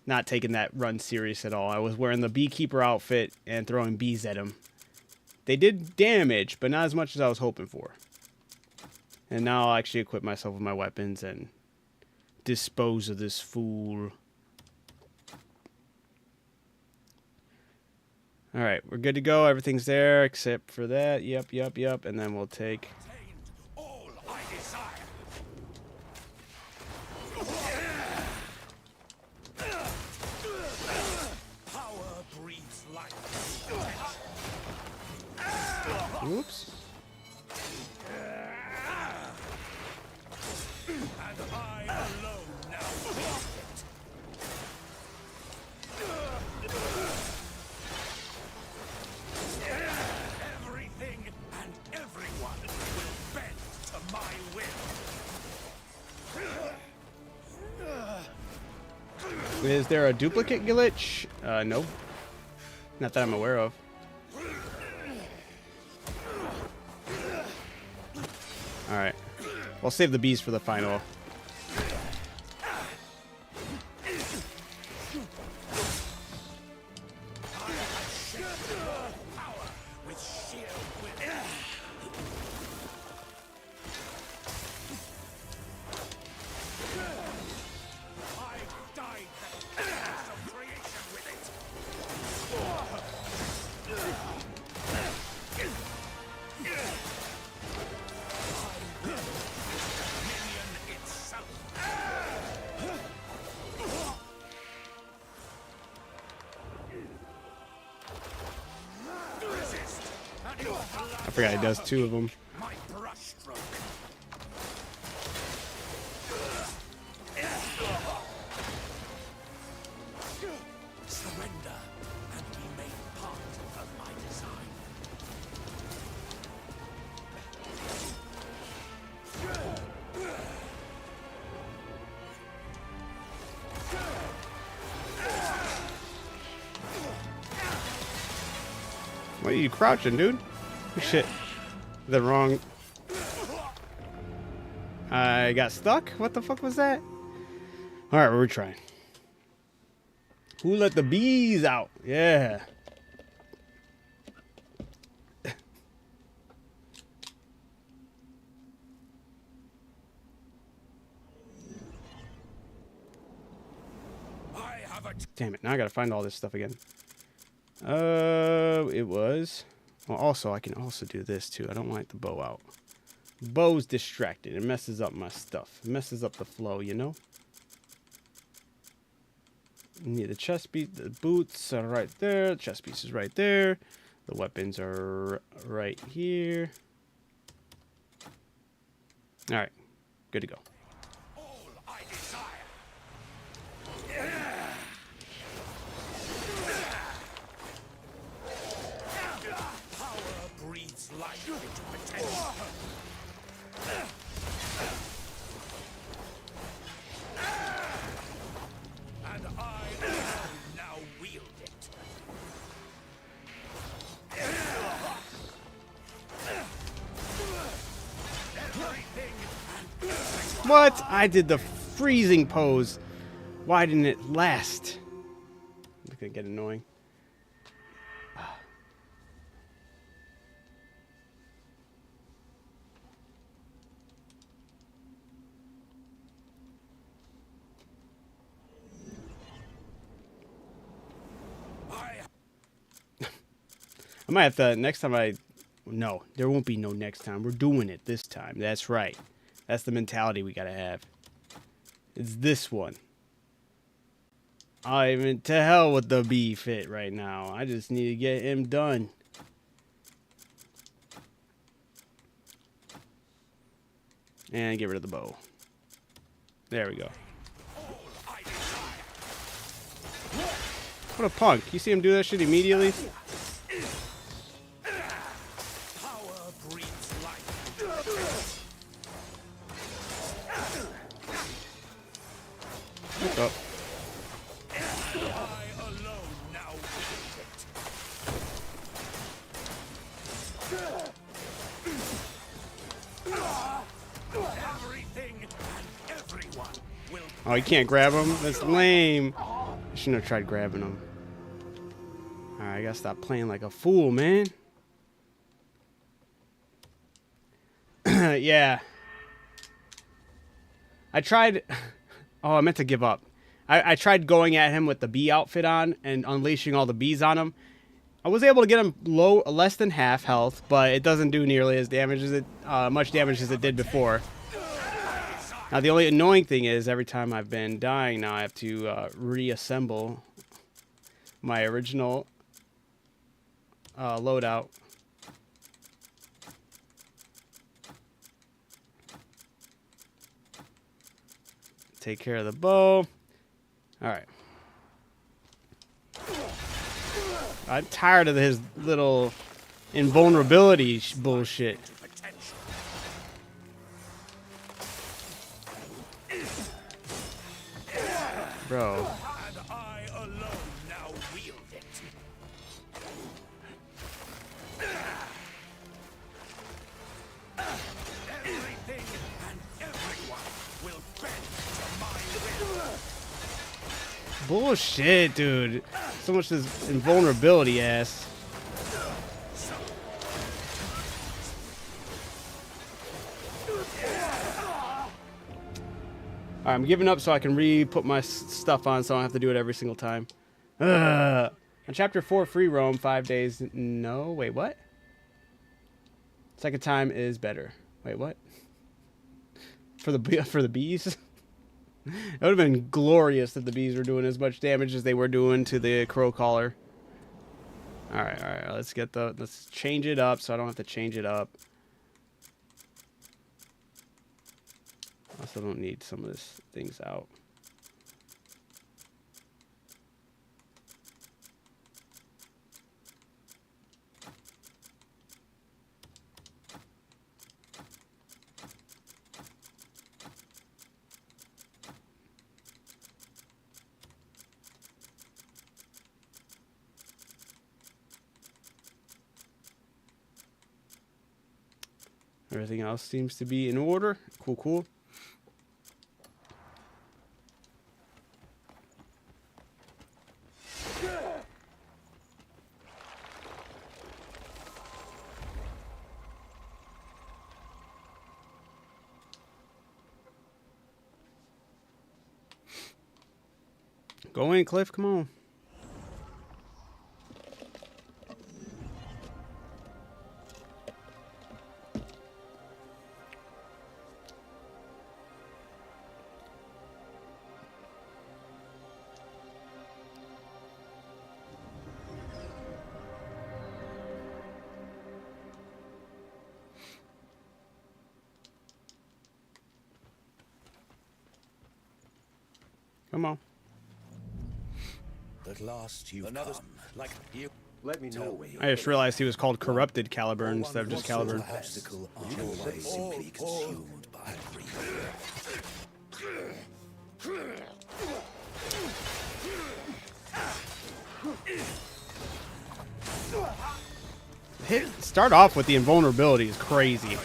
not taking that run serious at all. I was wearing the beekeeper outfit and throwing bees at him. They did damage, but not as much as I was hoping for. And now I'll actually equip myself with my weapons and dispose of this fool. All right, we're good to go. Everything's there except for that. Yep. And then we'll take... All I desire. Power breathes life. Oops. And I alone now profit. Everything and everyone will bend to my will. Is there a duplicate glitch? No. Not that I'm aware of. Alright. We'll save the bees for the final. I forgot he does two of them. My brushstroke. Surrender and be made part of my design. What are you crouching, dude? Shit. The wrong... I got stuck? What the fuck was that? Alright, we're trying. Who let the bees out? Yeah. Damn it, now I gotta find all this stuff again. It was... Well, also, I can also do this, too. I don't want the bow out. Bow's distracted. It messes up my stuff. It messes up the flow, you know? Yeah, the chest piece, the boots are right there. The chest piece is right there. The weapons are right here. Alright, good to go. Life into potential. And I now wield it. What? I did the freezing pose. Why didn't it last? It's gonna get annoying. I might have to, next time no, there won't be no next time. We're doing it this time. That's right. That's the mentality we gotta have. It's this one. I'm to hell with the bee fit right now. I just need to get him done. And get rid of the bow. There we go. What a punk. You see him do that shit immediately? Look up. Oh, you can't grab him? That's lame. I shouldn't have tried grabbing him. Alright, I gotta stop playing like a fool, man. Yeah. I tried... Oh, I meant to give up. I tried going at him with the bee outfit on and unleashing all the bees on him. I was able to get him less than half health, but it doesn't do nearly as much damage as it did before. Now, the only annoying thing is every time I've been dying now, I have to reassemble my original loadout. Take care of the bow. Alright. I'm tired of his little invulnerability bullshit. Bro. Bullshit, dude. So much this invulnerability ass. Alright, I'm giving up so I can re-put my stuff on so I don't have to do it every single time. On chapter 4, free roam, 5 days. No, wait, what? Second time is better. Wait, what? For the bees? It would have been glorious if the bees were doing as much damage as they were doing to the crow caller. Alright, let's change it up so I don't have to change it up. Also don't need some of this things out. Everything else seems to be in order. Cool, cool. Go in, Cliff. Come on. Come on. At last you've come. Like you. Let me know when I just realized he was called Corrupted Caliburn instead of just Caliburn. Obstacle are always simply consumed by grief. Start off with the invulnerability is crazy.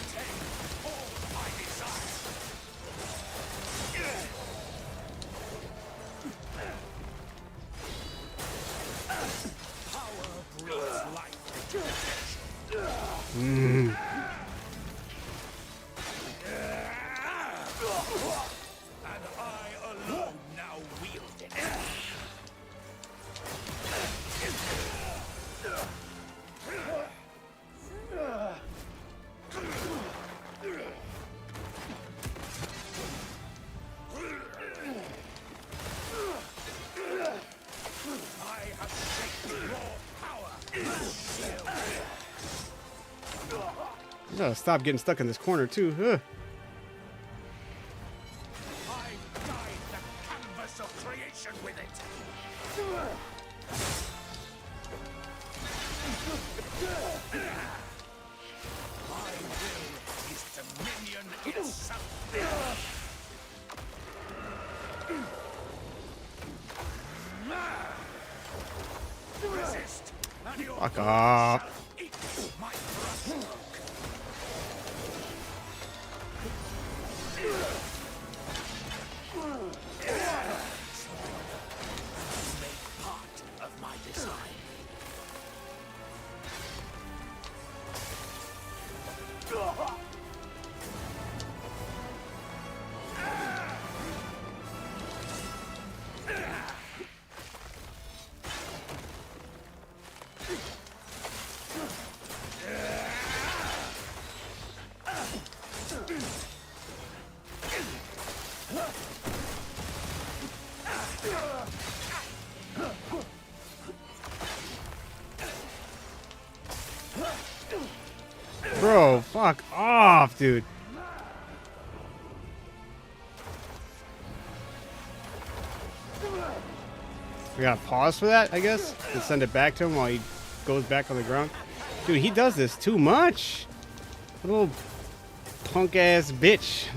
Gotta stop getting stuck in this corner too. Ugh. I've dyed the canvas of creation with it. My will is dominion itself. Resist, and your Fuck off. shall eat my brushstroke. Make part of my design. Bro, fuck off, dude. We gotta pause for that, I guess, and send it back to him while he goes back on the ground. Dude, he does this too much. Little punk ass bitch.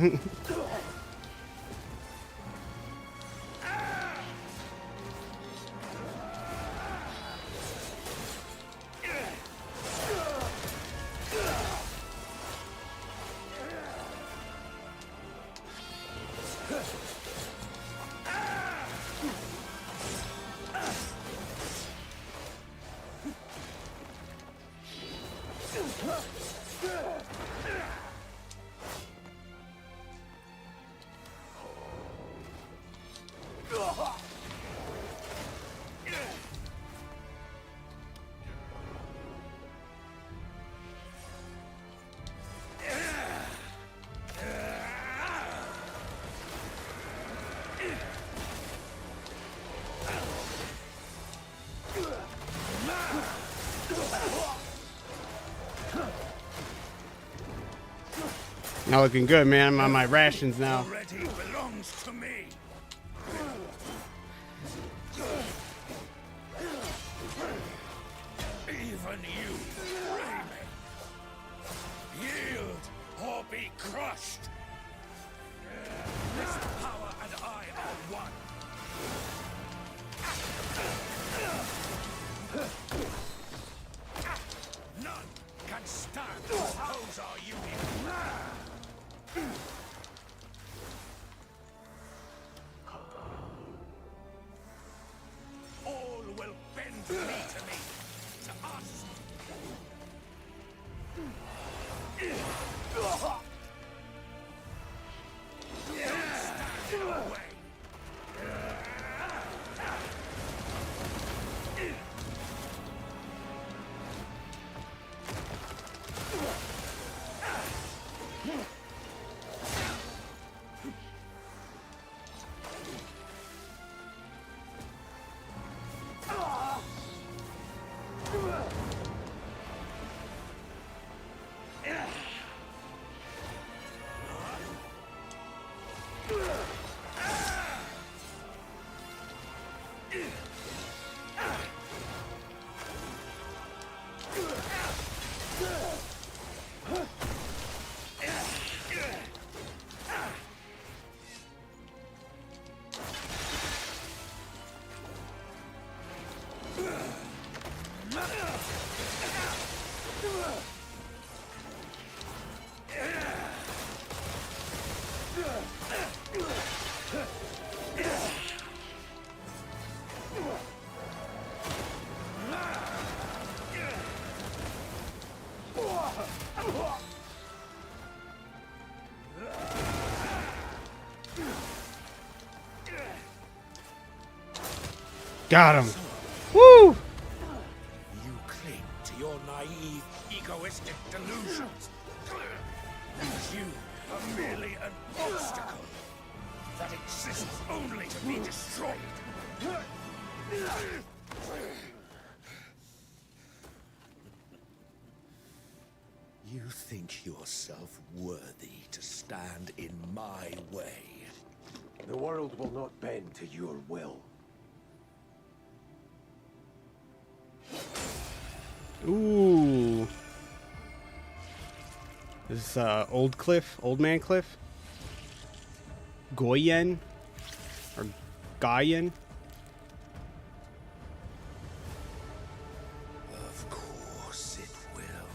Not looking good, man. I'm on my rations now. Already belongs to me. Even you, Raymond. Yield or be crushed. This power and I are one. None can stand to oppose our union. Got him. Woo! You cling to your naive, egoistic delusions. That you are merely an obstacle that exists only to be destroyed. You think yourself worthy to stand in my way. The world will not bend to your will. Ooh. This is Old Cliff, Old Man Cliff. Goyen or Gayen. Of course it will.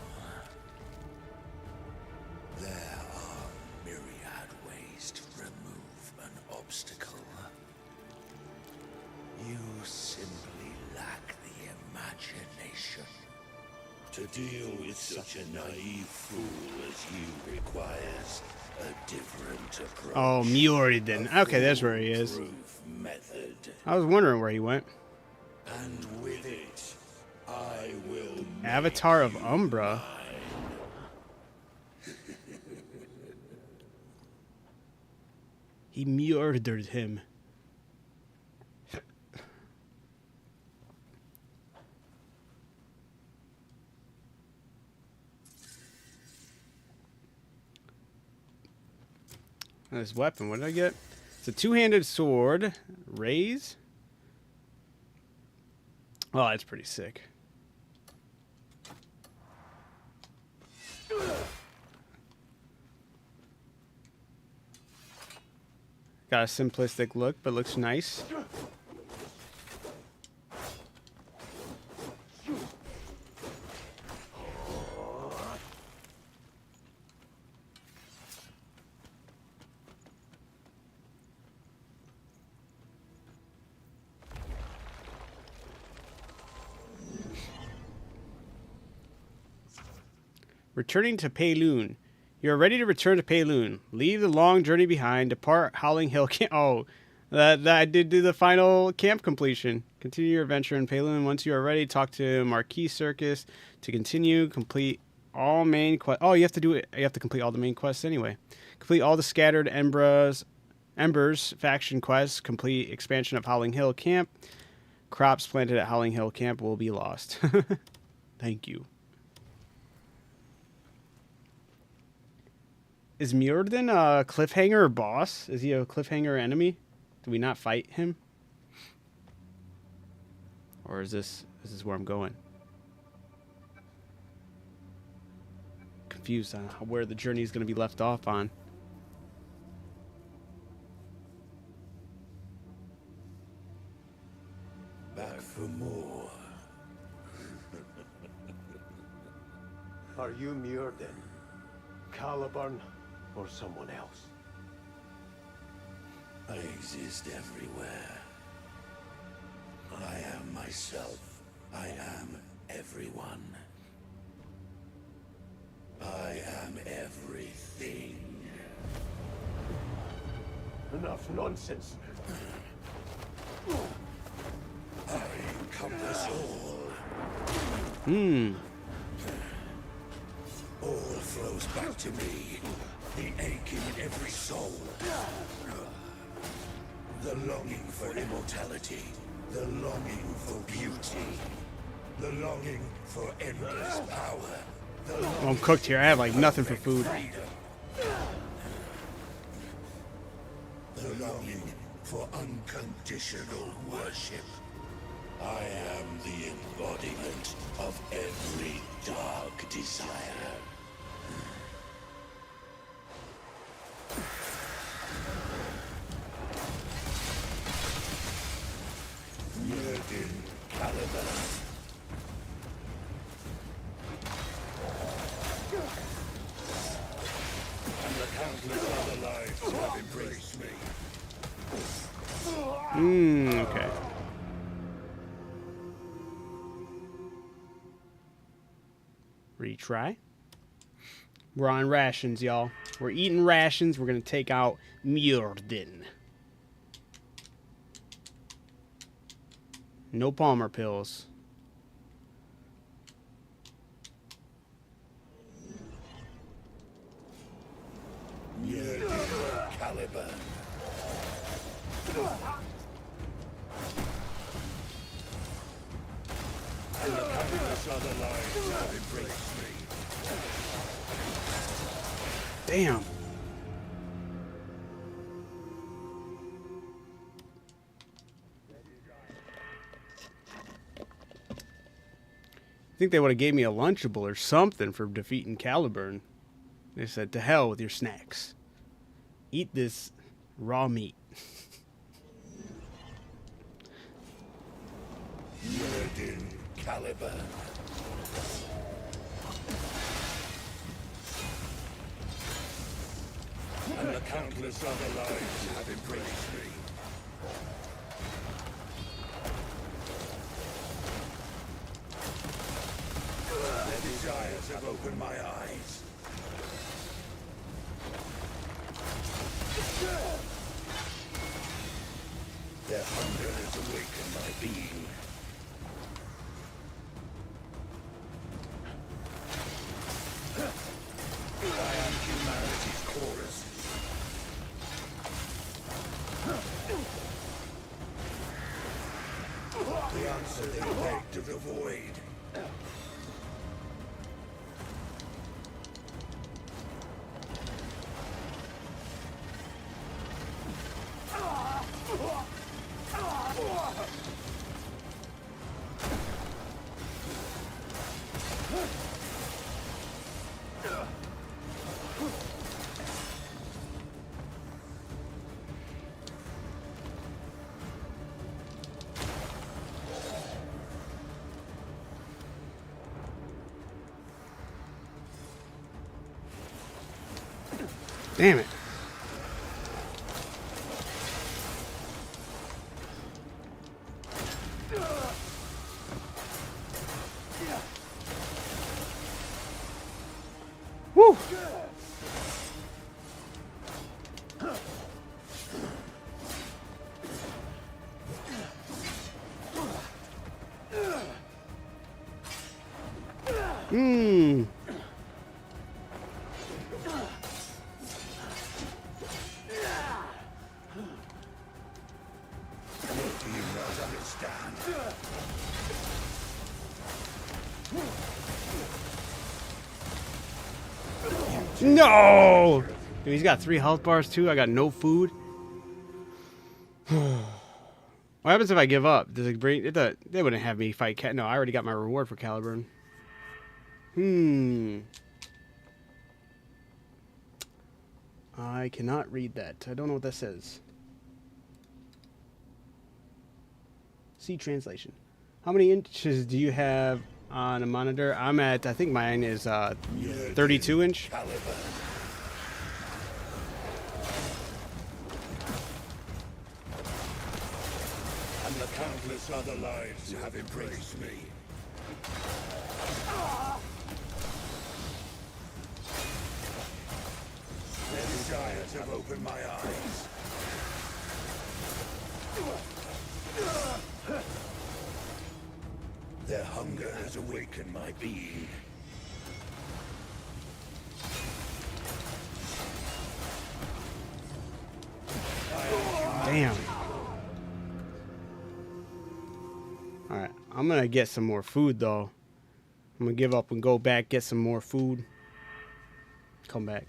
There are myriad ways to remove an obstacle. You simply lack the imagination. To deal with such a naive fool as you requires a different approach. Oh, Mjordan. Okay, that's where he is. Method. I was wondering where he went. And with it, I will Avatar of Umbra. He murdered him. This weapon, what did I get? It's a two-handed sword. Raise? Oh, that's pretty sick. Got a simplistic look, but looks nice. Returning to Payloon. You are ready to return to Payloon. Leave the long journey behind. Depart Howling Hill Camp. Oh, that I did do the final camp completion. Continue your adventure in Payloon. Once you are ready, talk to Marquis Circus to continue. Complete all main quests. Oh, you have to do it. You have to complete all the main quests anyway. Complete all the scattered Embers faction quests. Complete expansion of Howling Hill Camp. Crops planted at Howling Hill Camp will be lost. Thank you. Is Mjordan a cliffhanger boss? Is he a cliffhanger enemy? Do we not fight him? Or is this where I'm going? Confused on where the journey is going to be left off on. Back for more. Are you Mjordan, Caliburn, or someone else? I exist everywhere. I am myself. I am everyone. I am everything. Enough nonsense. I encompass all. All flows back to me. The ache in every soul. The longing for immortality. The longing for beauty. The longing for endless power. Oh, I'm cooked here. I have like nothing for food. The longing for unconditional worship. I am the embodiment of every dark desire. Yerdin Caliber. And the countless other lives who have embraced me. Okay. Retry. We're on rations, y'all. We're eating rations. We're gonna take out Mjordan. No Palmer pills. Yerdin Caliber. And the countless other lives have embraced me. Damn. I think they would have gave me a Lunchable or something for defeating Caliburn. They said, to hell with your snacks. Eat this raw meat. Yerdin Caliber. And the countless other lives have embraced me. Their desires have opened my eyes. Their hunger has awakened my being. I am humanity's chorus. The answer they begged of the void. Damn it. Woo! Do you not understand? No! Dude, he's got 3 health bars too. I got no food. What happens if I give up? Does it bring? They wouldn't have me fight Cat. No, I already got my reward for Caliburn. I cannot read that. I don't know what that says. See translation. How many inches do you have on a monitor? I'm at, I think mine is 32 inch. And the countless other lives have embraced me. Their desires have opened my eyes. Their hunger has awakened my being. Damn. Alright, I'm gonna get some more food though. I'm gonna give up and go back, get some more food. Come back.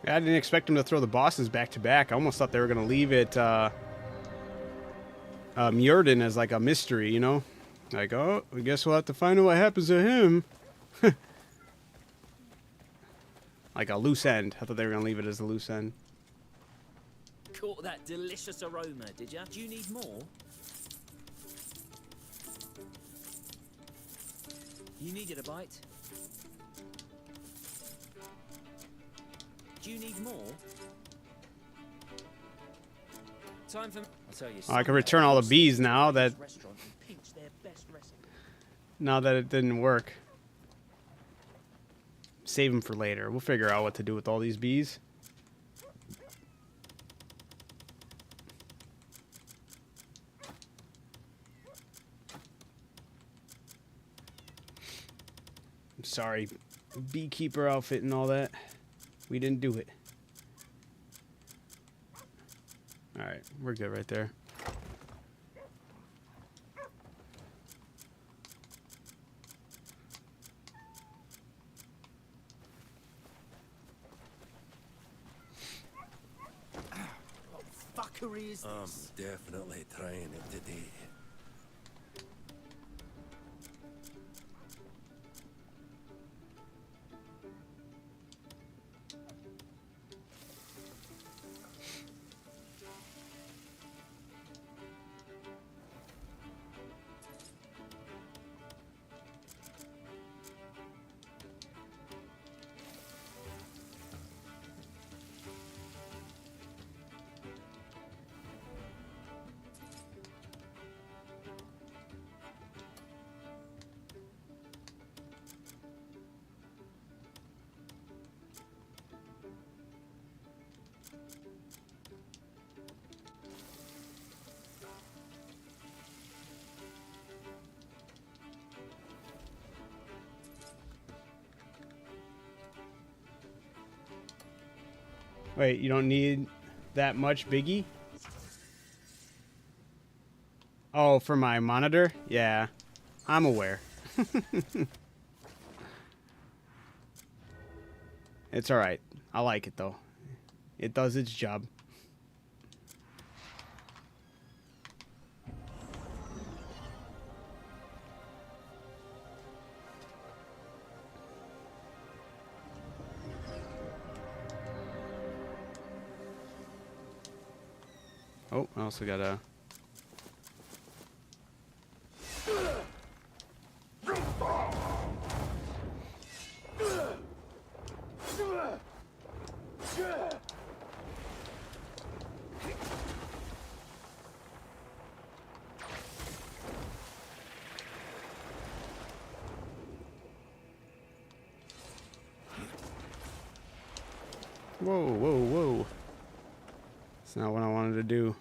I didn't expect them to throw the bosses back to back. I almost thought they were going to leave it Mjordan as like a mystery, you know? Like, oh, I guess we'll have to find out what happens to him. Like a loose end. I thought they were going to leave it as a loose end. Caught that delicious aroma, did ya? Do you need more? You needed a bite? Do you need more? Time for... I'll tell you. Oh, I can return all the bees now that... Now that it didn't work. Save them for later. We'll figure out what to do with all these bees. I'm sorry, beekeeper outfit and all that. We didn't do it. Alright, we're good right there. What fuckery is this? Definitely trying it today. Wait, you don't need that much, Biggie? Oh, for my monitor? Yeah, I'm aware. It's alright. I like it, though. It does its job. Oh, I also got a... Whoa, whoa, whoa. That's not what I wanted to do.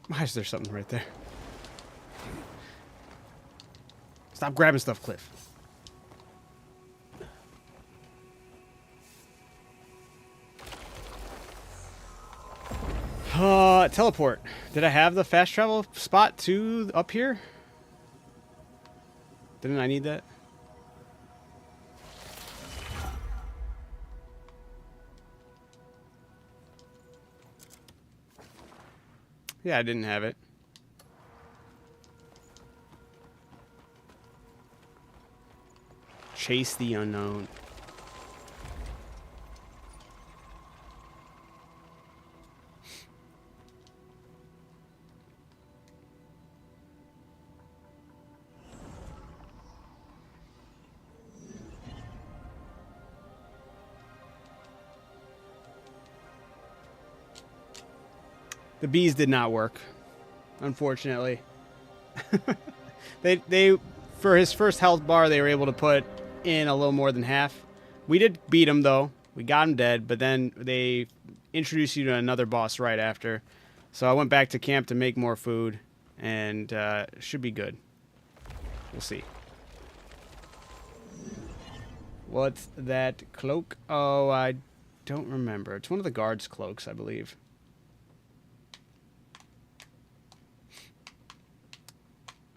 Why is there something right there? Stop grabbing stuff, Cliff. Teleport. Did I have the fast travel spot to up here? Didn't I need that? Yeah, I didn't have it. Chase the unknown. The bees did not work, unfortunately. They for his first health bar, they were able to put in a little more than half. We did beat him though. We got him dead, but then they introduced you to another boss right after. So I went back to camp to make more food, and should be good. We'll see. What's that cloak? Oh, I don't remember. It's one of the guards' cloaks, I believe.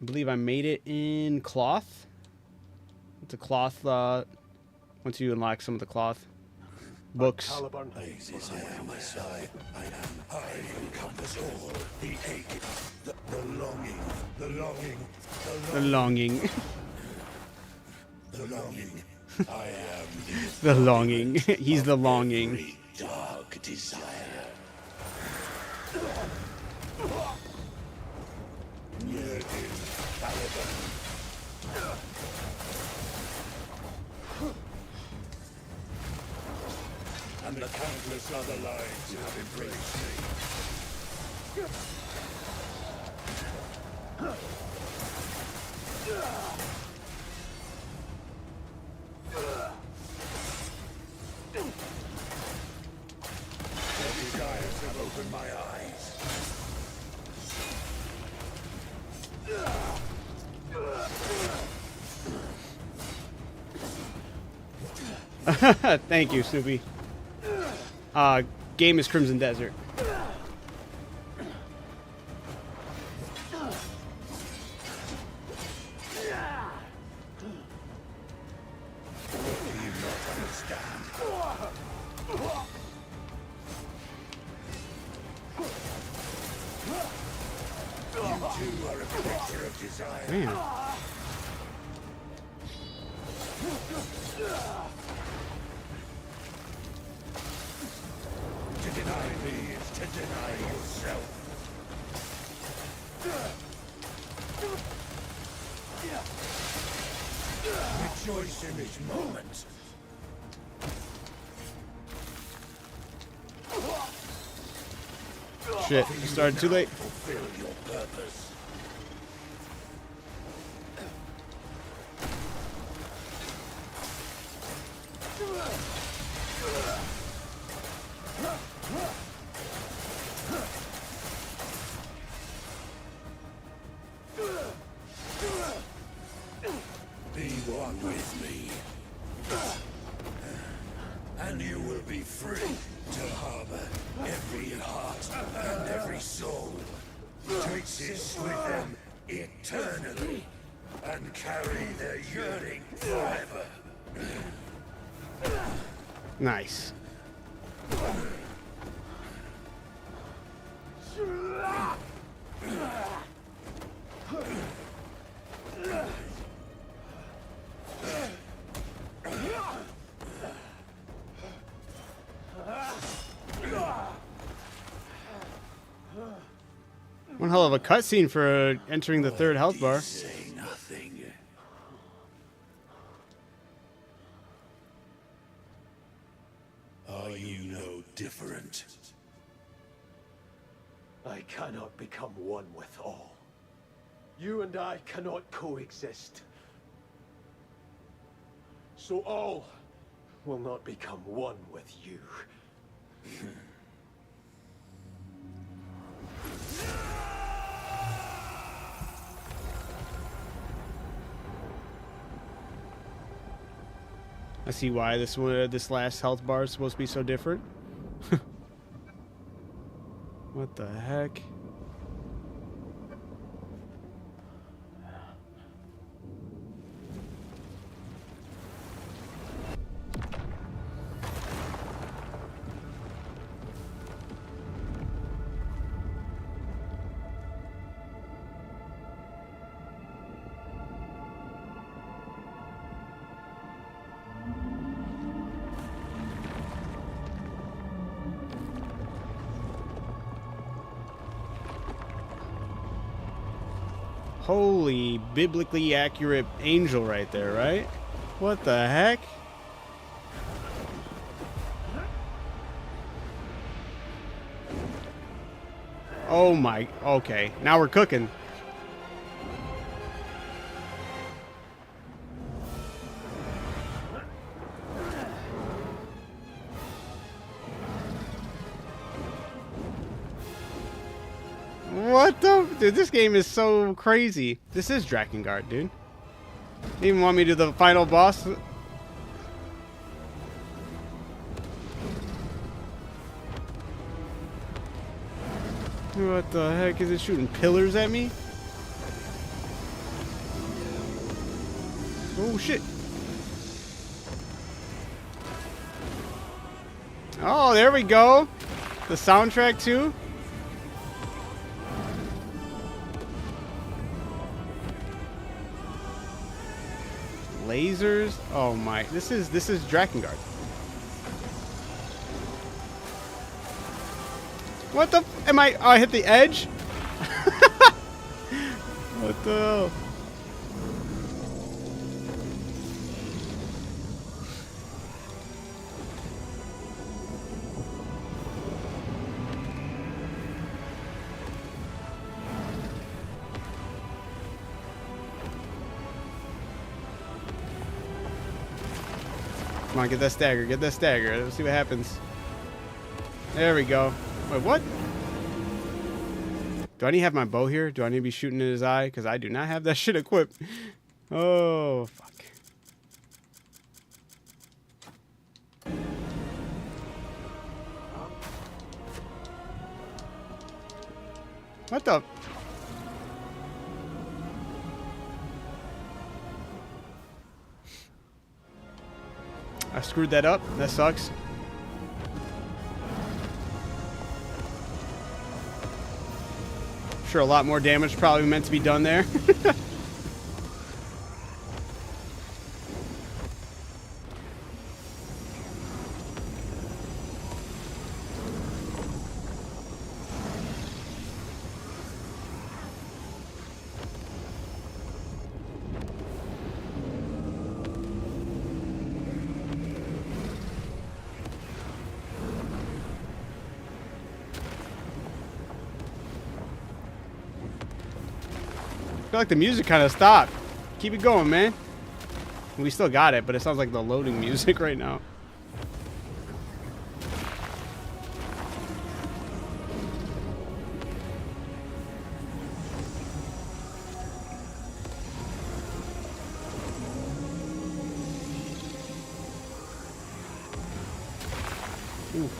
I believe I made it in cloth. It's a cloth, once you unlock some of the cloth books. I am my side. I encompass all. The ache, the longing, the longing, The longing. the longing. I am The longing. He's the longing. every dark desire. And the countless other lives who have embraced me. Their desires have opened my eyes. Thank you, Snoopy. Game is Crimson Desert. You are a creature of desire. Man. To deny me is to deny yourself. Rejoice in this moment. Shit, I started too late. Fulfill your purpose. Be one with me, and you will be free to harbor every heart and every soul, to exist with them eternally, and carry their yearning forever. Nice. One hell of a cutscene for entering the third health bar. Say nothing. Are you no different? I cannot become one with all. You and I cannot coexist. So all will not become one with you. I see why this last health bar is supposed to be so different. What the heck? Holy biblically accurate angel right there, right? What the heck? Oh my, okay. Now we're cooking. What the? Dude, this game is so crazy. This is Drakengard, dude. They even want me to do the final boss. What the heck? Is it shooting pillars at me? Oh, shit. Oh, there we go. The soundtrack, too. Lasers. Oh my. This is Drakengard. What the? Am I? Oh, I hit the edge? What the hell? Come on, get that stagger. Get that stagger. Let's see what happens. There we go. Wait, what? Do I need to have my bow here? Do I need to be shooting in his eye? Because I do not have that shit equipped. Oh, fuck. What the? I screwed that up. That sucks. Sure, a lot more damage probably meant to be done there. I feel like the music kind of stopped. Keep it going, man. We still got it, but it sounds like the loading music right now. Oof.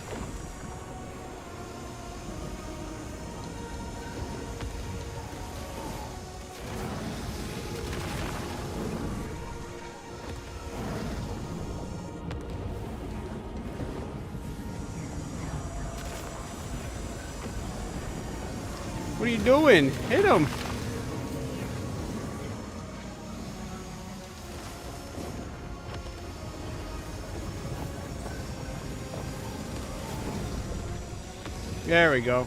What are you doing? Hit him. There we go.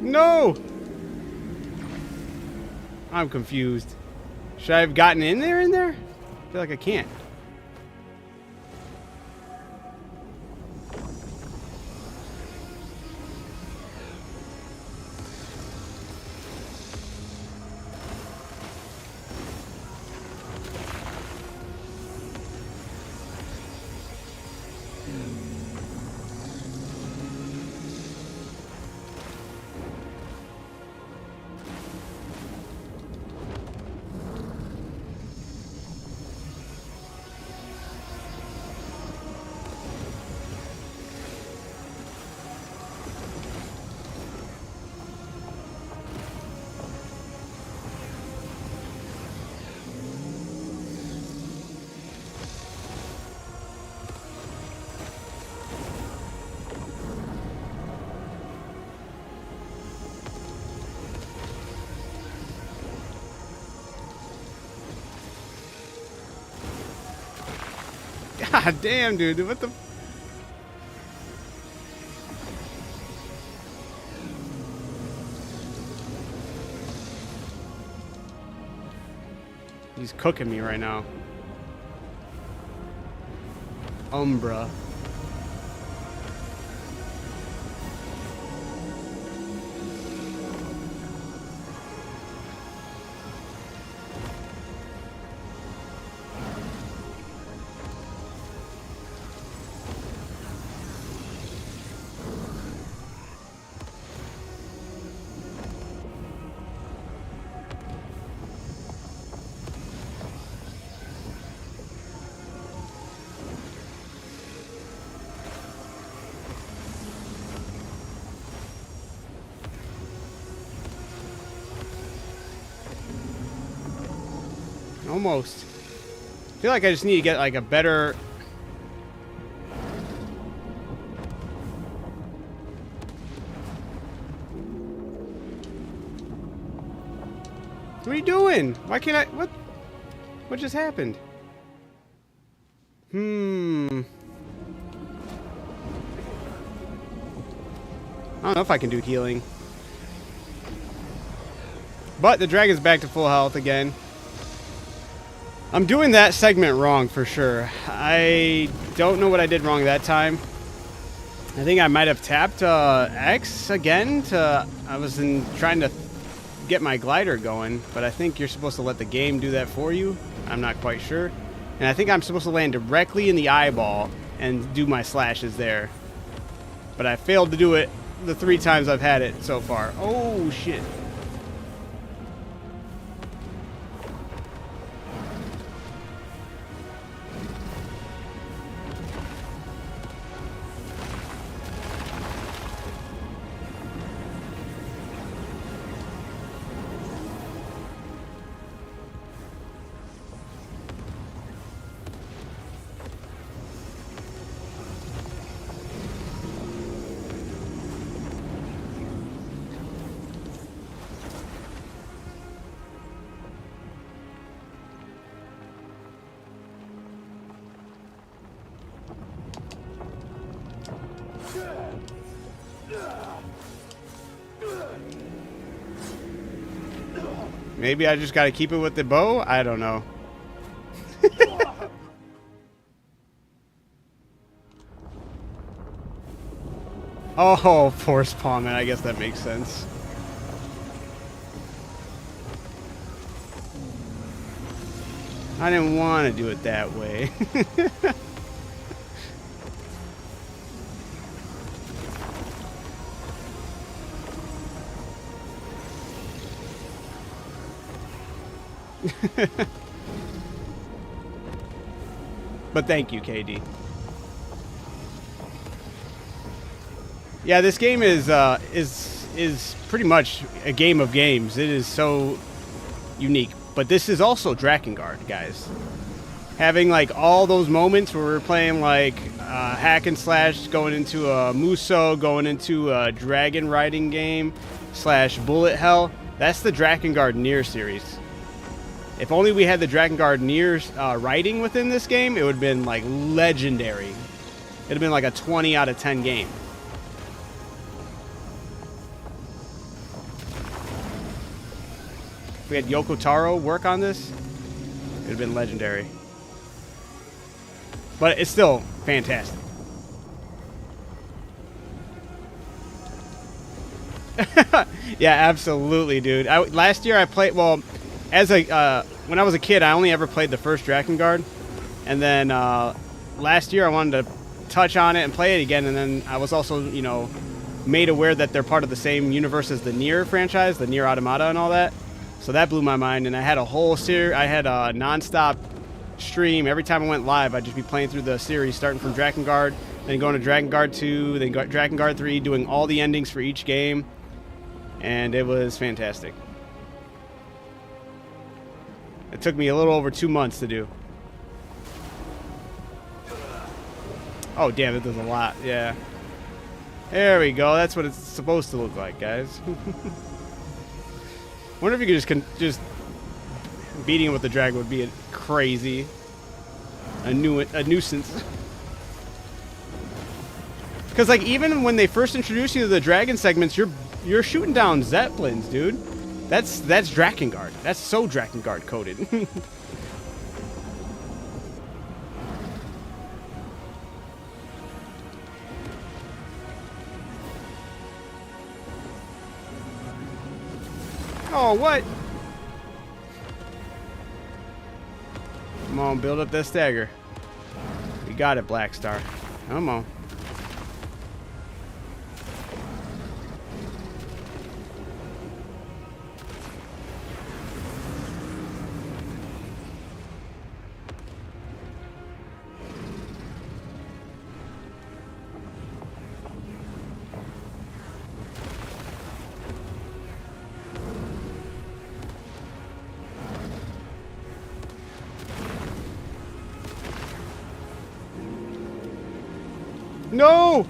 No! I'm confused. Should I have gotten in there? I feel like I can't. God damn, dude. What the... He's cooking me right now. Umbra. Almost. I feel like I just need to get like a better... What are you doing? Why can't I... What just happened? I don't know if I can do healing. But the dragon's back to full health again. I'm doing that segment wrong for sure. I don't know what I did wrong that time. I think I might have tapped X again to... I was trying to get my glider going, but I think you're supposed to let the game do that for you. I'm not quite sure. And I think I'm supposed to land directly in the eyeball and do my slashes there. But I failed to do it the 3 times I've had it so far. Oh, shit. Maybe I just gotta keep it with the bow? I don't know. Oh, force palm it. I guess that makes sense. I didn't want to do it that way. But thank you, KD. Yeah, this game is pretty much a game of games. It is so unique. But this is also Drakengard, guys. Having like all those moments where we're playing like hack and slash, going into a Muso, going into a dragon riding game / bullet hell. That's the Drakengard Nier series. If only we had the Drakengard Nier writing within this game, it would have been like legendary. It would have been like a 20 out of 10 game. If we had Yoko Taro work on this, it would have been legendary. But it's still fantastic. Yeah, absolutely, dude. Last year I played, well, as a when I was a kid, I only ever played the first Drakengard, and then last year I wanted to touch on it and play it again, and then I was also, you know, made aware that they're part of the same universe as the Nier franchise, the Nier Automata and all that. So that blew my mind, and I had a whole series. I had a non-stop stream. Every time I went live, I'd just be playing through the series, starting from Drakengard, then going to Drakengard 2, then Drakengard 3, doing all the endings for each game, and it was fantastic. It took me a little over 2 months to do. Oh, damn, it does a lot. Yeah. There we go. That's what it's supposed to look like, guys. Wonder if you could just beating it with the dragon would be crazy. a nuisance. Because like even when they first introduced you to the dragon segments, you're shooting down zeppelins, dude. That's Drakengard. That's so Drakengard coded. Oh, what? Come on, build up that stagger. We got it, Black Star. Come on. No!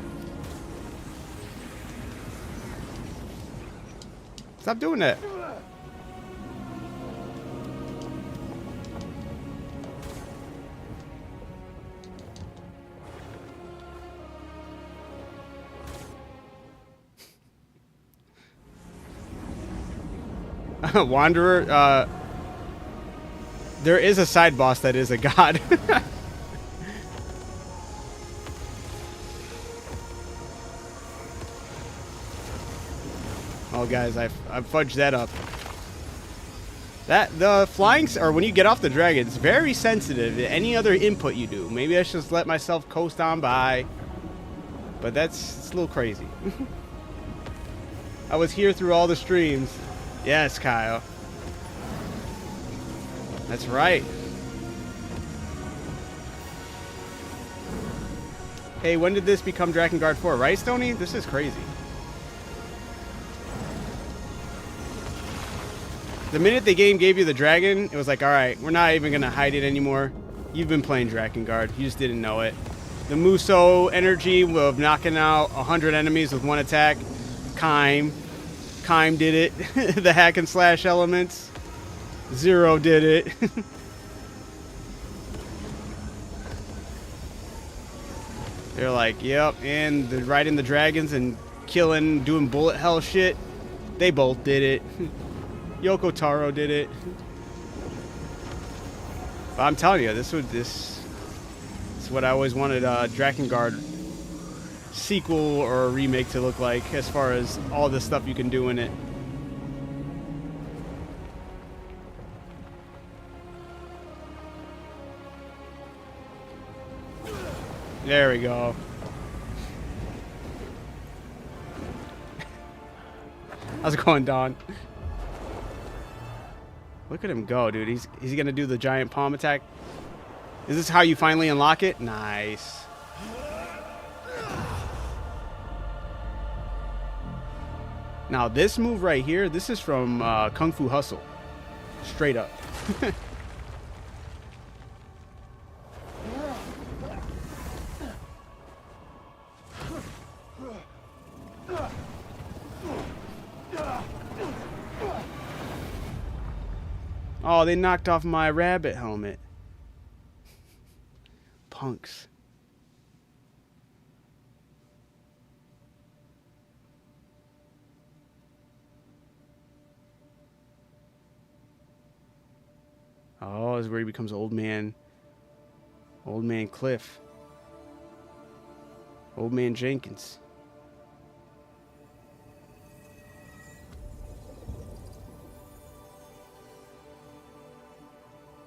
Stop doing that. Wanderer, there is a side boss that is a god. Oh, guys, I've fudged that up. The flying, or when you get off the dragon, it's very sensitive to any other input you do. Maybe I should just let myself coast on by. But it's a little crazy. I was here through all the streams. Yes, Kyle. That's right. Hey, when did this become Drakengard 4? Right, Stoney? This is crazy. The minute the game gave you the dragon, it was like, alright, we're not even going to hide it anymore. You've been playing Drakengard. You just didn't know it. The Muso energy of knocking out 100 enemies with one attack. Kime did it. The hack and slash elements. Zero did it. They're like, yep, and the riding the dragons and killing, doing bullet hell shit. They both did it. Yoko Taro did it. But I'm telling you, this is what I always wanted a Drakengard sequel or a remake to look like, as far as all the stuff you can do in it. There we go. How's it going, Don? Look at him go, dude. Is he gonna do the giant palm attack? Is this how you finally unlock it? Nice. Now this move right here, this is from Kung Fu Hustle. Straight up. Oh, they knocked off my rabbit helmet. Punks. Oh, this is where he becomes Old Man Cliff. Old Man Jenkins.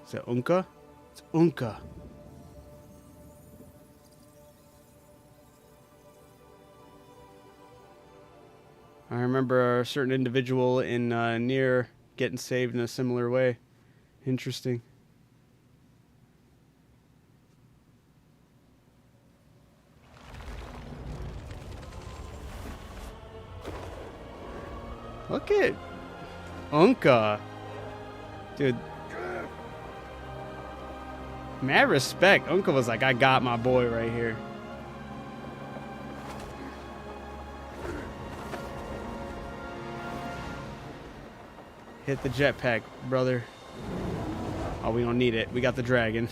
Is it Unka? It's Unka. I remember a certain individual in Nier getting saved in a similar way. Interesting. Look at Unka. Dude. Mad respect. Unka was like, I got my boy right here. Hit the jetpack, brother. Oh, we don't need it. We got the dragon.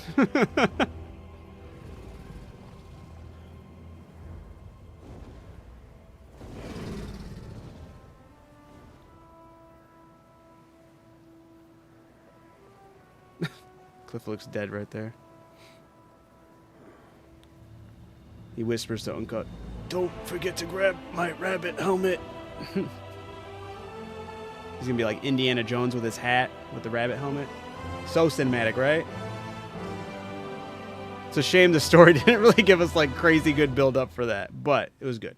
Cliff looks dead right there. He whispers to Uncut, "Don't forget to grab my rabbit helmet." He's gonna be like Indiana Jones with his hat, with the rabbit helmet. So cinematic, right? It's a shame the story didn't really give us like crazy good build up for that, but it was good.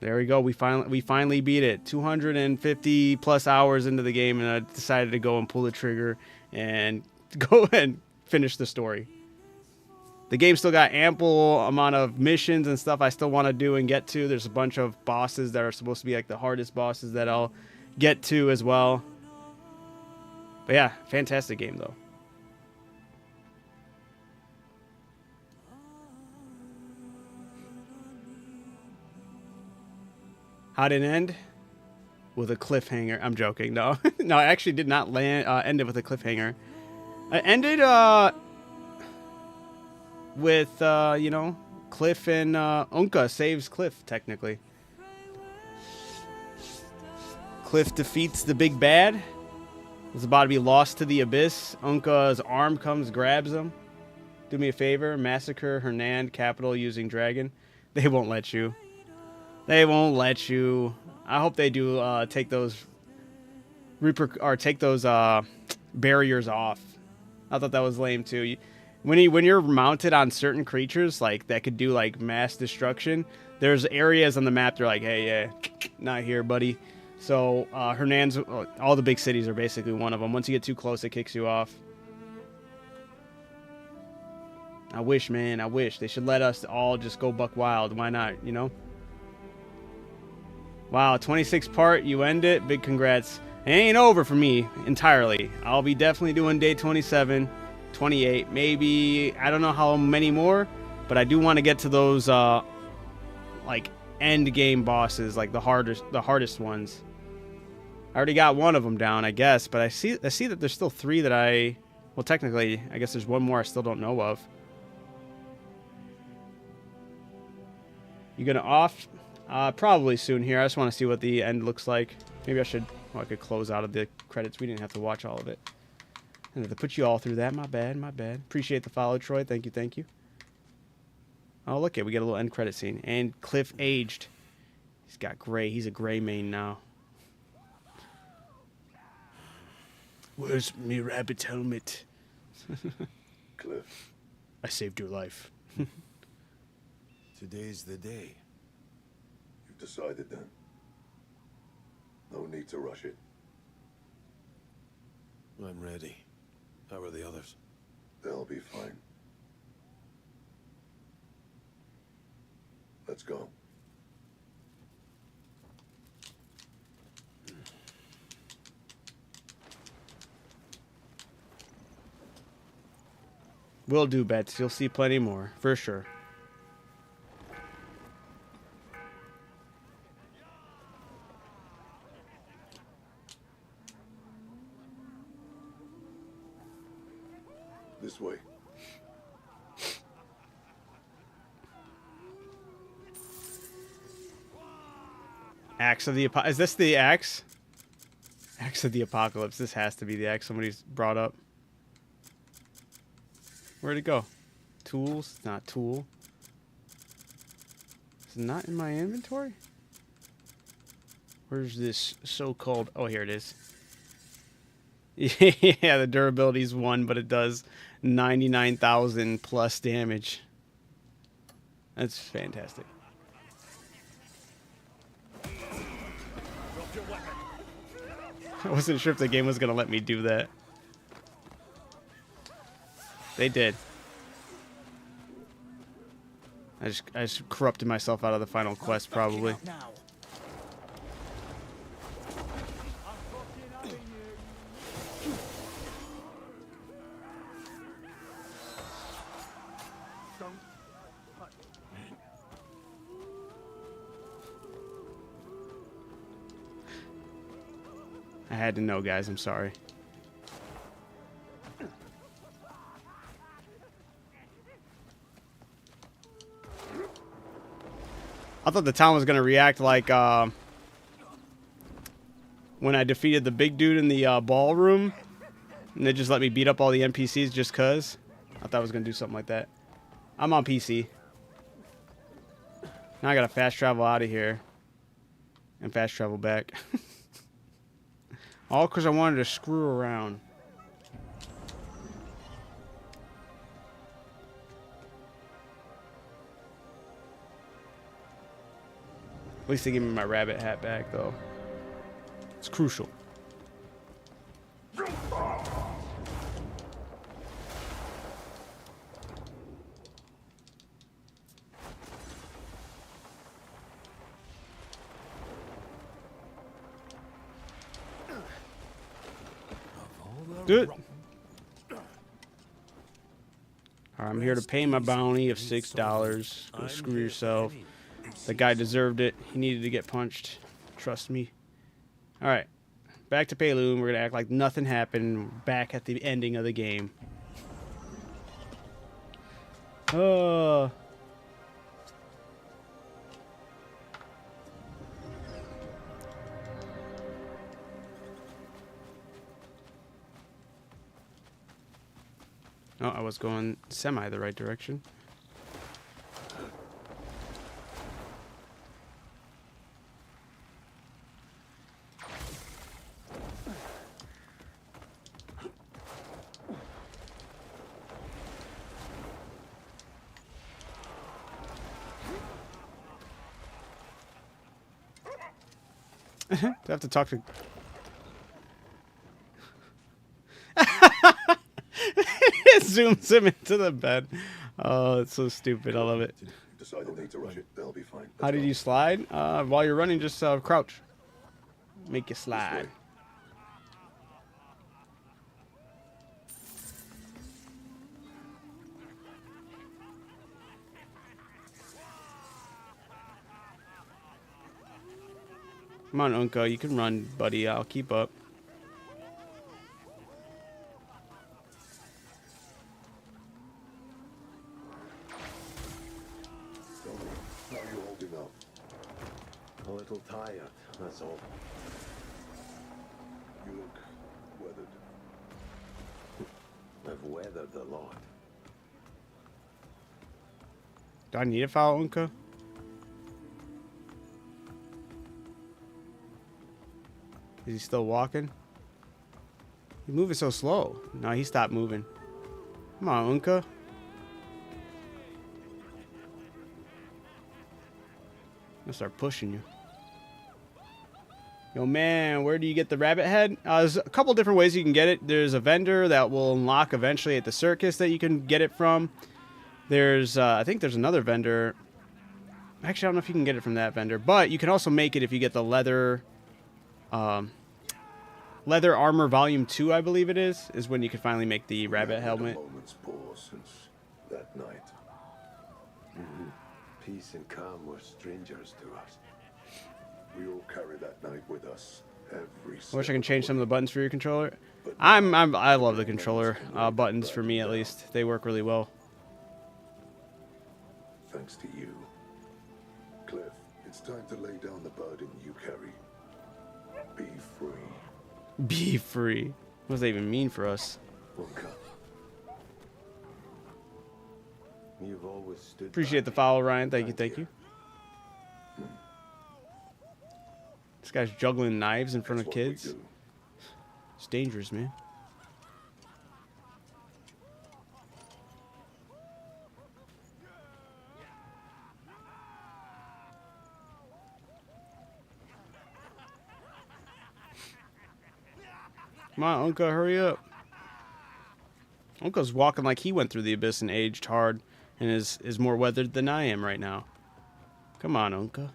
There we go. We finally beat it. 250 plus hours into the game, and I decided to go and pull the trigger and go and finish the story. The game still got ample amount of missions and stuff I still want to do and get to. There's a bunch of bosses that are supposed to be like the hardest bosses that I'll get to as well. But yeah, fantastic game though. How did it end? With a cliffhanger. I'm joking. No, no, I actually did not end it with a cliffhanger. I ended with you know, Cliff and Unka saves Cliff technically. Cliff defeats the big bad. Is about to be lost to the abyss. Unka's arm comes, grabs him. Do me a favor, massacre Hernan capital using dragon. They won't let you. They won't let you. I hope they do take those barriers off. I thought that was lame too. When you're mounted on certain creatures like that could do like mass destruction, there's areas on the map they're like, hey, yeah, not here, buddy. So Hernan's, all the big cities are basically one of them. Once you get too close, it kicks you off. I wish, man, I wish they should let us all just go buck wild. Why not? You know. Wow, 26 part, you end it. Big congrats. It ain't over for me entirely. I'll be definitely doing day 27, 28, maybe. I don't know how many more, but I do want to get to those like end game bosses, like the hardest ones. I already got one of them down, I guess, but I see that there's still 3 that well, technically, I guess there's one more I still don't know of. You gonna off? Probably soon here. I just want to see what the end looks like. Maybe I could close out of the credits. We didn't have to watch all of it. And to put you all through that, my bad. Appreciate the follow, Troy. Thank you. Oh, look it, we get a little end credit scene. And Cliff aged. He's got gray. He's a gray main now. Where's me rabbit helmet? Cliff. I saved your life. Today's the day. You've decided then. No need to rush it. I'm ready. How are the others? They'll be fine. Let's go. Will do, Bets. You'll see plenty more, for sure. This way. Axe of the Is this the axe? Axe of the Apocalypse. This has to be the axe somebody's brought up. Where'd it go? Tools? It's not tool. It's not in my inventory? Where's this so-called... Oh, here it is. Yeah, the durability's 1, but it does 99,000 plus damage. That's fantastic. I wasn't sure if the game was going to let me do that. They did. I just corrupted myself out of the final quest, probably. I had to know, guys. I'm sorry. I thought the town was going to react like when I defeated the big dude in the ballroom, and they just let me beat up all the NPCs just cause. I thought I was gonna do something like that. I'm on PC. Now I gotta fast travel out of here and fast travel back. All because I wanted to screw around. At least they give me my rabbit hat back, though. It's crucial. Dude. Alright, I'm here to pay my bounty of $6. Go screw yourself. The guy deserved it. He needed to get punched. Trust me. Alright. Back to Payloon. We're going to act like nothing happened. Back at the ending of the game. Oh. Oh, I was going semi the right direction. Do I have to talk to... It zooms him into the bed. Oh, it's so stupid. I love it. Decide they'll need to rush it. They'll be fine. How did you slide? While you're running, just crouch. Make you slide. Come on, Unko. You can run, buddy. I'll keep up. How are you holding up? A little tired, that's all. You look weathered. I've weathered a lot. Do I need a foul, Unko? Is he still walking? He's moving so slow. No, he stopped moving. Come on, Unka. I'm gonna start pushing you. Yo, man, where do you get the rabbit head? There's a couple different ways you can get it. There's a vendor that will unlock eventually at the circus that you can get it from. There's, I think there's another vendor. Actually, I don't know if you can get it from that vendor, but you can also make it if you get the leather armor volume 2, I believe it is when you can finally make the rabbit helmet. A moment's pause since that night. Peace and calm were strangers to us. We all carry that night with us every I wish I can change some of the buttons for your controller. I love the controller buttons for me, at least. They work really well. Thanks to you. Cliff, it's time to lay down the burden you carry. Be free. Be free. What does that even mean for us? You've always stood. Appreciate the follow, Ryan. Thank you, thank you. This guy's juggling knives in front of kids. It's dangerous, man. Come on, Unka, hurry up. Unka's walking like he went through the abyss and aged hard and is more weathered than I am right now. Come on, Unka.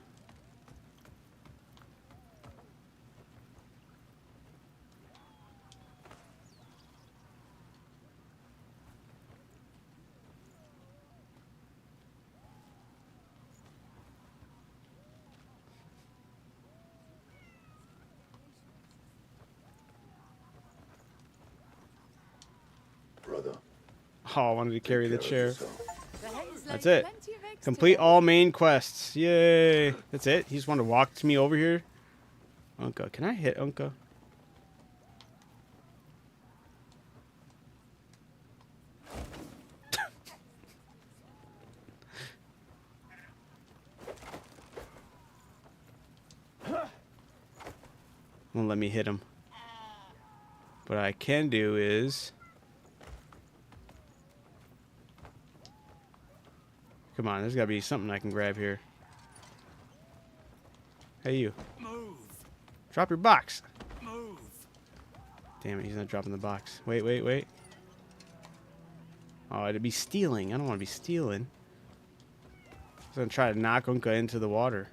Oh, I wanted to carry the chair. That's it. Complete all main quests. Yay. That's it? He just wanted to walk to me over here? Unka. Can I hit Unka? Won't let me hit him. What I can do is... Come on, there's gotta be something I can grab here. Hey, you. Move. Drop your box. Move. Damn it, he's not dropping the box. Wait, wait, wait. Oh, it'd be stealing. I don't want to be stealing. I'm gonna try to knock Unka into the water.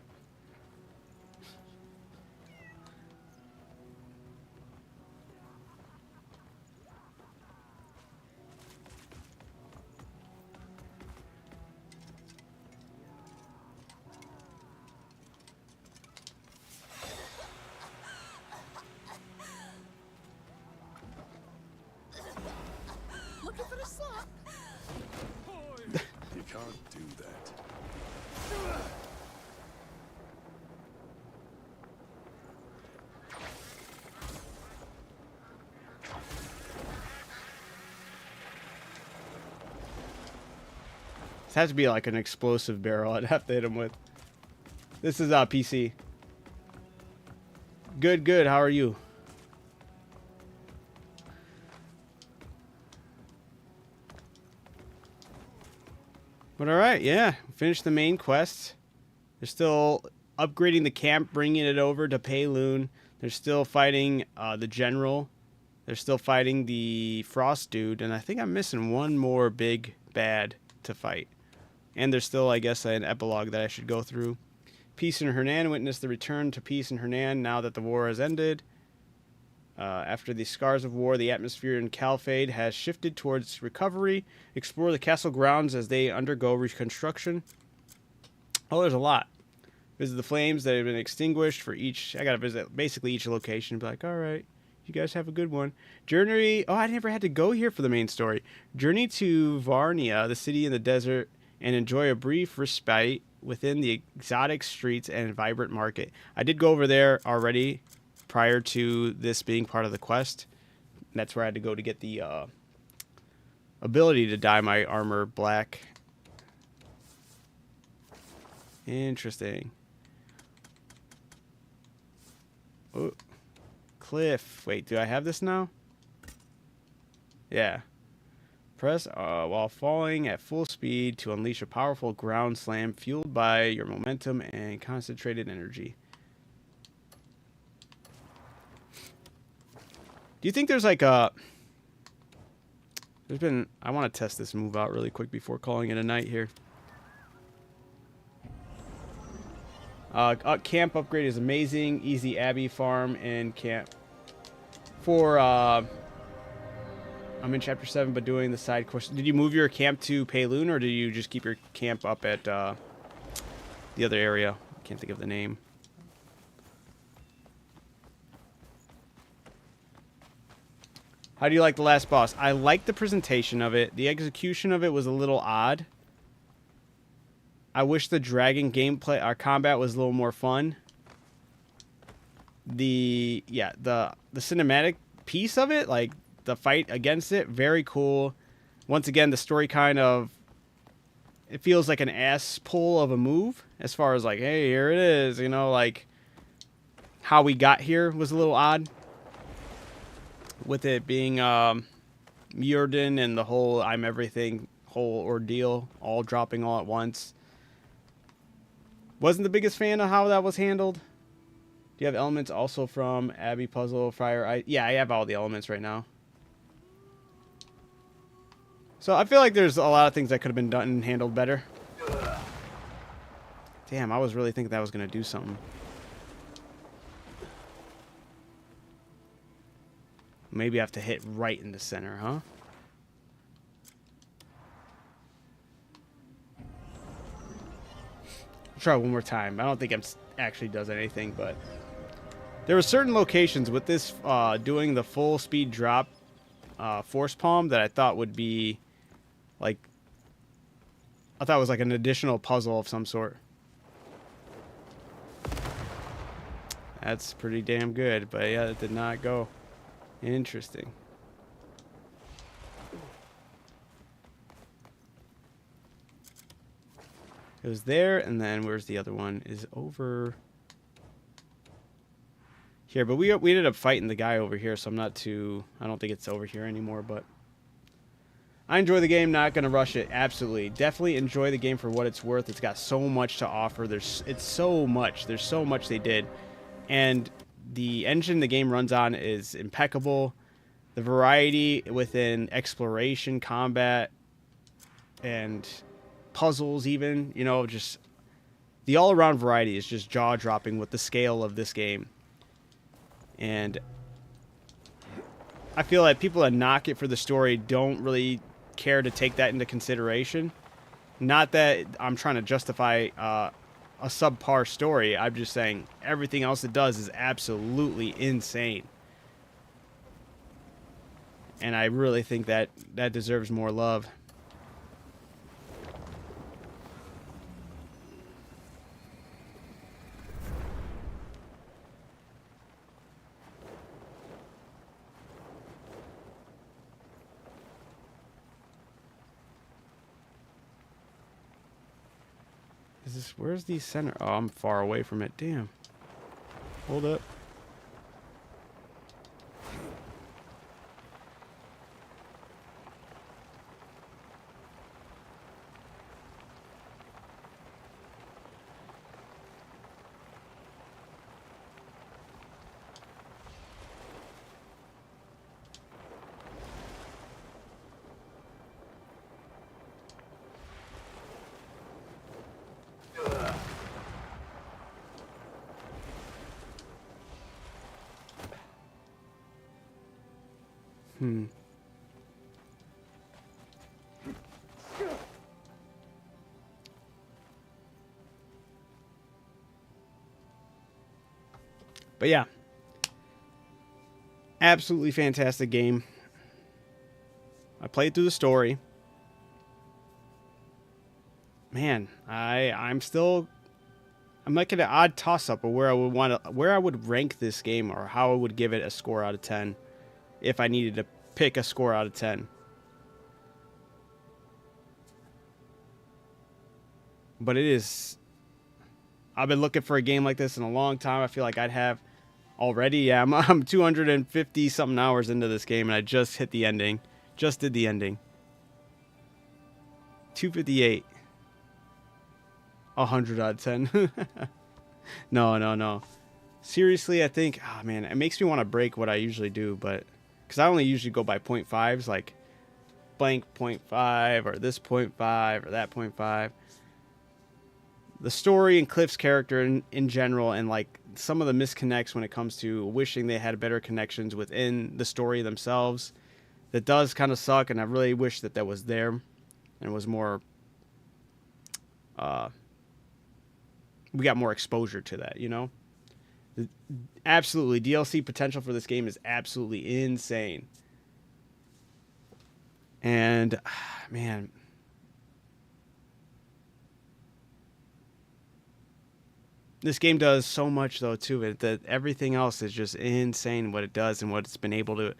Looking for the slot. You can't do that. This has to be like an explosive barrel I'd have to hit him with. This is PC. Good, good. How are you? But alright, yeah. Finished the main quest. They're still upgrading the camp, bringing it over to Payloon. They're still fighting the general. They're still fighting the Frost dude. And I think I'm missing one more big bad to fight. And there's still, I guess, an epilogue that I should go through. Peace in Hernan. Witness the return to peace in Hernan now that the war has ended. After the scars of war, the atmosphere in Calphade has shifted towards recovery. Explore the castle grounds as they undergo reconstruction. Oh, there's a lot. Visit the flames that have been extinguished for each. I gotta visit basically each location. Be like, all right, you guys have a good one. Journey. Oh, I never had to go here for the main story. Journey to Varnia, the city in the desert, and enjoy a brief respite within the exotic streets and vibrant market. I did go over there already prior to this being part of the quest. That's where I had to go to get the ability to dye my armor black. Interesting. Oh, cliff. Wait, do I have this now? Yeah. Press while falling at full speed to unleash a powerful ground slam fueled by your momentum and concentrated energy. Do you think there's like a... There's been... I want to test this move out really quick before calling it a night here. Camp upgrade is amazing. Easy Abbey farm and camp. For... I'm in chapter 7, but doing the side quest. Did you move your camp to Payloon, or did you just keep your camp up at the other area? I can't think of the name. How do you like the last boss? I like the presentation of it. The execution of it was a little odd. I wish the dragon gameplay, our combat was a little more fun. The cinematic piece of it, like the fight against it, very cool. Once again, the story kind of, it feels like an ass pull of a move as far as like, hey, here it is, you know, like how we got here was a little odd with it being Mjordan and the whole I'm everything whole ordeal all dropping all at once. Wasn't the biggest fan of how that was handled. Do you have elements also from Abbey Puzzle, Friar? Yeah, I have all the elements right now. So I feel like there's a lot of things that could have been done and handled better. Damn, I was really thinking that was going to do something. Maybe I have to hit right in the center, huh? I'll try one more time. I don't think it actually does anything, but... There were certain locations with this doing the full speed drop force palm that I thought would be like, I thought it was like an additional puzzle of some sort. That's pretty damn good. But yeah, it did not go. Interesting. It was there, and then where's the other one? Is over here, but we ended up fighting the guy over here, so I'm not too... I don't think it's over here anymore, but... I enjoy the game, not going to rush it. Absolutely. Definitely enjoy the game for what it's worth. It's got so much to offer. It's so much. There's so much they did. And the engine the game runs on is impeccable. The variety within exploration, combat, and puzzles even, you know, just the all-around variety is just jaw-dropping with the scale of this game. And I feel like people that knock it for the story don't really care to take that into consideration. Not that I'm trying to justify a subpar story. I'm just saying everything else it does is absolutely insane. And I really think that deserves more love. Where's the center? Oh, I'm far away from it. Damn. Hold up. But yeah, absolutely fantastic game. I played through the story. Man, I'm like at an odd toss-up of where I would rank this game, or how I would give it a score out of 10 if I needed to pick a score out of 10. But it is... I've been looking for a game like this in a long time. I feel like I'd have already. Yeah, I'm 250 something hours into this game, and I just hit the ending. Just did the ending. 258. 100 out of 10. No. Seriously, I think, oh man, it makes me want to break what I usually do, but because I only usually go by 0.5s, like blank 0.5 or this 0.5 or that 0.5. The story and Cliff's character in general, and like some of the misconnects when it comes to wishing they had better connections within the story themselves, that does kind of suck, and I really wish that was there and was more we got more exposure to that, you know? Absolutely, DLC potential for this game is absolutely insane. And man, this game does so much though to it that everything else is just insane what it does and what it's been able to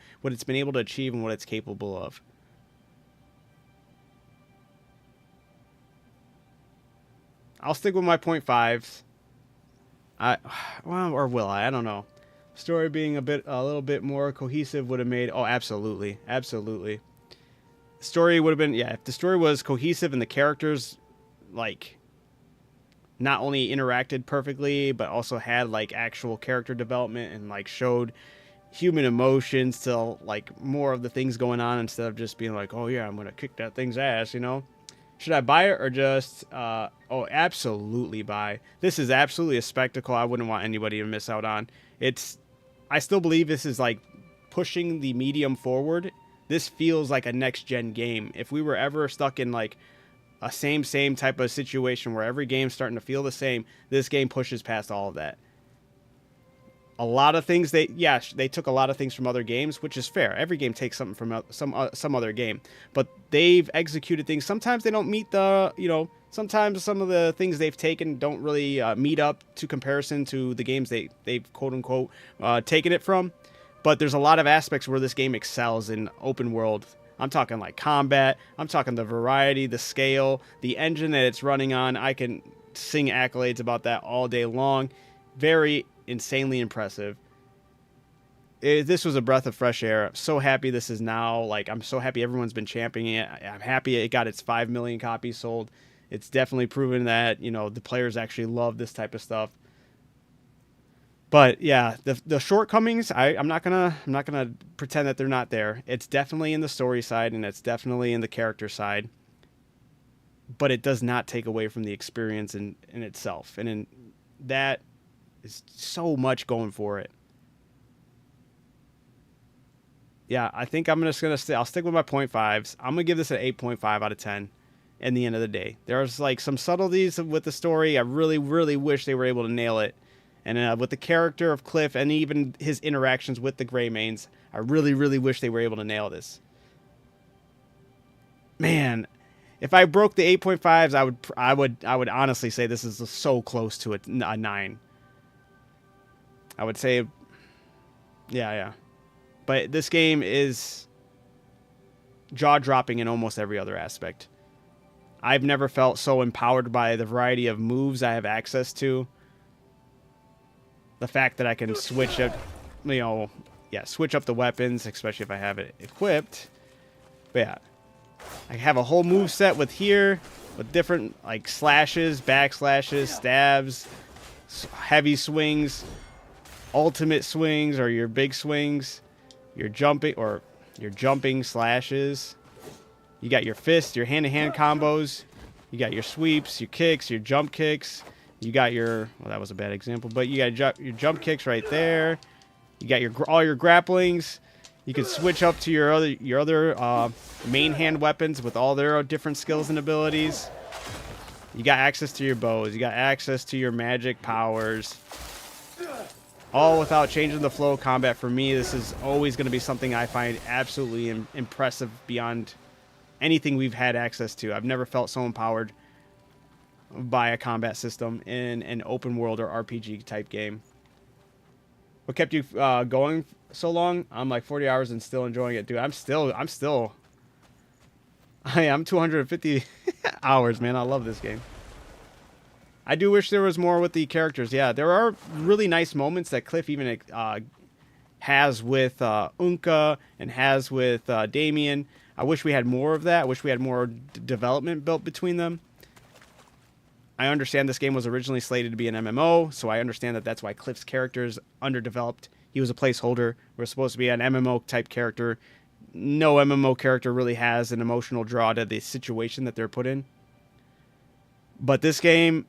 achieve and what it's capable of. I'll stick with my 0.5s. Or will I? I don't know. Story being a little bit more cohesive would have made... Oh, absolutely. Absolutely. Story would have been... Yeah, if the story was cohesive and the characters, like, not only interacted perfectly, but also had, like, actual character development and, like, showed human emotions to, like, more of the things going on instead of just being like, oh, yeah, I'm going to kick that thing's ass, you know? Should I buy it or just... oh, absolutely buy. This is absolutely a spectacle I wouldn't want anybody to miss out on. I still believe this is like pushing the medium forward. This feels like a next-gen game. If we were ever stuck in like a same type of situation where every game's starting to feel the same, this game pushes past all of that. A lot of things they took a lot of things from other games, which is fair. Every game takes something from some other game, but they've executed things. Sometimes they don't meet the sometimes some of the things they've taken don't really meet up to comparison to the games they've quote unquote taken it from. But there's a lot of aspects where this game excels in open world. I'm talking like combat. I'm talking the variety, the scale, the engine that it's running on. I can sing accolades about that all day long. Very insanely impressive. This was a breath of fresh air. I'm so happy this is now, like, I'm so happy everyone's been championing it. I'm happy it got its 5 million copies sold. It's definitely proven that, you know, the players actually love this type of stuff. But yeah, the shortcomings, I'm not gonna pretend that they're not there. It's definitely in the story side and it's definitely in the character side. But it does not take away from the experience in itself. And that is so much going for it. Yeah, I think I'm just gonna I'll stick with my 0.5s. I'm gonna give this an 8.5 out of 10. In the end of the day, there's like some subtleties with the story. I really, really wish they were able to nail it. And with the character of Cliff and even his interactions with the Greymanes, I really, really wish they were able to nail this. Man, if I broke the 8.5s, I would honestly say this is so close to a 9. I would say, yeah. But this game is jaw-dropping in almost every other aspect. I've never felt so empowered by the variety of moves I have access to. The fact that I can switch up, switch up the weapons, especially if I have it equipped. But yeah, I have a whole move set with different like slashes, backslashes, stabs, heavy swings, ultimate swings, or your big swings, your jumping slashes. You got your fists, your hand-to-hand combos. You got your sweeps, your kicks, your jump kicks. You got your, well, that was a bad example, but you got your jump kicks right there. You got all your grapplings. You can switch up to your other main hand weapons with all their different skills and abilities. You got access to your bows. You got access to your magic powers. All without changing the flow of combat. For me, this is always going to be something I find absolutely impressive beyond anything we've had access to. I've never felt so empowered by a combat system in an open world or RPG type game. What kept you going so long? I'm like 40 hours and still enjoying it, dude. I'm 250 hours, man. I love this game. I do wish there was more with the characters. Yeah, there are really nice moments that Cliff even has with Unka and has with Damien. I wish we had more of that. I wish we had more development built between them. I understand this game was originally slated to be an MMO, so I understand that that's why Cliff's character is underdeveloped. He was a placeholder. We're supposed to be an MMO type character. No MMO character really has an emotional draw to the situation that they're put in. But this game,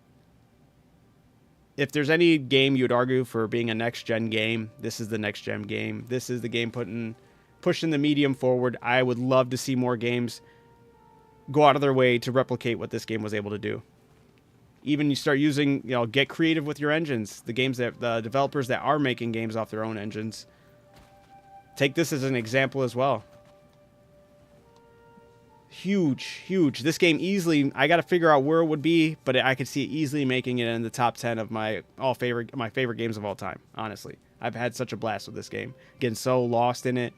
if there's any game you would argue for being a next-gen game, this is the next-gen game. This is the game pushing the medium forward. I would love to see more games go out of their way to replicate what this game was able to do. Even you start using, get creative with your engines. The developers that are making games off their own engines, take this as an example as well. Huge. This game easily, I got to figure out where it would be, but I could see it easily making it in the top 10 of my favorite games of all time. Honestly, I've had such a blast with this game, getting so lost in it,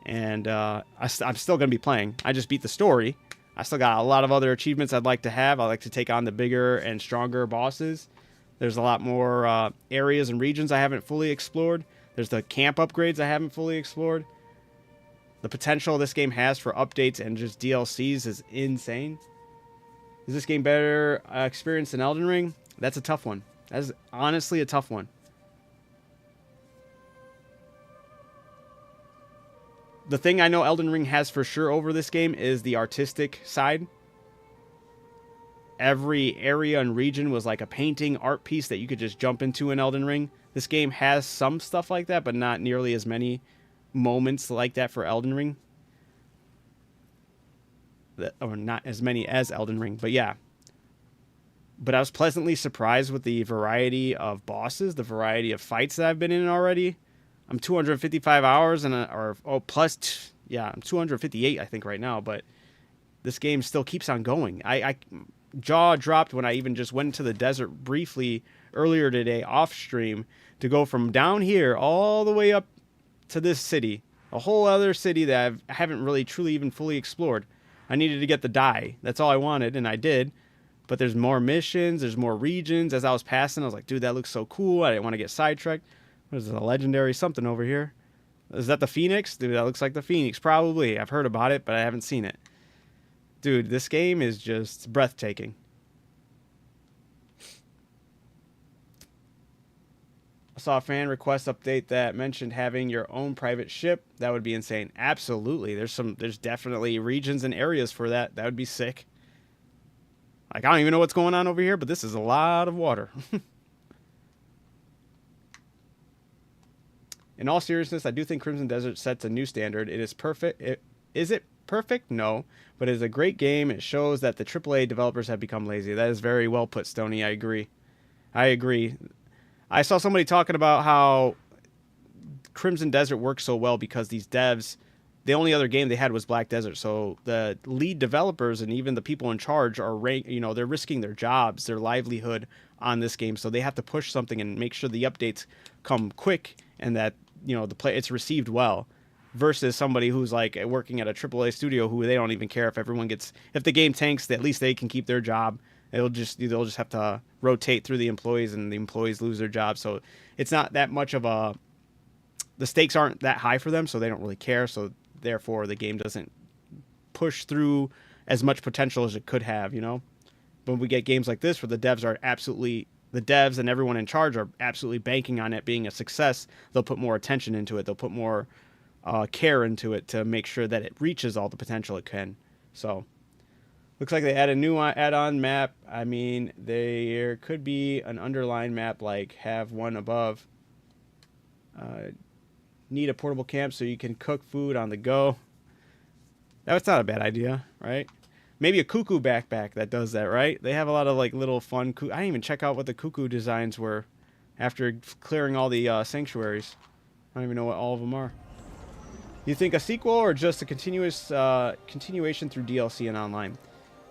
and I'm still gonna be playing. I just beat the story. I still got a lot of other achievements I'd like to have. I like to take on the bigger and stronger bosses. There's a lot more areas and regions I haven't fully explored. There's the camp upgrades I haven't fully explored. The potential this game has for updates and just DLCs is insane. Is this game better experience than Elden Ring? That's a tough one. That's honestly a tough one. The thing I know Elden Ring has for sure over this game is the artistic side. Every area and region was like a painting, art piece that you could just jump into in Elden Ring. This game has some stuff like that, but not nearly as many moments like that for Elden Ring. Or not as many as Elden Ring, but yeah. But I was pleasantly surprised with the variety of bosses, the variety of fights that I've been in already. I'm 255 hours I'm 258 I think right now, but this game still keeps on going. jaw dropped when I even just went into the desert briefly earlier today off stream to go from down here all the way up to this city, a whole other city that I haven't really truly even fully explored. I needed to get the dye. That's all I wanted, and I did. But there's more missions, there's more regions. As I was passing, I was like, dude, that looks so cool. I didn't want to get sidetracked. What is it, a legendary something over here? Is that the Phoenix? Dude, that looks like the Phoenix. Probably. I've heard about it, but I haven't seen it. Dude, this game is just breathtaking. I saw a fan request update that mentioned having your own private ship. That would be insane. Absolutely. There's definitely regions and areas for that. That would be sick. Like, I don't even know what's going on over here, but this is a lot of water. In all seriousness, I do think Crimson Desert sets a new standard. It is perfect. Is it perfect? No. But it is a great game. It shows that the AAA developers have become lazy. That is very well put, Stoney. I agree. I saw somebody talking about how Crimson Desert works so well because these devs, the only other game they had was Black Desert. So the lead developers and even the people in charge are, they're risking their jobs, their livelihood on this game. So they have to push something and make sure the updates come quick and that, it's received well. Versus somebody who's like working at a AAA studio who they don't even care if if the game tanks, at least they can keep their job. They'll just have to rotate through the employees and the employees lose their jobs. So it's not that much of the stakes aren't that high for them. So they don't really care. So therefore the game doesn't push through as much potential as it could have, But when we get games like this where the devs and everyone in charge are absolutely banking on it being a success, they'll put more attention into it. They'll put more care into it to make sure that it reaches all the potential it can. So looks like they add a new add-on map. I mean, there could be an underlying map, like have one above. Need a portable camp so you can cook food on the go. That's not a bad idea, right? Maybe a cuckoo backpack that does that, right? They have a lot of like little fun. I didn't even check out what the cuckoo designs were after clearing all the sanctuaries. I don't even know what all of them are. You think a sequel or just a continuation through DLC and online?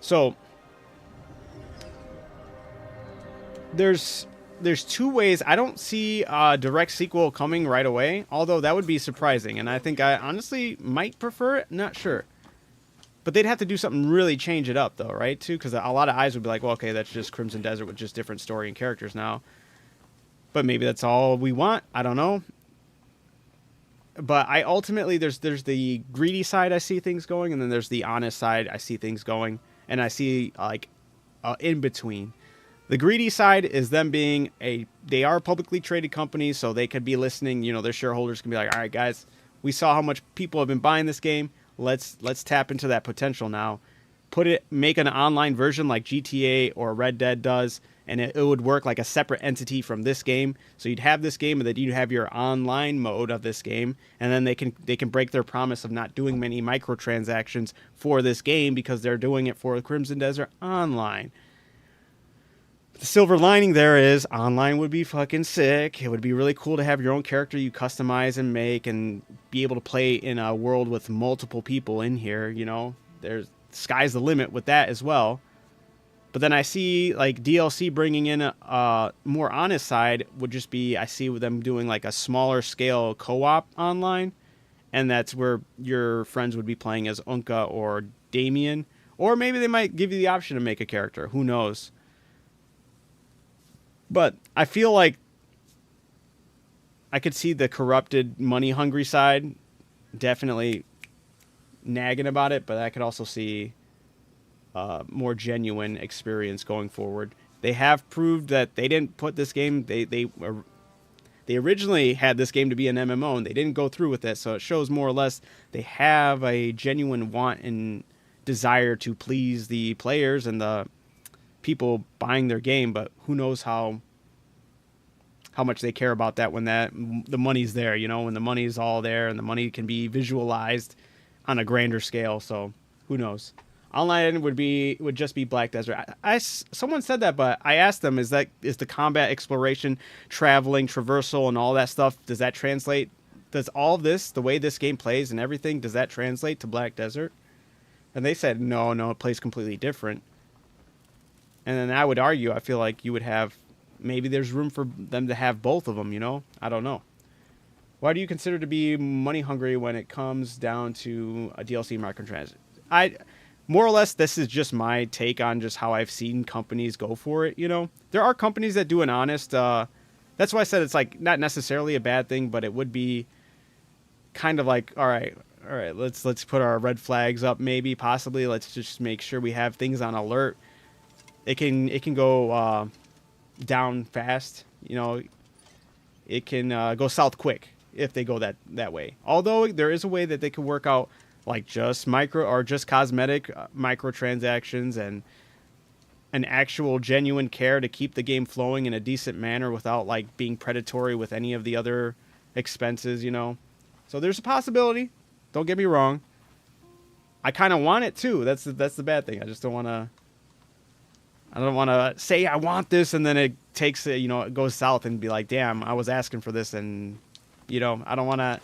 So there's two ways. I don't see a direct sequel coming right away, although that would be surprising. And I think I honestly might prefer it. Not sure. But they'd have to do something really change it up, though, right? Too, because a lot of eyes would be like, well, okay, that's just Crimson Desert with just different story and characters now. But maybe that's all we want. I don't know. But I ultimately, there's the greedy side I see things going, and then there's the honest side I see things going. And I see, like, in between. The greedy side is them being they are a publicly traded company, so they could be listening. Their shareholders can be like, all right, guys, we saw how much people have been buying this game. Let's tap into that potential now. Make an online version like GTA or Red Dead does, and it would work like a separate entity from this game. So you'd have this game, and then you'd have your online mode of this game, and then they can break their promise of not doing many microtransactions for this game because they're doing it for Crimson Desert Online. The silver lining there is online would be fucking sick. It would be really cool to have your own character you customize and make and be able to play in a world with multiple people in here, There's sky's the limit with that as well. But then I see like DLC bringing in a more honest side would just be I see them doing like a smaller scale co-op online, and that's where your friends would be playing as Unka or Damien, or maybe they might give you the option to make a character. Who knows? But I feel like I could see the corrupted, money-hungry side definitely nagging about it, but I could also see more genuine experience going forward. They have proved that they didn't put this game. They originally had this game to be an MMO, and they didn't go through with it. So it shows more or less they have a genuine want and desire to please the players and the people buying their game, but who knows how much they care about that when the money's there, when the money's all there and the money can be visualized on a grander scale. So who knows? Online would just be Black Desert. Someone said that, but I asked them, is the combat, exploration, traveling, traversal, and all that stuff, does that translate? Does all this, the way this game plays and everything, does that translate to Black Desert? And they said, no, it plays completely different. And then I would argue, I feel like you would have, maybe there's room for them to have both of them, you know? I don't know. Why do you consider to be money hungry when it comes down to a DLC microtransaction? More or less, this is just my take on just how I've seen companies go for it, you know? There are companies that do an honest, that's why I said it's like not necessarily a bad thing, but it would be kind of like, all right, let's put our red flags up, maybe, possibly. Let's just make sure we have things on alert. It can go down fast, you know. It can go south quick if they go that way. Although there is a way that they could work out like just micro or just cosmetic microtransactions and an actual genuine care to keep the game flowing in a decent manner without like being predatory with any of the other expenses, you know. So there's a possibility. Don't get me wrong. I kind of want it too. That's the bad thing. I just don't want to. I don't want to say I want this and then it takes it, you know, it goes south and be like, damn, I was asking for this, and you know, I don't want to.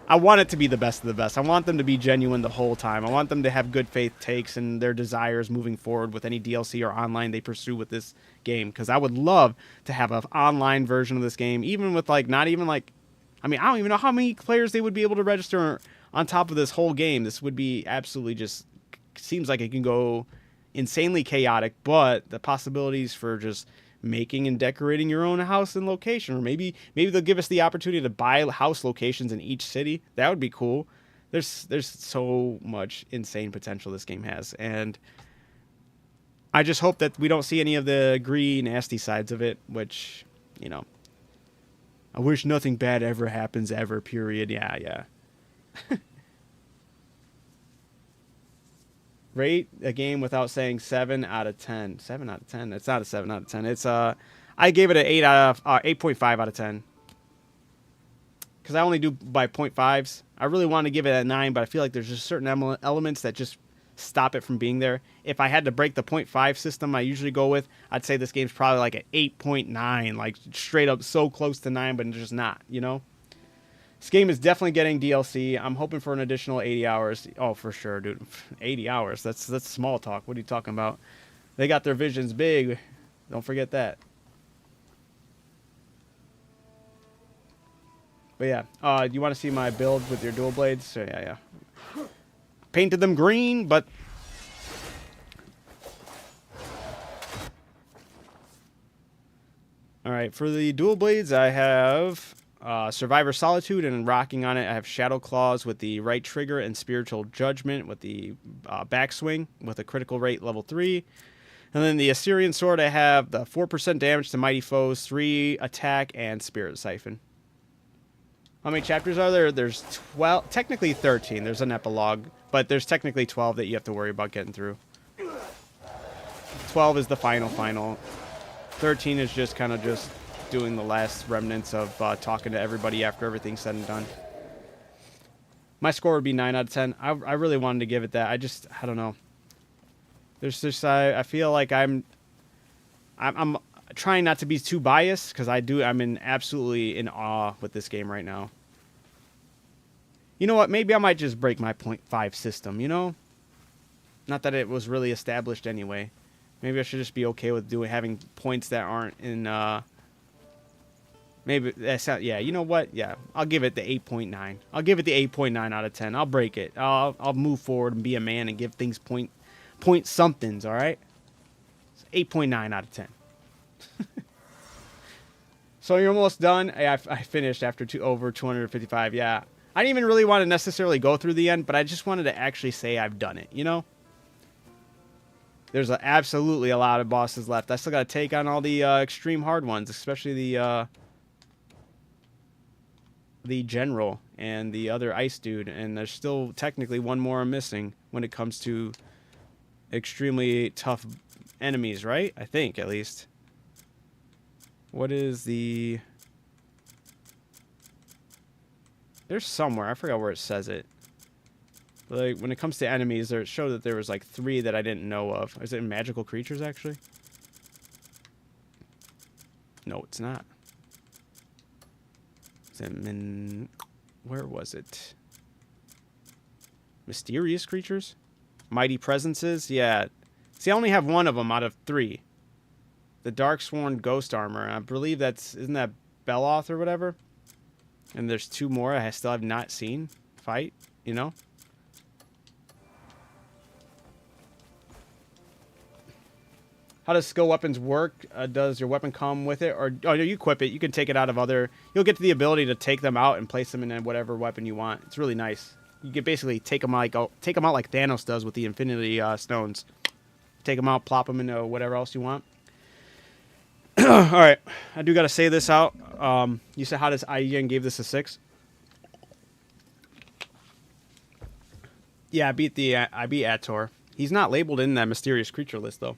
I want it to be the best of the best. I want them to be genuine the whole time. I want them to have good faith takes and their desires moving forward with any DLC or online they pursue with this game. Because I would love to have an online version of this game, even with like not even like, I mean, I don't even know how many players they would be able to register on top of this whole game. This would be absolutely just seems like it can go insanely chaotic, but the possibilities for just making and decorating your own house and location, or maybe they'll give us the opportunity to buy house locations in each city. That would be cool. There's so much insane potential this game has, and I just hope that we don't see any of the greedy, nasty sides of it, which, you know, I wish nothing bad ever happens ever, period. Yeah. Rate a game without saying 7 out of 10. 7 out of 10. It's not a 7 out of 10. It's I gave it an 8.5 out of 10. Because I only do by 0.5s. I really want to give it a 9, but I feel like there's just certain elements that just stop it from being there. If I had to break the 0.5 system I usually go with, I'd say this game's probably like an 8.9, like straight up so close to 9, but it's just not, you know? This game is definitely getting DLC. I'm hoping for an additional 80 hours. Oh, for sure, dude. 80 hours. That's small talk. What are you talking about? They got their visions big. Don't forget that. But yeah, you want to see my build with your dual blades? So yeah. Painted them green, but all right, for the dual blades, I have Survivor Solitude, and rocking on it, I have Shadow Claws with the right trigger and Spiritual Judgment with the backswing with a critical rate level 3. And then the Assyrian Sword, I have the 4% damage to mighty foes, 3 attack, and Spirit Siphon. How many chapters are there? There's 12, technically 13. There's an epilogue, but there's technically 12 that you have to worry about getting through. 12 is the final. 13 is just kind of just doing the last remnants of talking to everybody after everything's said and done. My score would be 9 out of 10. I really wanted to give it that. I don't know. There's just I feel like I'm trying not to be too biased, because I'm absolutely in awe with this game right now. You know what? Maybe I might just break my 0.5 system, you know? Not that it was really established anyway. Maybe I should just be okay with having points that aren't in maybe that's not, yeah, you know what? Yeah, I'll give it the 8.9. I'll give it the 8.9 out of 10. I'll break it. I'll move forward and be a man and give things point somethings, all right? 8.9 out of 10. So you're almost done. I finished after over 255. Yeah. I didn't even really want to necessarily go through the end, but I just wanted to actually say I've done it, you know? There's absolutely a lot of bosses left. I still got to take on all the extreme hard ones, especially the general and the other ice dude, and there's still technically one more I'm missing when it comes to extremely tough enemies, right? I think, at least. What is the... There's somewhere. I forgot where it says it. But like, when it comes to enemies, there it showed that there was like 3 that I didn't know of. Is it magical creatures, actually? No, it's not. Is it where was it? Mysterious creatures? Mighty presences? Yeah. See, I only have one of them out of 3. the Darksworn Ghost Armor. I believe isn't that Beloth or whatever? And there's 2 more I still have not seen fight, you know? How does skill weapons work? Does your weapon come with it? Or, oh, no, you equip it. You can take it out of other... You'll get the ability to take them out and place them in whatever weapon you want. It's really nice. You can basically take them out like Thanos does with the Infinity Stones. Take them out, plop them into whatever else you want. All right. I do got to say this out. You said, how does IGN gave this a 6? Yeah, I beat Ator. He's not labeled in that mysterious creature list, though.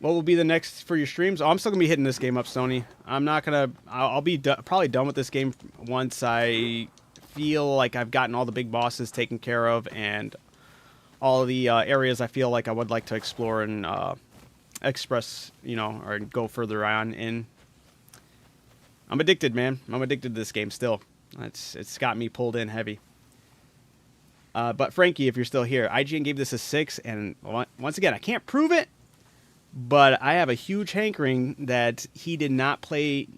What will be the next for your streams? Oh, I'm still going to be hitting this game up, Sony. I'm not going to... I'll be probably done with this game once I feel like I've gotten all the big bosses taken care of and all the areas I feel like I would like to explore and express, you know, or go further on in. I'm addicted, man. I'm addicted to this game still. It's got me pulled in heavy. But Frankie, if you're still here, IGN gave this a 6, and once again, I can't prove it, but I have a huge hankering that he did not play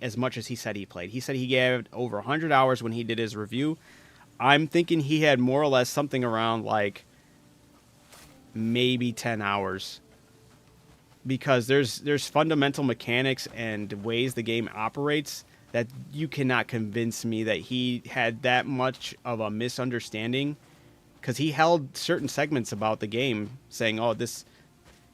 as much as he said he played. He said he gave over 100 hours when he did his review. I'm thinking he had more or less something around like maybe 10 hours. Because there's fundamental mechanics and ways the game operates that you cannot convince me that he had that much of a misunderstanding. Because he held certain segments about the game saying, oh, this,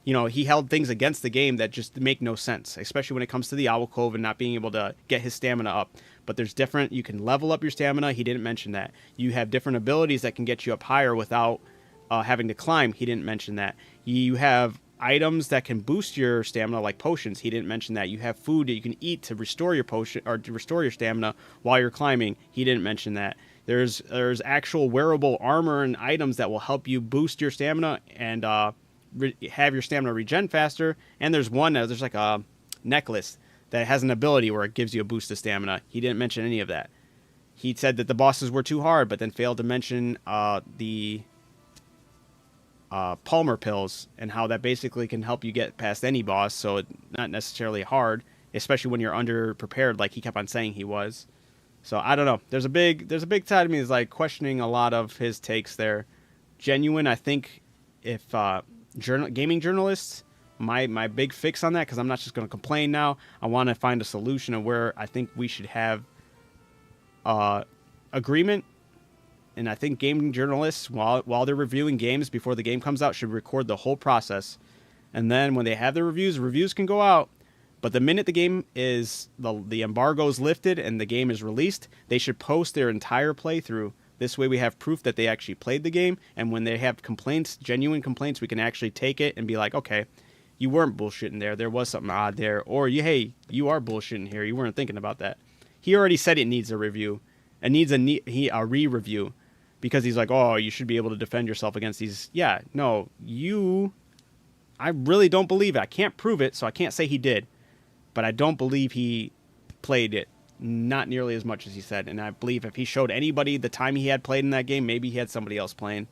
you know, he held things against the game that just make no sense, especially when it comes to the Owl Cove and not being able to get his stamina up. But there's different, you can level up your stamina. He didn't mention that. You have different abilities that can get you up higher without having to climb. He didn't mention that. You have items that can boost your stamina, like potions. He didn't mention that. You have food that you can eat to restore your potion or to restore your stamina while you're climbing. He didn't mention that. There's actual wearable armor and items that will help you boost your stamina and have your stamina regen faster. And there's like a necklace that has an ability where it gives you a boost of stamina. He didn't mention any of that. He said that the bosses were too hard, but then failed to mention the Palmer pills and how that basically can help you get past any boss. So it's not necessarily hard, especially when you're under prepared, like he kept on saying he was. So I don't know. There's a big side of me that's like questioning a lot of his takes there. Genuine, I think if gaming journalists, my big fix on that, because I'm not just going to complain now. I want to find a solution of where I think we should have agreement. And I think gaming journalists, while they're reviewing games before the game comes out, should record the whole process. And then when they have the reviews can go out. But the minute the game is, the embargo is lifted and the game is released, they should post their entire playthrough. This way we have proof that they actually played the game. And when they have complaints, genuine complaints, we can actually take it and be like, okay, you weren't bullshitting there. There was something odd there. Or, hey, you are bullshitting here. You weren't thinking about that. He already said it needs a review. It needs a re-review. Because he's like, oh, you should be able to defend yourself against these. Yeah, no, I really don't believe it. I can't prove it, so I can't say he did. But I don't believe he played it not nearly as much as he said. And I believe if he showed anybody the time he had played in that game, maybe he had somebody else playing.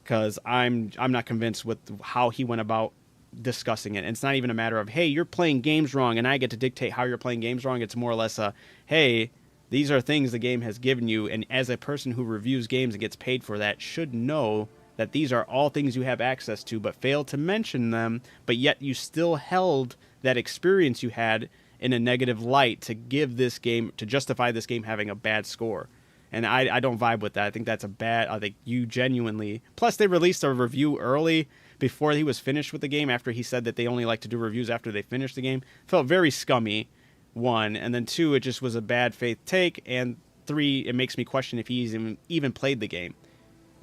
Because I'm not convinced with how he went about discussing it. And it's not even a matter of, hey, you're playing games wrong, and I get to dictate how you're playing games wrong. It's more or less a, hey, these are things the game has given you, and as a person who reviews games and gets paid for that, should know that these are all things you have access to, but failed to mention them, but yet you still held that experience you had in a negative light to give this game, to justify this game having a bad score. And I don't vibe with that. I think that's I think you genuinely... Plus, they released a review early before he was finished with the game, after he said that they only like to do reviews after they finish the game. Felt very scummy. 1, and then 2, it just was a bad faith take, and 3, it makes me question if he's even played the game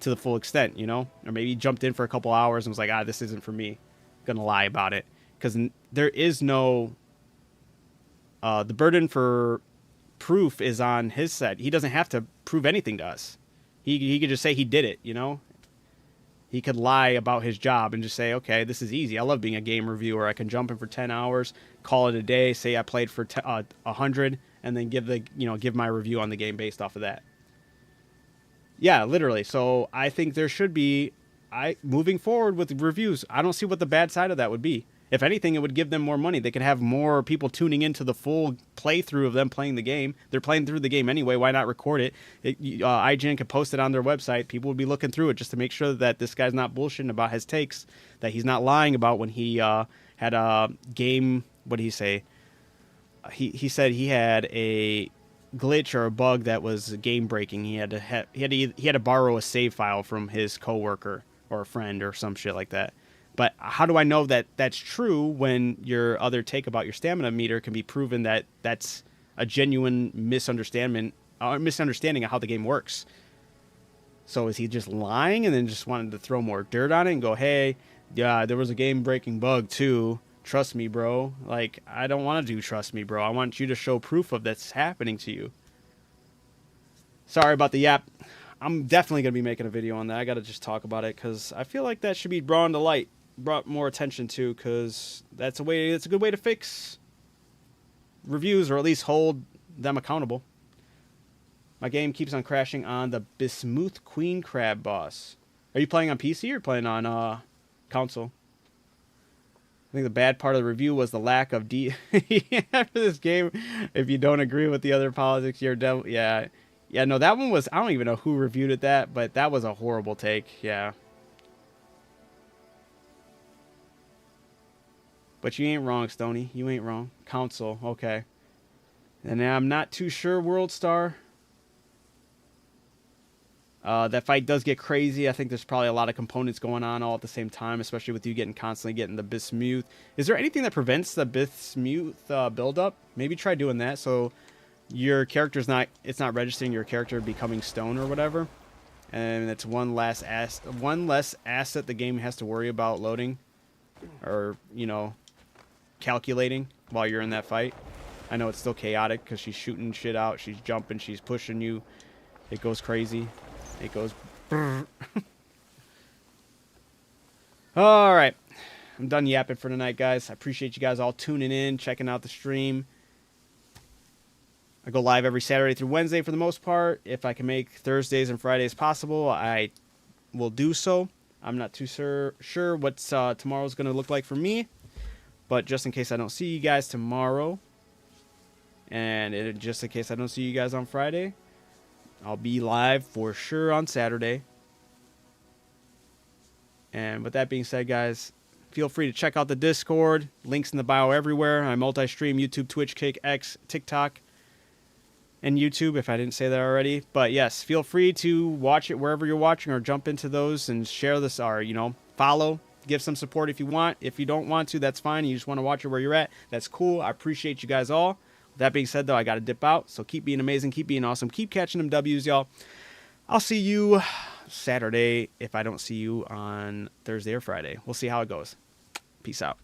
to the full extent, you know, or maybe he jumped in for a couple hours and was like, this isn't for me. Gonna lie about it, because there is no the burden for proof is on his side. He doesn't have to prove anything to us. He could just say he did it, you know. He could lie about his job and just say, okay, this is easy. I love being a game reviewer. I can jump in for 10 hours, call it a day, say I played for 100, and then give my review on the game based off of that. Yeah, literally. So I think there should be, moving forward with reviews, I don't see what the bad side of that would be. If anything, it would give them more money. They could have more people tuning into the full playthrough of them playing the game. They're playing through the game anyway. Why not record it? IGN could post it on their website. People would be looking through it just to make sure that this guy's not bullshitting about his takes, that he's not lying about when he had a game. What did he say? He said he had a glitch or a bug that was game breaking. He had to borrow a save file from his coworker or a friend or some shit like that. But how do I know that that's true when your other take about your stamina meter can be proven that that's a genuine misunderstanding of how the game works? So is he just lying and then just wanted to throw more dirt on it and go, hey, yeah, there was a game-breaking bug too. Trust me, bro. Like, I don't want to do trust me, bro. I want you to show proof of that's happening to you. Sorry about the yap. I'm definitely going to be making a video on that. I got to just talk about it because I feel like that should be brought to light. Brought more attention to, because that's a good way to fix reviews, or at least hold them accountable. My game keeps on crashing on the Bismuth Queen Crab boss. Are you playing on PC or playing on console? I think the bad part of the review was the lack of after this game. If you don't agree with the other politics, you're devil. Yeah, no, that one was, I don't even know who reviewed it but that was a horrible take. Yeah. But you ain't wrong, Stony. You ain't wrong. Council, okay. And I'm not too sure, World Star. That fight does get crazy. I think there's probably a lot of components going on all at the same time, especially with you constantly getting the Bismuth. Is there anything that prevents the Bismuth buildup? Maybe try doing that so your character's it's not registering your character becoming stone or whatever. And it's one less asset the game has to worry about loading or, calculating while you're in that fight. I know it's still chaotic because she's shooting shit out, she's jumping, she's pushing you. It goes crazy. It goes all right, I'm done yapping for tonight, guys. I appreciate you guys all tuning in, checking out the stream. I go live every Saturday through Wednesday for the most part. If I can make Thursdays and Fridays possible, I will do so. I'm not too sure what tomorrow's going to look like for me. But just in case I don't see you guys tomorrow, and just in case I don't see you guys on Friday, I'll be live for sure on Saturday. And with that being said, guys, feel free to check out the Discord. Links in the bio everywhere. I multi-stream YouTube, Twitch, Kick, X, TikTok, and YouTube, if I didn't say that already. But yes, feel free to watch it wherever you're watching or jump into those and share this, or, follow. Give some support if you want. If you don't want to, that's fine. You just want to watch it where you're at. That's cool. I appreciate you guys all. With that being said, though, I got to dip out. So keep being amazing. Keep being awesome. Keep catching them W's, y'all. I'll see you Saturday if I don't see you on Thursday or Friday. We'll see how it goes. Peace out.